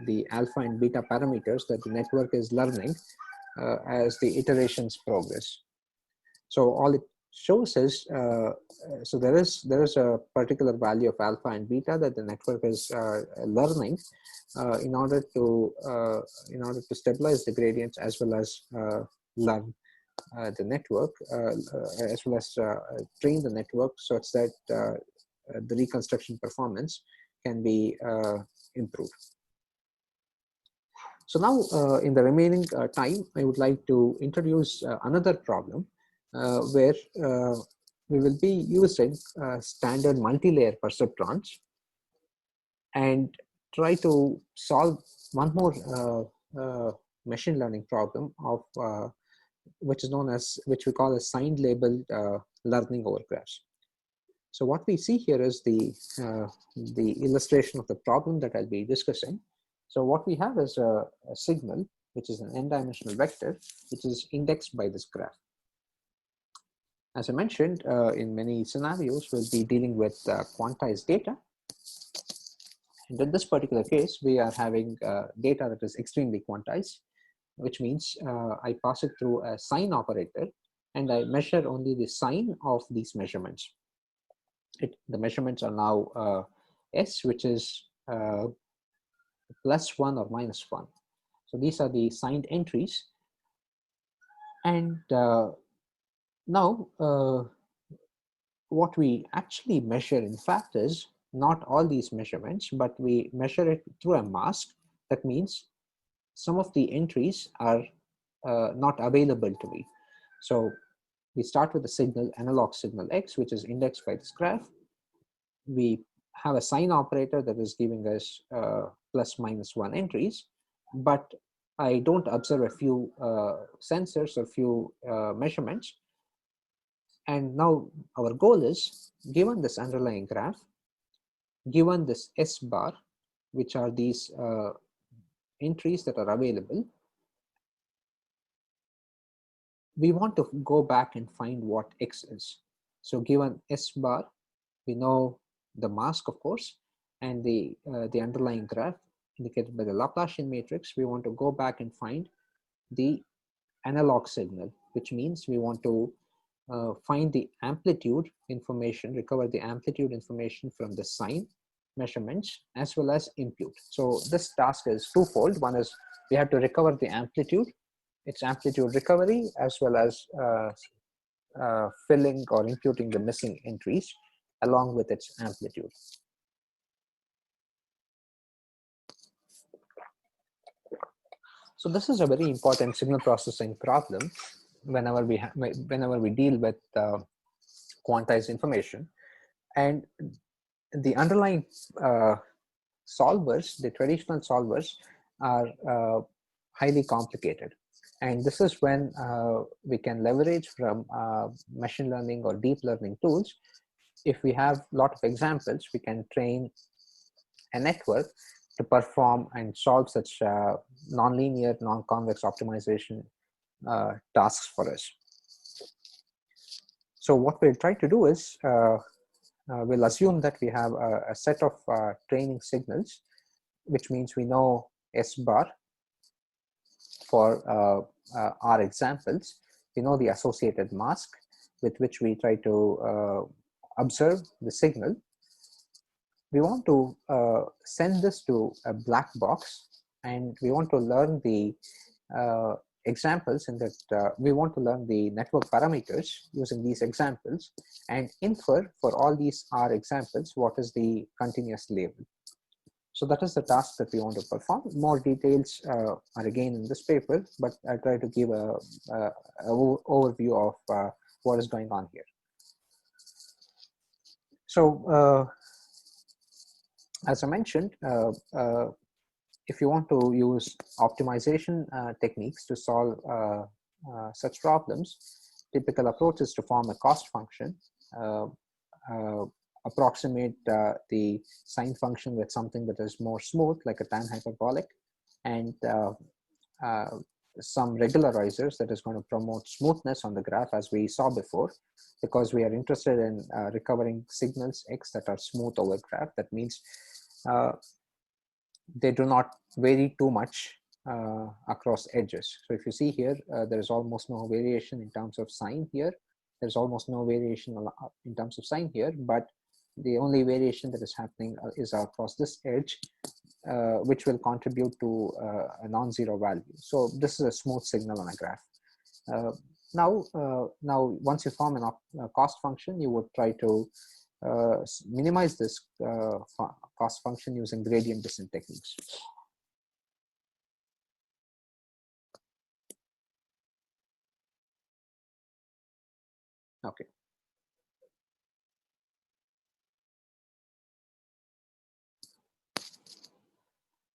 the alpha and beta parameters that the network is learning as the iterations progress. So all it shows is, so there is a particular value of alpha and beta that the network is learning in order to stabilize the gradients as well as learn the network, as well as train the network such that the reconstruction performance can be improved. So now in the remaining time, I would like to introduce another problem where we will be using standard multi-layer perceptrons and try to solve one more machine learning problem of which we call as signed labeled learning over graphs. So what we see here is the illustration of the problem that I'll be discussing. So what we have is a signal, which is an n-dimensional vector, which is indexed by this graph. As I mentioned, in many scenarios, we'll be dealing with quantized data. And in this particular case, we are having data that is extremely quantized, which means I pass it through a sign operator, and I measure only the sign of these measurements. The measurements are now S, which is +1 or -1. So these are the signed entries, And now, what we actually measure, in fact, is not all these measurements, but we measure it through a mask. That means some of the entries are not available to me. So we start with the signal, analog signal X, which is indexed by this graph. We have a sign operator that is giving us plus minus 1 entries, but I don't observe a few sensors or few measurements. And now our goal is, given this underlying graph, given this S bar, which are these entries that are available, we want to go back and find what X is. So given S bar, we know the mask, of course, and the underlying graph indicated by the Laplacian matrix. We want to go back and find the analog signal, which means we want to find the amplitude information, recover the amplitude information from the sign measurements as well as impute. So this task is twofold. One is we have to recover the amplitude, its amplitude recovery, as well as filling or imputing the missing entries along with its amplitude. So this is a very important signal processing problem whenever we deal with quantized information. And the underlying solvers, the traditional solvers, are highly complicated. And this is when we can leverage from machine learning or deep learning tools. If we have a lot of examples, we can train a network to perform and solve such nonlinear, non-convex optimization tasks for us. So what we'll try to do is we'll assume that we have a set of training signals, which means we know S bar for our examples. We know the associated mask with which we try to observe the signal. We want to send this to a black box, and we want to learn the examples in that we want to learn the network parameters using these examples and infer for all these R examples what is the continuous label. So that is the task that we want to perform. More details are again in this paper, but I try to give a overview of what is going on here. So as I mentioned, if you want to use optimization techniques to solve such problems, typical approach is to form a cost function, approximate the sine function with something that is more smooth, like a tan hyperbolic, and some regularizers that is going to promote smoothness on the graph, as we saw before, because we are interested in recovering signals X that are smooth over graph. That means they do not vary too much across edges. So if you see here, there is almost no variation in terms of sign here. There's almost no variation in terms of sign here, but the only variation that is happening is across this edge, which will contribute to a non-zero value. So this is a smooth signal on a graph. Now once you form a cost function, you would try to minimize this cost function using gradient descent techniques. Okay.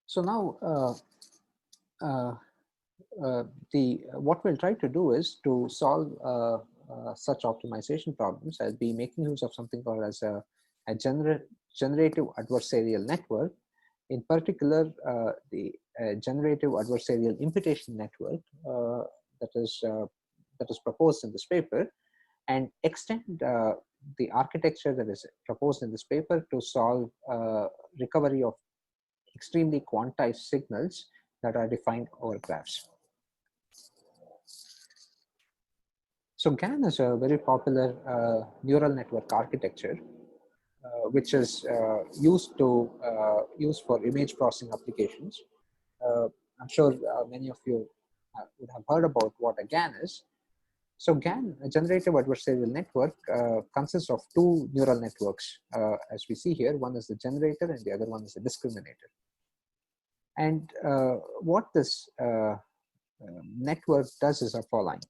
So now what we'll try to do is to solve such optimization problems. I'll be making use of something called as a generative adversarial network. In particular, the generative adversarial imputation network that is proposed in this paper, and extend the architecture that is proposed in this paper to solve recovery of extremely quantized signals that are defined over graphs. So GAN is a very popular neural network architecture, which is used for image processing applications. I'm sure many of you would have heard about what a GAN is, So GAN, a generative adversarial network, consists of two neural networks, as we see here. One is the generator and the other one is the discriminator. And what this network does is the following.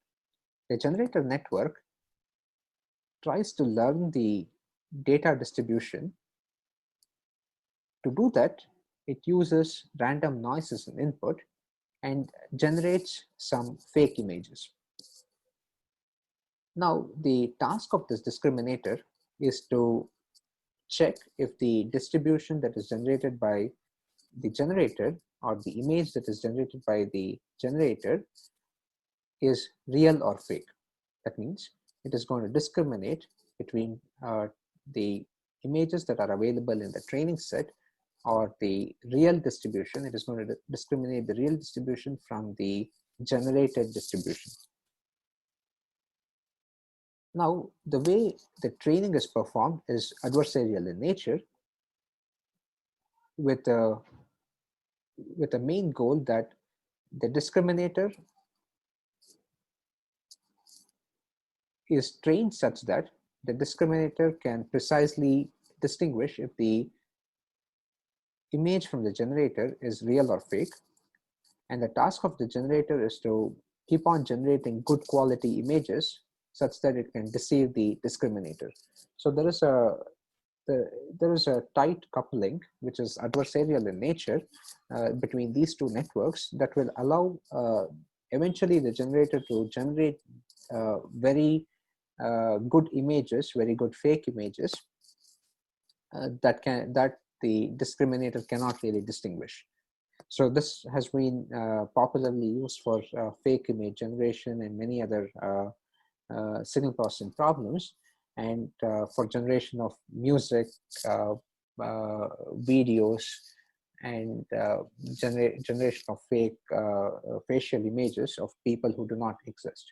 The generator network tries to learn the data distribution. To do that, it uses random noise as an input and generates some fake images. Now, the task of this discriminator is to check if the distribution that is generated by the generator or the image that is generated by the generator is real or fake. That means it is going to discriminate between the images that are available in the training set or the real distribution. It is going to discriminate the real distribution from the generated distribution. Now, the way the training is performed is adversarial in nature, with a main goal that the discriminator is trained such that the discriminator can precisely distinguish if the image from the generator is real or fake. And the task of the generator is to keep on generating good quality images such that it can deceive the discriminator. So there is a tight coupling, which is adversarial in nature, between these two networks that will allow eventually the generator to generate very good images, very good fake images that the discriminator cannot really distinguish. So this has been popularly used for fake image generation and many other signal processing problems, and for generation of music, videos, and generation of fake facial images of people who do not exist.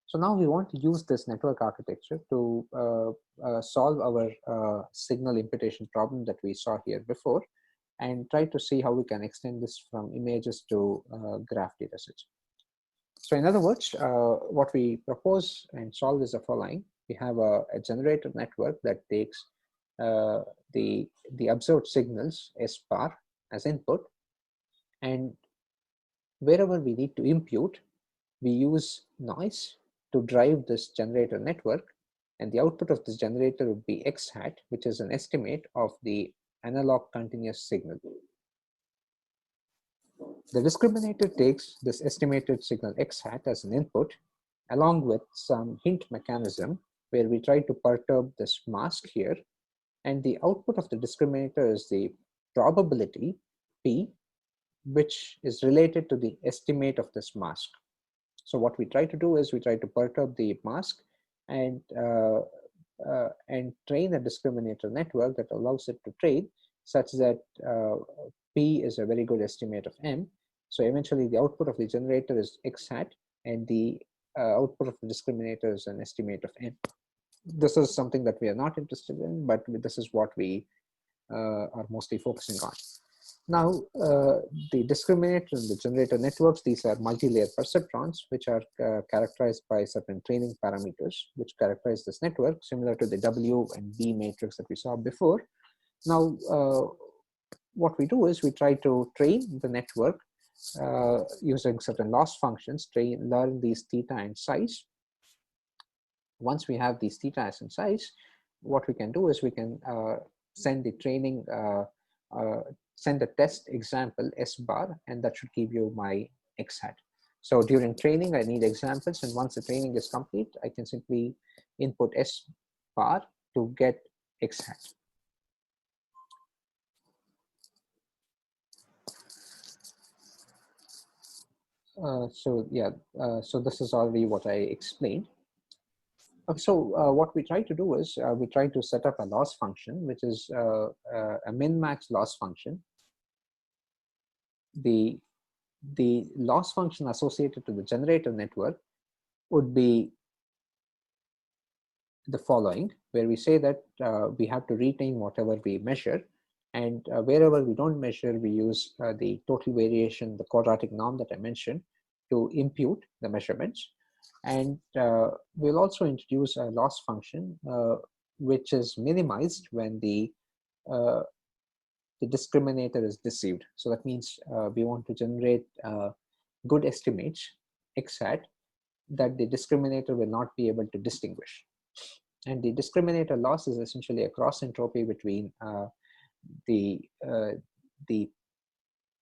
So now we want to use this network architecture to solve our signal imputation problem that we saw here before, and try to see how we can extend this from images to graph datasets. So in other words, what we propose and solve is the following. We have a generator network that takes the observed signals S bar as input, and wherever we need to impute, we use noise to drive this generator network, and the output of this generator would be X hat, which is an estimate of the analog continuous signal. The discriminator takes this estimated signal X hat as an input, along with some hint mechanism where we try to perturb this mask here, and the output of the discriminator is the probability P, which is related to the estimate of this mask. So what we try to do is we try to perturb the mask and train a discriminator network that allows it to train such that P is a very good estimate of M. So eventually the output of the generator is X hat, and the output of the discriminator is an estimate of M. This is something that we are not interested in, but this is what we are mostly focusing on. Now, the discriminator and the generator networks, these are multi-layer perceptrons, which are characterized by certain training parameters, which characterize this network, similar to the W and B matrix that we saw before. Now, what we do is we try to train the network using certain loss functions, learn these theta and size. Once we have these theta and size, what we can do is we can send the training, send a test example S bar, and that should give you my X hat. So during training, I need examples, and once the training is complete, I can simply input S bar to get X hat. So this is already what I explained. So what we try to do is we try to set up a loss function, which is a min-max loss function. The loss function associated to the generator network would be the following, where we say that we have to retain whatever we measure, and wherever we don't measure, we use the total variation, the quadratic norm that I mentioned, to impute the measurements. And we'll also introduce a loss function, which is minimized when the discriminator is deceived. So that means we want to generate good estimates, XHAT, that the discriminator will not be able to distinguish. And the discriminator loss is essentially a cross entropy between the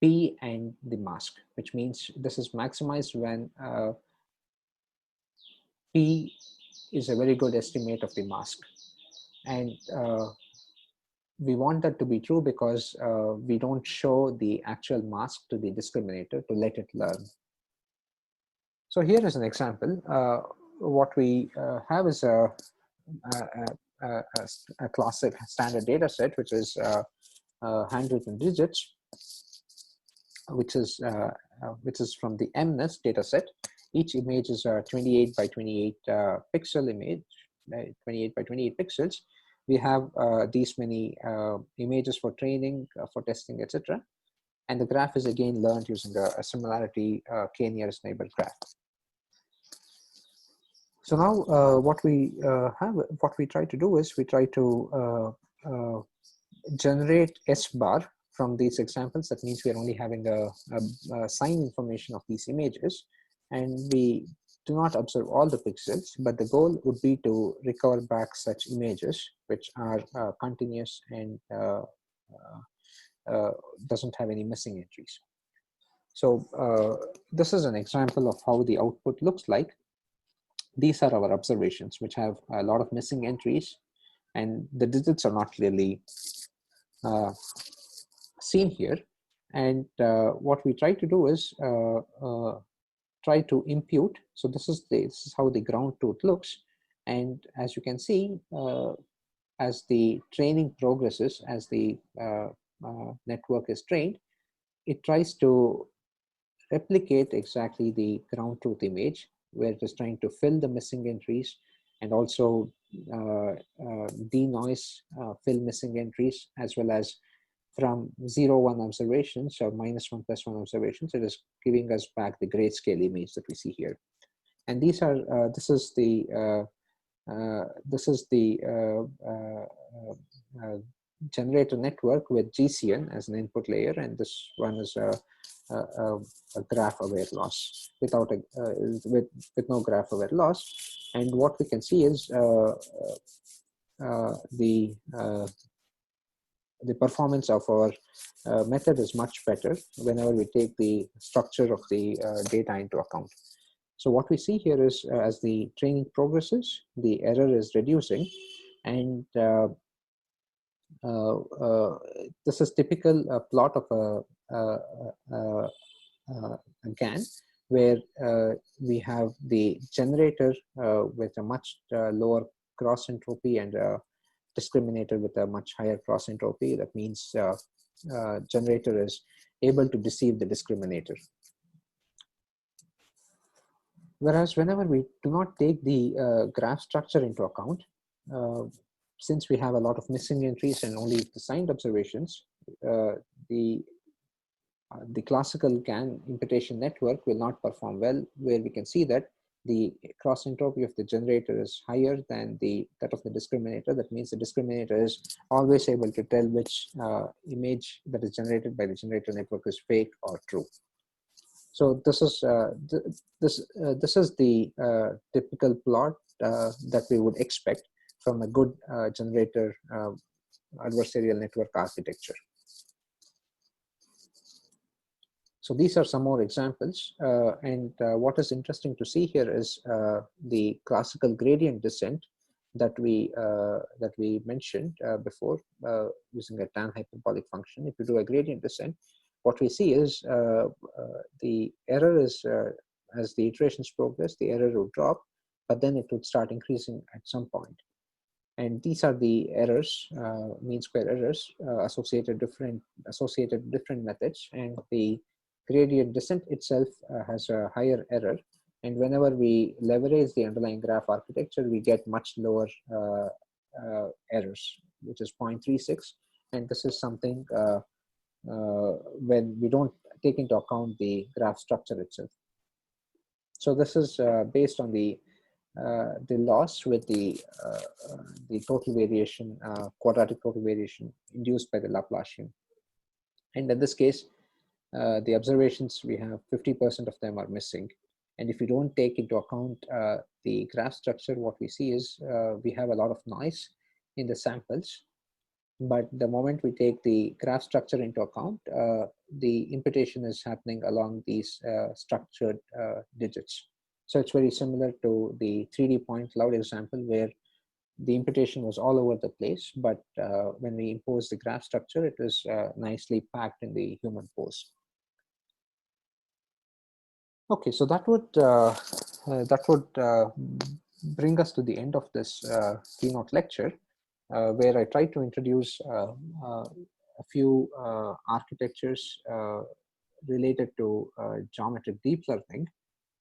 P and the mask, which means this is maximized when P is a very good estimate of the mask. And we want that to be true because we don't show the actual mask to the discriminator to let it learn. So here is an example. What we have is a classic standard data set, which is handwritten digits, which is from the MNIST data set. Each image is a 28 by 28 pixel image, 28 by 28 pixels. We have these many images for training, for testing, etc. And the graph is again learned using a similarity k-nearest neighbor graph. So now what we try to do is we try to generate S bar from these examples. That means we are only having a sign information of these images, and we do not observe all the pixels, but the goal would be to recover back such images which are continuous and doesn't have any missing entries. So this is an example of how the output looks like. These are our observations, which have a lot of missing entries, and the digits are not clearly seen here. And what we try to do is try to impute. So this is how the ground truth looks. And as you can see, as the training progresses, as the network is trained, it tries to replicate exactly the ground truth image, where it is trying to fill the missing entries and also denoise, fill missing entries, as well as from 0, 1 observations or -1, +1 observations, it is giving us back the grayscale image that we see here. And these are this is the generator network with GCN as an input layer, and this one is a graph aware loss without with no graph aware loss. And what we can see is the performance of our method is much better whenever we take the structure of the data into account. So what we see here is as the training progresses, the error is reducing, and this is typical plot of a GAN, where we have the generator with a much lower cross entropy and a discriminator with a much higher cross entropy. That means generator is able to deceive the discriminator. Whereas whenever we do not take the graph structure into account, since we have a lot of missing entries and only the signed observations, the classical GAN imputation network will not perform well, where we can see that the cross entropy of the generator is higher than that of the discriminator. That means the discriminator is always able to tell which image that is generated by the generator network is fake or true. So this is this is the typical plot that we would expect from a good generator adversarial network architecture. So these are some more examples, and what is interesting to see here is the classical gradient descent that we mentioned before using a tan hyperbolic function. If you do a gradient descent, what we see is the error is as the iterations progress, the error would drop, but then it would start increasing at some point. And these are the errors, mean square errors associated different methods, and the gradient descent itself has a higher error. And whenever we leverage the underlying graph architecture, we get much lower errors, which is 0.36. And this is something when we don't take into account the graph structure itself. So this is based on the loss with the total variation, quadratic total variation induced by the Laplacian. And in this case, the observations, we have 50% of them are missing. And if you don't take into account the graph structure, what we see is we have a lot of noise in the samples. But the moment we take the graph structure into account, the imputation is happening along these structured digits. So it's very similar to the 3D point cloud example, where the imputation was all over the place, but when we impose the graph structure, it was nicely packed in the human pose. Okay, so that would bring us to the end of this keynote lecture, where I try to introduce a few architectures related to geometric deep learning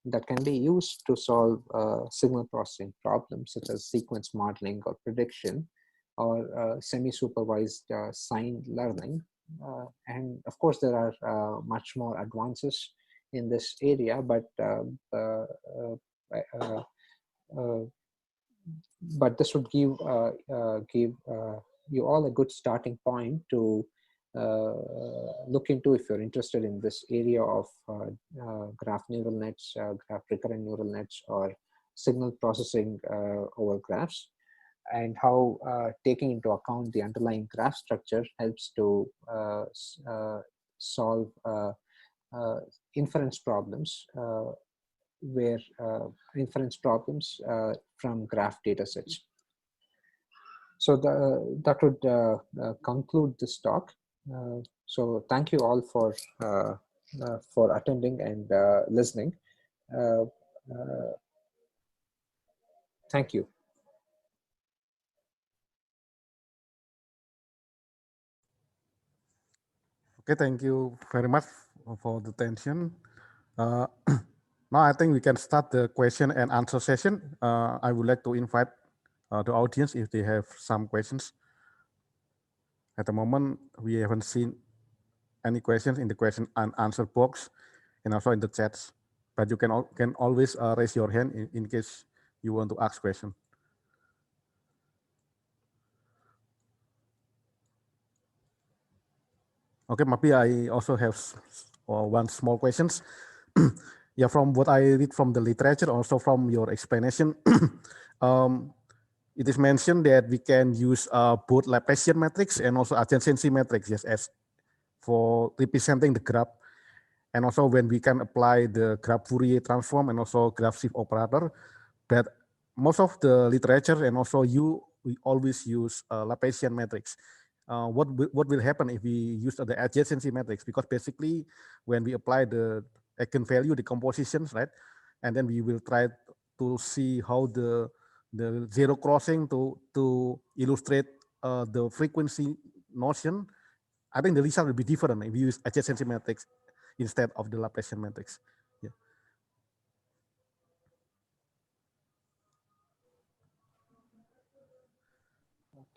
that can be used to solve signal processing problems such as sequence modeling or prediction, or semi-supervised signed learning. And of course, there are much more advances in this area, but this would give you all a good starting point to look into if you're interested in this area of graph neural nets, graph recurrent neural nets, or signal processing over graphs, and how taking into account the underlying graph structure helps to solve inference problems, from graph datasets. So that would conclude this talk. So thank you all for attending and listening. Thank you. Okay, thank you very much for the attention. Now I think we can start the question and answer session. I would like to invite the audience if they have some questions. At the moment, we haven't seen any questions in the question and answer box and also in the chats, but you can always raise your hand in case you want to ask question. Okay, maybe I also have one small questions. Yeah, from what I read from the literature, also from your explanation, it is mentioned that we can use both Laplacian matrix and also adjacency matrix, yes, as for representing the graph. And also when we can apply the graph Fourier transform and also graph shift operator, but most of the literature and also we always use Laplacian matrix. What will happen if we use the adjacency matrix? Because basically when we apply the eigenvalue decompositions, right, and then we will try to see how the zero crossing to illustrate the frequency notion, I think the result will be different if we use adjacency matrix instead of the Laplacian matrix. Yeah.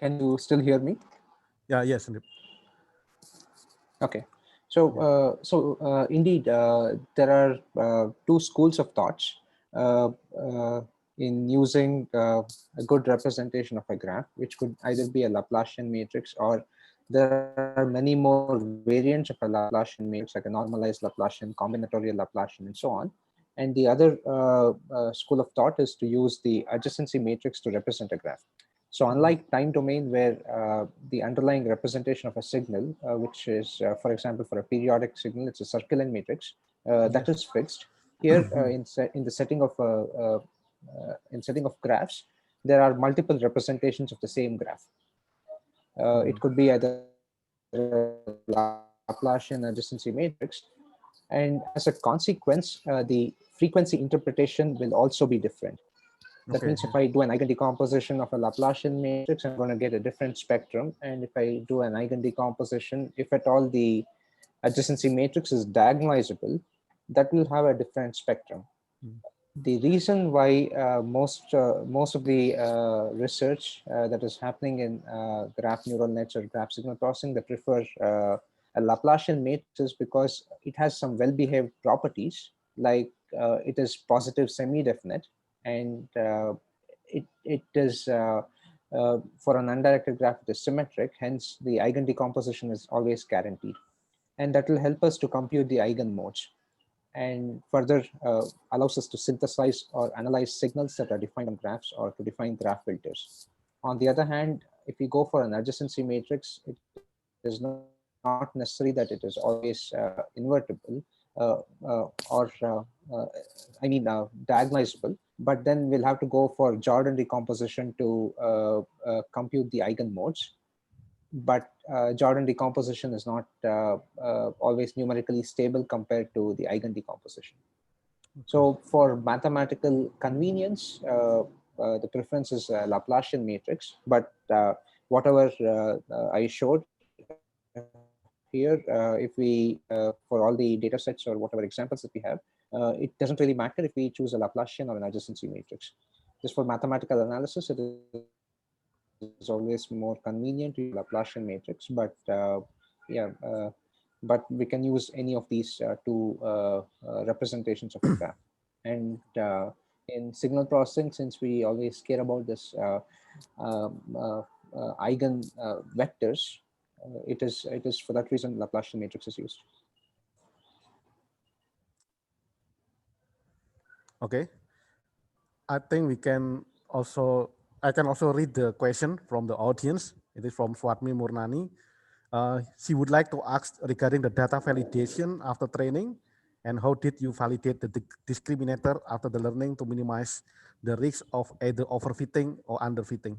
Can you still hear me? Yeah. Yes. Okay. So, indeed, there are two schools of thoughts in using a good representation of a graph, which could either be a Laplacian matrix, or there are many more variants of a Laplacian matrix, like a normalized Laplacian, combinatorial Laplacian, and so on. And the other school of thought is to use the adjacency matrix to represent a graph. So unlike time domain, where the underlying representation of a signal, which is, for example, for a periodic signal, it's a circular matrix that is fixed. Here, in the setting of graphs, there are multiple representations of the same graph. It could be either Laplacian adjacency matrix, and as a consequence, the frequency interpretation will also be different. That means if I do an eigendecomposition of a Laplacian matrix, I'm going to get a different spectrum. And if I do an eigendecomposition, if at all the adjacency matrix is diagonalizable, that will have a different spectrum. The reason why most of the research that is happening in graph neural nets or graph signal processing that prefer a Laplacian matrix is because it has some well-behaved properties, like it is positive semi-definite, and it is for an undirected graph, it is symmetric. Hence, the eigen decomposition is always guaranteed, and that will help us to compute the eigenmodes, and further allows us to synthesize or analyze signals that are defined on graphs or to define graph filters. On the other hand, if we go for an adjacency matrix, it is not necessary that it is always invertible diagonalizable, but then we'll have to go for Jordan decomposition to compute the eigenmodes. But Jordan decomposition is not always numerically stable compared to the eigen decomposition. So for mathematical convenience, the preference is Laplacian matrix, but whatever I showed here, if we, for all the data sets or whatever examples that we have, it doesn't really matter if we choose a Laplacian or an adjacency matrix. Just for mathematical analysis, it is always more convenient to use Laplacian matrix, but but we can use any of these two representations of the graph. And in signal processing, since we always care about this eigen vectors, it is for that reason Laplacian matrix is used. Okay, I think I can also read the question from the audience. It is from Swatmi Murnani. She would like to ask regarding the data validation after training, and how did you validate the discriminator after the learning to minimize the risk of either overfitting or underfitting?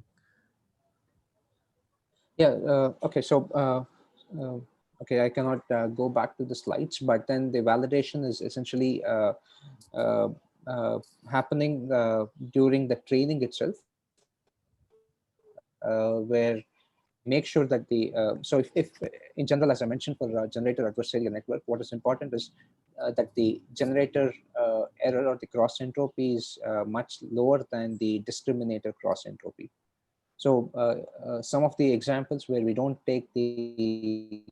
Yeah, okay, so okay, I cannot go back to the slides, but then the validation is essentially happening during the training itself, where make sure that the so if in general, as I mentioned, for generator adversarial network, what is important is that the generator error or the cross entropy is much lower than the discriminator cross entropy. So some of the examples where we don't take the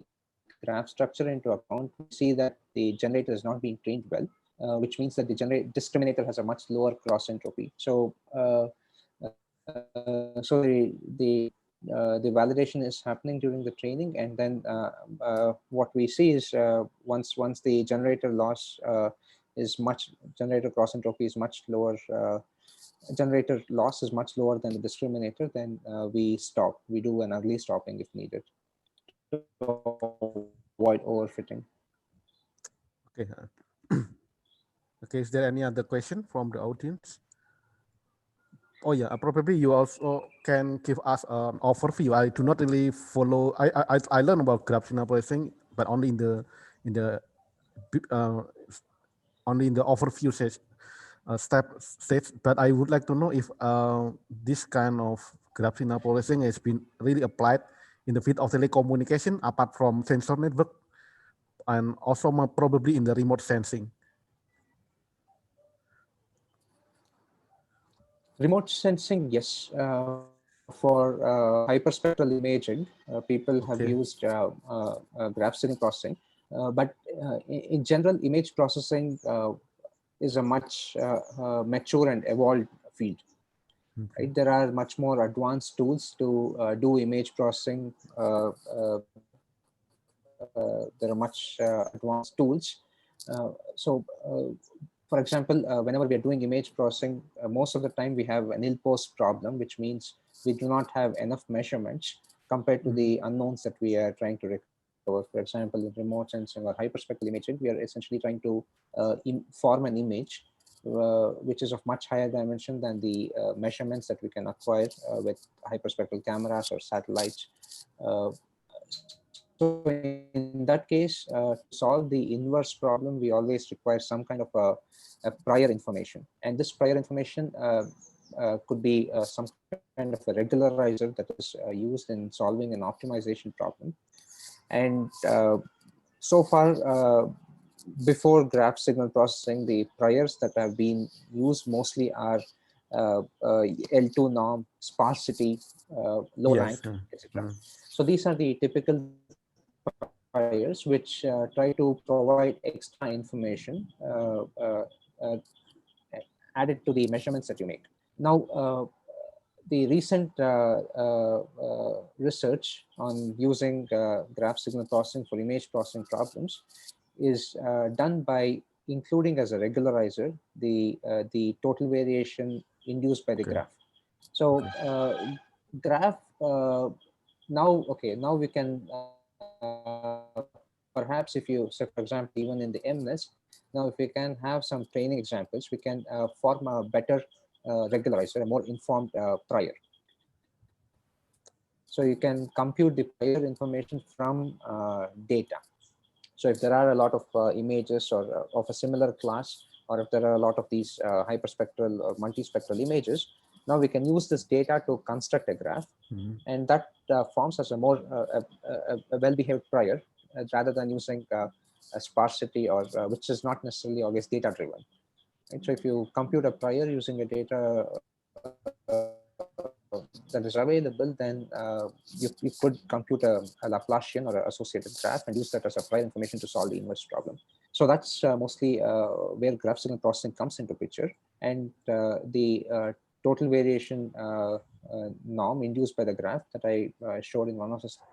graph structure into account, we see that the generator is not being trained well, which means that the discriminator has a much lower cross entropy. So so the validation is happening during the training, and then what we see is once the generator loss is generator cross entropy is much lower, generator loss is much lower than the discriminator, then we stop. We do an early stopping if needed to avoid overfitting. Okay. Okay, is there any other question from the audience? Oh yeah, probably you also can give us an overview. I do not really follow. I learned about graph signal processing, but only in the overview stage. Stage, but I would like to know if this kind of graph signal processing has been really applied in the field of telecommunication apart from sensor network, and also probably in the remote sensing. Remote sensing, yes. For hyperspectral imaging, people have used graph signal processing, but in general, image processing is a much mature and evolved field. Okay. Right? There are much more advanced tools to do image processing. There are much advanced tools. So, for example, whenever we are doing image processing, most of the time we have an ill-post problem, which means we do not have enough measurements compared to the unknowns that we are trying to recover. For example, in remote sensing or hyperspectral imaging, we are essentially trying to form an image which is of much higher dimension than the measurements that we can acquire with hyperspectral cameras or satellites. So in that case, to solve the inverse problem, we always require some kind of a prior information. And this prior information could be some kind of a regularizer that is used in solving an optimization problem. And so far, before graph signal processing, the priors that have been used mostly are L2 norm, sparsity, low rank, etc. So these are the typical priors which try to provide extra information added to the measurements that you make. Now, the recent research on using graph signal processing for image processing problems is done by including as a regularizer the total variation induced by the graph. So graph now we can perhaps, if you say, for example, even in the MNIST, now if we can have some training examples, we can form a better regularizer, a more informed prior. So you can compute the prior information from data. So if there are a lot of images or of a similar class, or if there are a lot of these hyperspectral or multispectral images, now we can use this data to construct a graph, and that forms as a more a well-behaved prior rather than using a sparsity or which is not necessarily always data driven. Right? So if you compute a prior using a data that is available, then you could compute a Laplacian or an associated graph and use that as a prior information to solve the inverse problem. So that's mostly where graph signal processing comes into picture, and the total variation norm induced by the graph that I showed in one of the slides,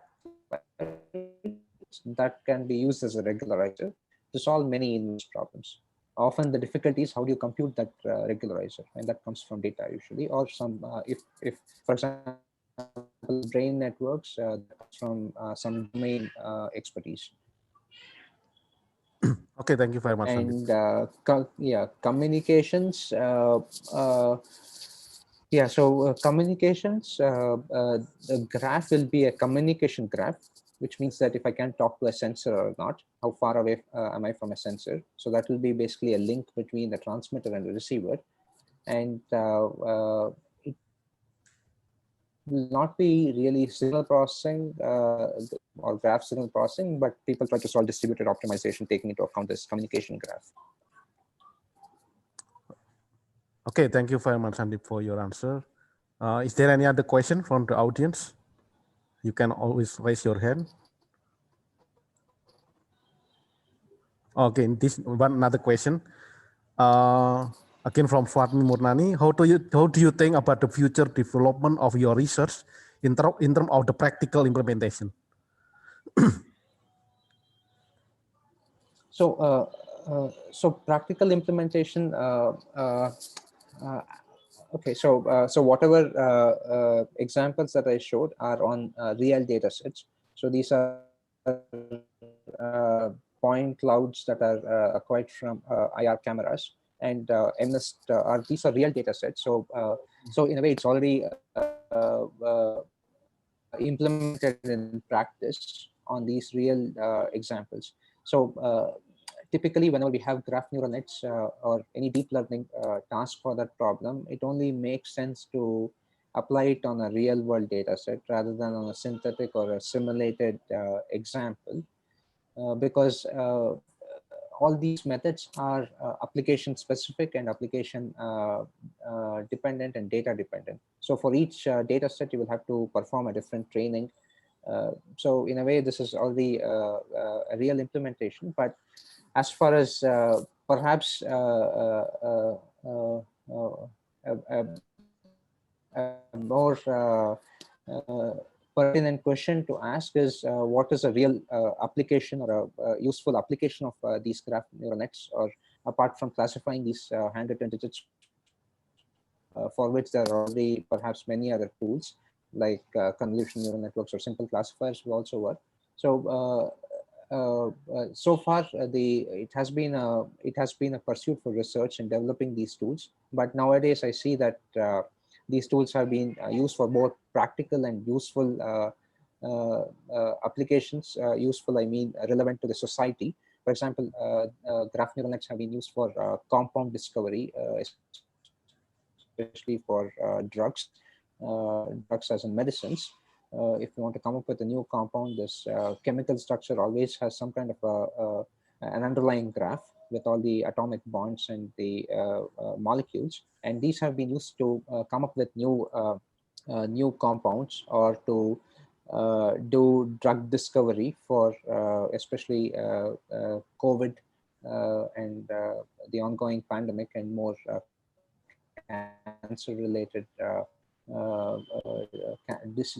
that can be used as a regularizer to solve many inverse problems. Often the difficulty is how do you compute that regularizer, and that comes from data usually, or some if for example brain networks that comes from some domain expertise. Okay, thank you very much. And communications. Communications. The graph will be a communication graph, which means that if I can talk to a sensor or not, how far away am I from a sensor? So that will be basically a link between the transmitter and the receiver, and it will not be really signal processing or graph signal processing, but people try to solve distributed optimization taking into account this communication graph. Okay, thank you very much, Sandeep, for your answer. Is there any other question from the audience? You can always raise your hand. Okay, this another question. Again from Fatmi Murnani, how do you think about the future development of your research in terms of the practical implementation? So practical implementation. Okay, so whatever examples that I showed are on real data sets. So these are point clouds that are acquired from IR cameras, and MNIST these are real data sets. So so in a way, it's already implemented in practice on these real examples. So typically, whenever we have graph neural nets or any deep learning task for that problem, it only makes sense to apply it on a real world data set rather than on a synthetic or a simulated example, because all these methods are application specific and application dependent and data dependent. So for each data set, you will have to perform a different training. So in a way, this is already a real implementation. But as far as perhaps a more pertinent question to ask is what is a real application or a useful application of these graph neural nets, or apart from classifying these handwritten digits, for which there are already perhaps many other tools like convolutional neural networks or simple classifiers will also work. So so far it has been a pursuit for research in developing these tools, but nowadays I see that these tools have been used for both practical and useful applications. Useful, I mean relevant to the society. For example, graph neural nets have been used for compound discovery, especially for drugs as in medicines. If you want to come up with a new compound, this chemical structure always has some kind of an underlying graph with all the atomic bonds and the molecules, and these have been used to come up with new compounds, or to do drug discovery for especially COVID and the ongoing pandemic and more cancer-related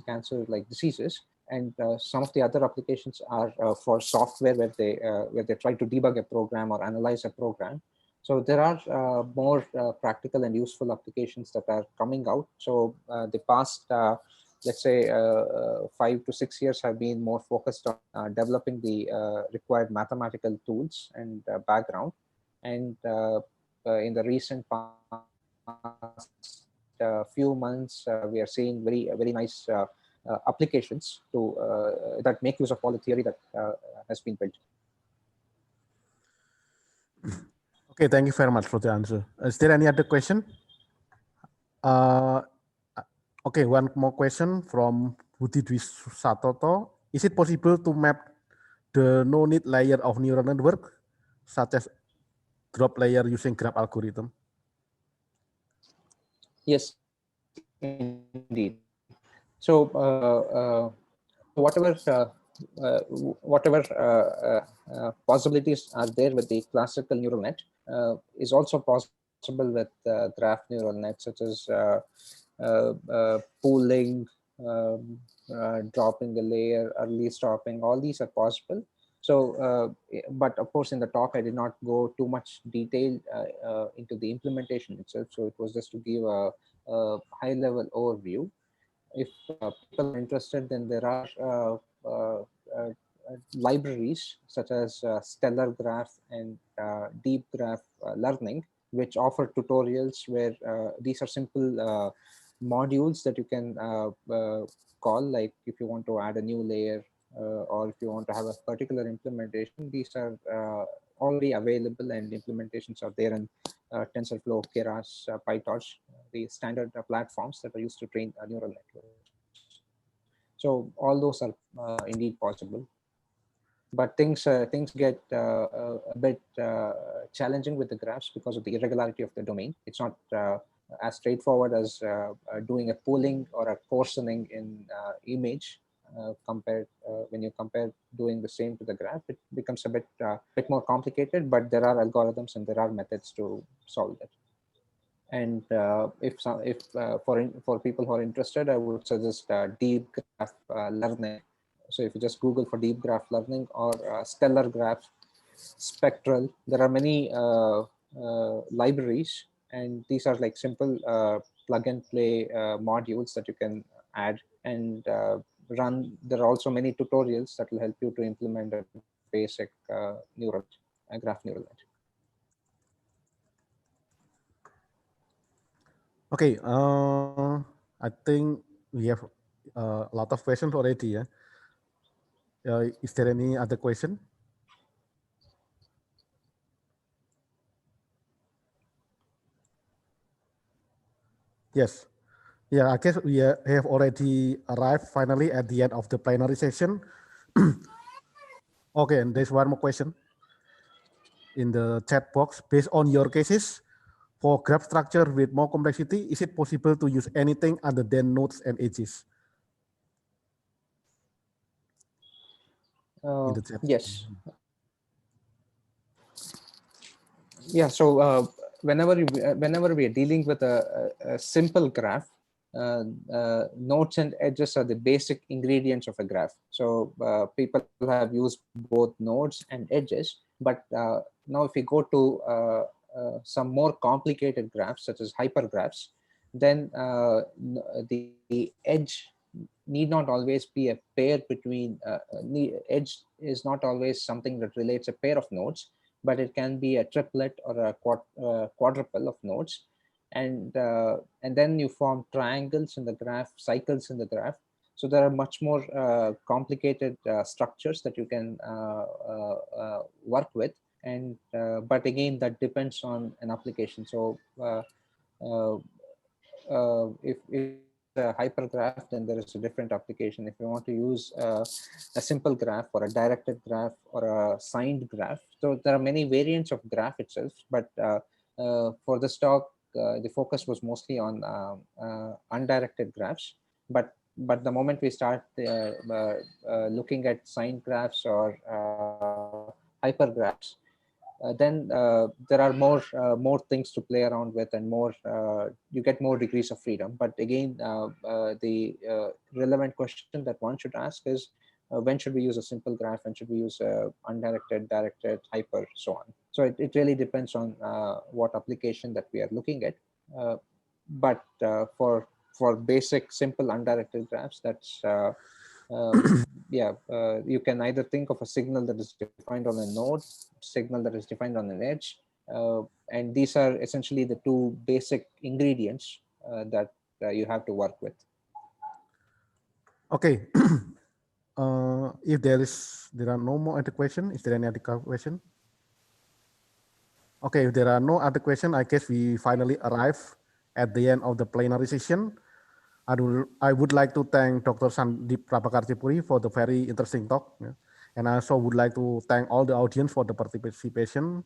cancer-like diseases. And some of the other applications are for software where they try to debug a program or analyze a program. So there are more practical and useful applications that are coming out. So the past, let's say, 5 to 6 years have been more focused on developing the required mathematical tools and background. And in the recent past few months, we are seeing very nice applications to that make use of all the theory that has been built. Okay, thank you very much for the answer. Is there any other question? Okay, one more question from Budi Dwi Satoto. Is it possible to map the no-need layer of neural network, such as drop layer using graph algorithm? Yes, indeed. So whatever possibilities are there with the classical neural net is also possible with graph neural net, such as pooling, dropping a layer, early stopping. All these are possible. So, but of course, in the talk, I did not go too much detail into the implementation itself. So it was just to give a high-level overview. If people are interested, then there are libraries such as Stellar Graph and Deep Graph Learning, which offer tutorials where these are simple modules that you can call, like if you want to add a new layer or if you want to have a particular implementation. These are already available, and implementations are there in TensorFlow, Keras, PyTorch, the standard platforms that are used to train neural networks. So all those are indeed possible. But things get a bit challenging with the graphs because of the irregularity of the domain. It's not as straightforward as doing a pooling or a coarsening in image. Compared when you compare doing the same to the graph, it becomes a bit more complicated. But there are algorithms and there are methods to solve that. And for people who are interested, I would suggest deep graph learning. So if you just Google for deep graph learning or stellar graph, spectral, there are many libraries, and these are like simple plug and play modules that you can add and run. There are also many tutorials that will help you to implement a basic graph neural net. Okay, I think we have a lot of questions already. Yeah. Is there any other question? Yes. Yeah, I guess we have already arrived finally at the end of the plenary session. Okay, and there's one more question in the chat box. Based on your cases, for graph structure with more complexity, is it possible to use anything other than nodes and edges? In the chat. Yes. Yeah, so whenever we are dealing with a simple graph, nodes and edges are the basic ingredients of a graph. So people have used both nodes and edges, but now if we go to some more complicated graphs, such as hypergraphs, then the edge need not always be a pair between edge is not always something that relates a pair of nodes, but it can be a triplet or a quadruple of nodes, and then you form triangles in the graph, cycles in the graph. So there are much more complicated structures that you can work with, and but again, that depends on an application. So if a hypergraph, then there is a different application. If you want to use a simple graph or a directed graph or a signed graph, so there are many variants of graph itself. But for this talk, the focus was mostly on undirected graphs. But the moment we start looking at signed graphs or hypergraphs, then there are more things to play around with, and more you get more degrees of freedom. But again, the relevant question that one should ask is, when should we use a simple graph, when should we use undirected, directed, hyper, so on. So it really depends on what application that we are looking at. But for basic simple undirected graphs, that's yeah, you can either think of a signal that is defined on a node, signal that is defined on an edge, and these are essentially the two basic ingredients that you have to work with. Okay. If there are no more other questions, is there any other question? Okay, if there are no other questions, I guess we finally arrive at the end of the plenary session. I would like to thank Dr. Sandeep Prabhakartipuri for the very interesting talk. Yeah. And I also would like to thank all the audience for the participation.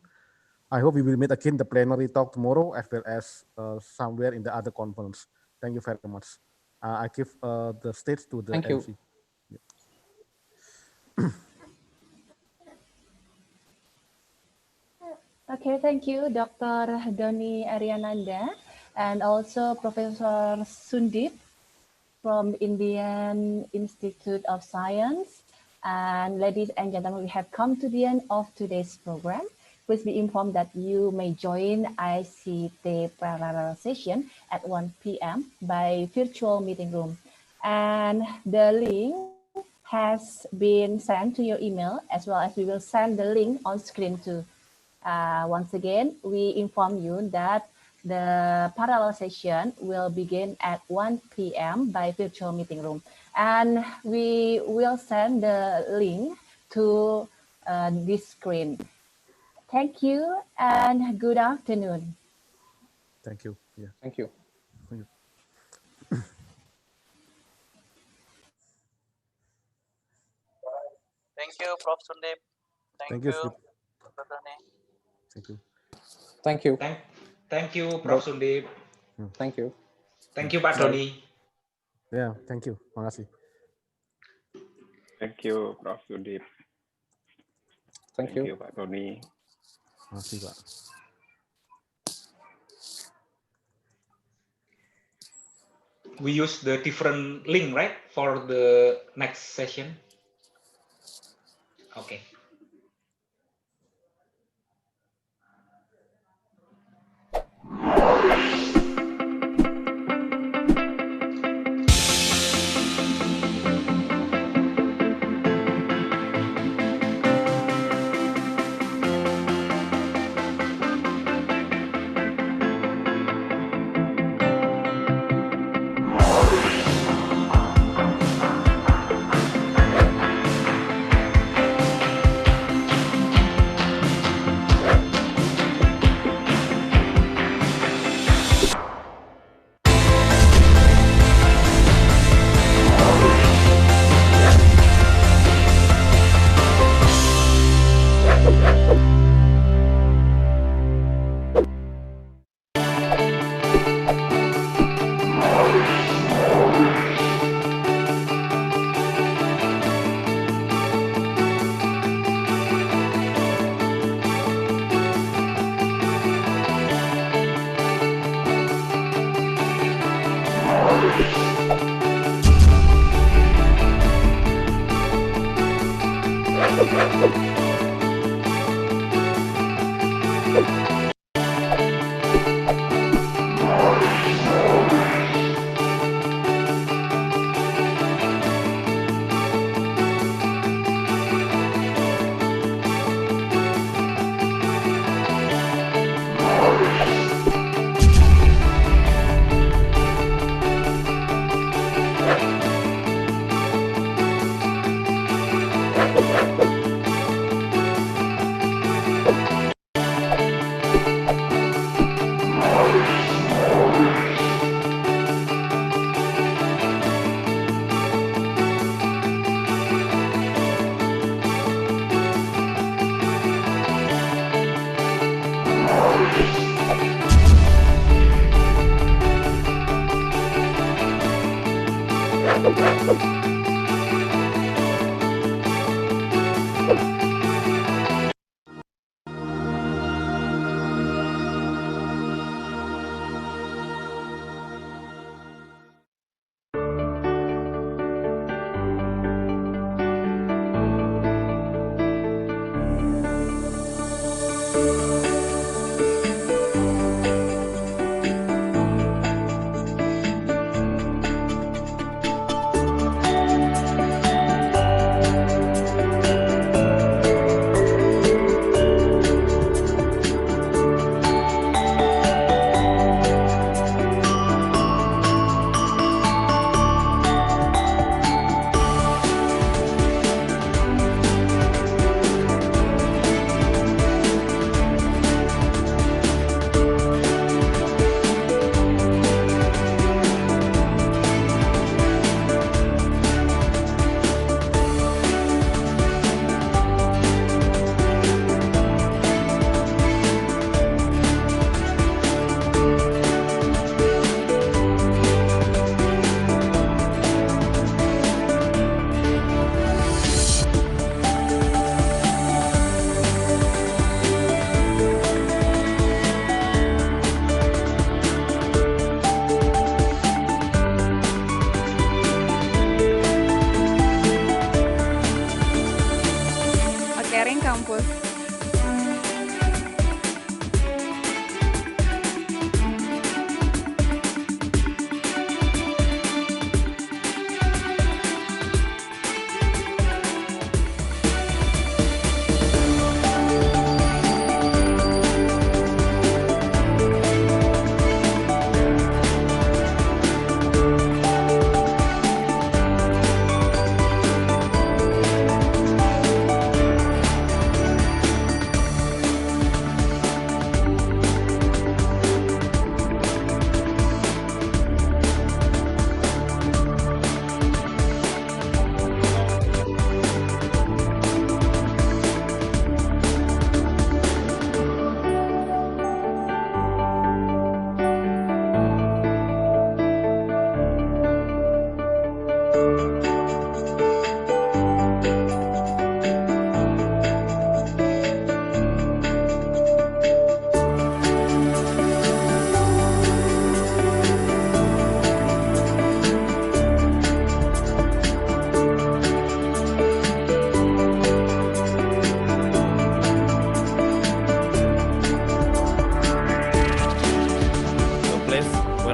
I hope we will meet again the plenary talk tomorrow, as well as somewhere in the other conference. Thank you very much. I give the stage to the Thank you. MC. Yeah. Okay, thank you, Dr. Doni Ariananda, and also Professor Sundip from Indian Institute of Science. And ladies and gentlemen, we have come to the end of today's program. Please be informed that you may join ICITEE parallel session at 1 p.m. by virtual meeting room. And the link has been sent to your email, as well as we will send the link on screen too. Once again, we inform you that the parallel session will begin at 1 p.m. by virtual meeting room. And we will send the link to this screen. Thank you and good afternoon. Thank you. Yeah. Thank you. Thank you. Thank you, Prof. Sundip. Thank you. Dr. Doni. Thank you. Thank you. Thank you, Prof. Sundip. Thank you. Thank you, Pak Doni. Yeah, thank you. Makasih. Thank you, Prof. Sundip. Thank you, Pak Doni. Makasih, Pak. We use the different link, right, for the next session? Okay.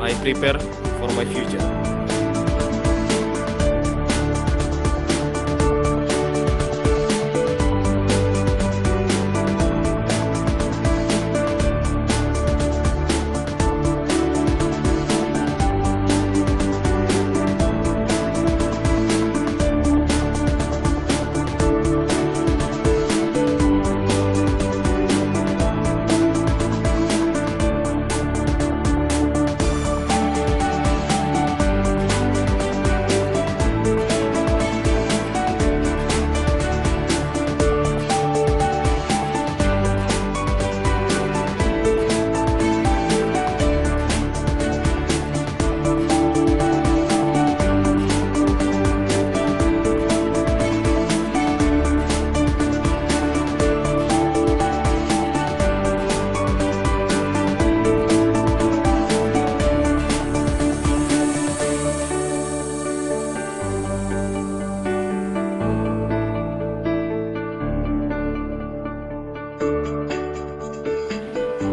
I prepare for my future.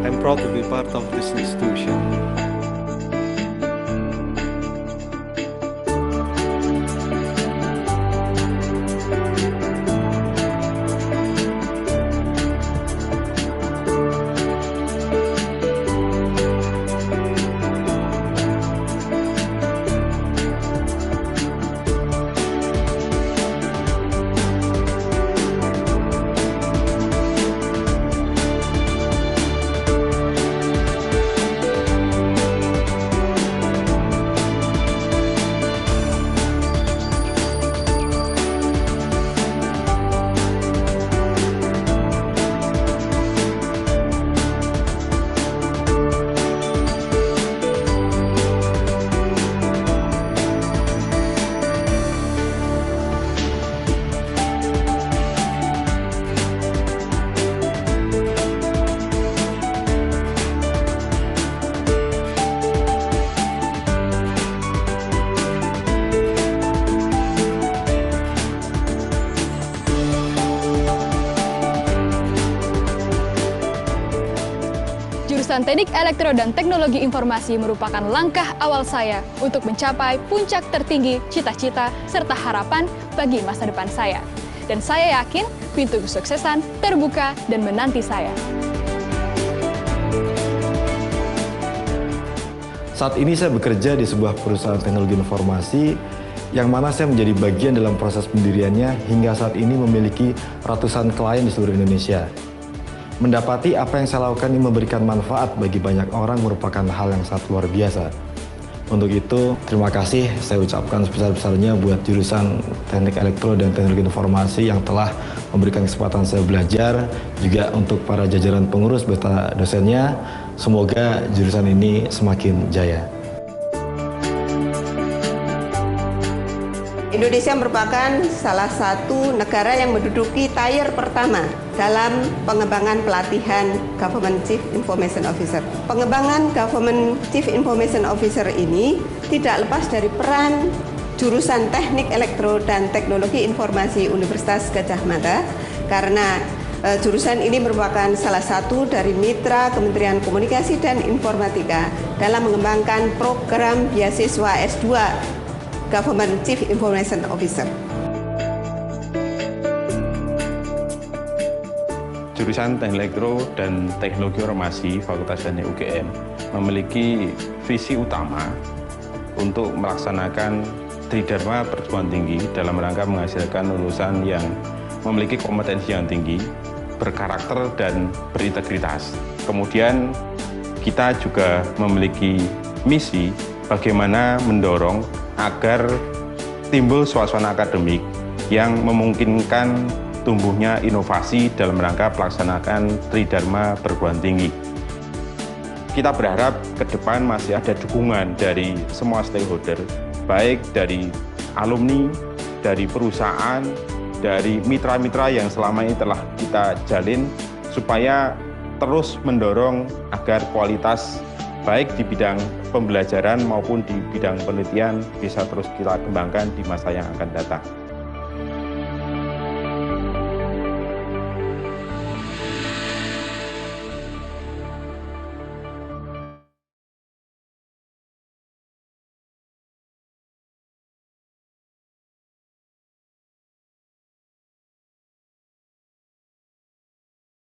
I'm proud to be part of this institution. Jurusan Teknik Elektro dan Teknologi Informasi merupakan langkah awal saya untuk mencapai puncak tertinggi cita-cita serta harapan bagi masa depan saya. Dan saya yakin pintu kesuksesan terbuka dan menanti saya. Saat ini saya bekerja di sebuah perusahaan teknologi informasi yang mana saya menjadi bagian dalam proses pendiriannya hingga saat ini memiliki ratusan klien di seluruh Indonesia. Mendapati apa yang saya lakukan ini memberikan manfaat bagi banyak orang merupakan hal yang sangat luar biasa. Untuk itu, terima kasih saya ucapkan sebesar-besarnya buat jurusan Teknik Elektro dan Teknologi Informasi yang telah memberikan kesempatan saya belajar, juga untuk para jajaran pengurus beserta dosennya. Semoga jurusan ini semakin jaya. Indonesia merupakan salah satu negara yang menduduki tier pertama dalam pengembangan pelatihan Government Chief Information Officer. Pengembangan Government Chief Information Officer ini tidak lepas dari peran jurusan Teknik Elektro dan Teknologi Informasi Universitas Gadjah Mada, karena jurusan ini merupakan salah satu dari mitra Kementerian Komunikasi dan Informatika dalam mengembangkan program beasiswa S2 Government Chief Information Officer. Jurusan Teknik Elektro dan Teknologi Informasi Fakultas Teknik UGM memiliki visi utama untuk melaksanakan tridharma perguruan tinggi dalam rangka menghasilkan lulusan yang memiliki kompetensi yang tinggi, berkarakter dan berintegritas. Kemudian kita juga memiliki misi bagaimana mendorong agar timbul suasana akademik yang memungkinkan tumbuhnya inovasi dalam rangka melaksanakan tridharma perguruan tinggi. Kita berharap ke depan masih ada dukungan dari semua stakeholder, baik dari alumni, dari perusahaan, dari mitra-mitra yang selama ini telah kita jalin, supaya terus mendorong agar kualitas baik di bidang pembelajaran maupun di bidang penelitian bisa terus kita kembangkan di masa yang akan datang.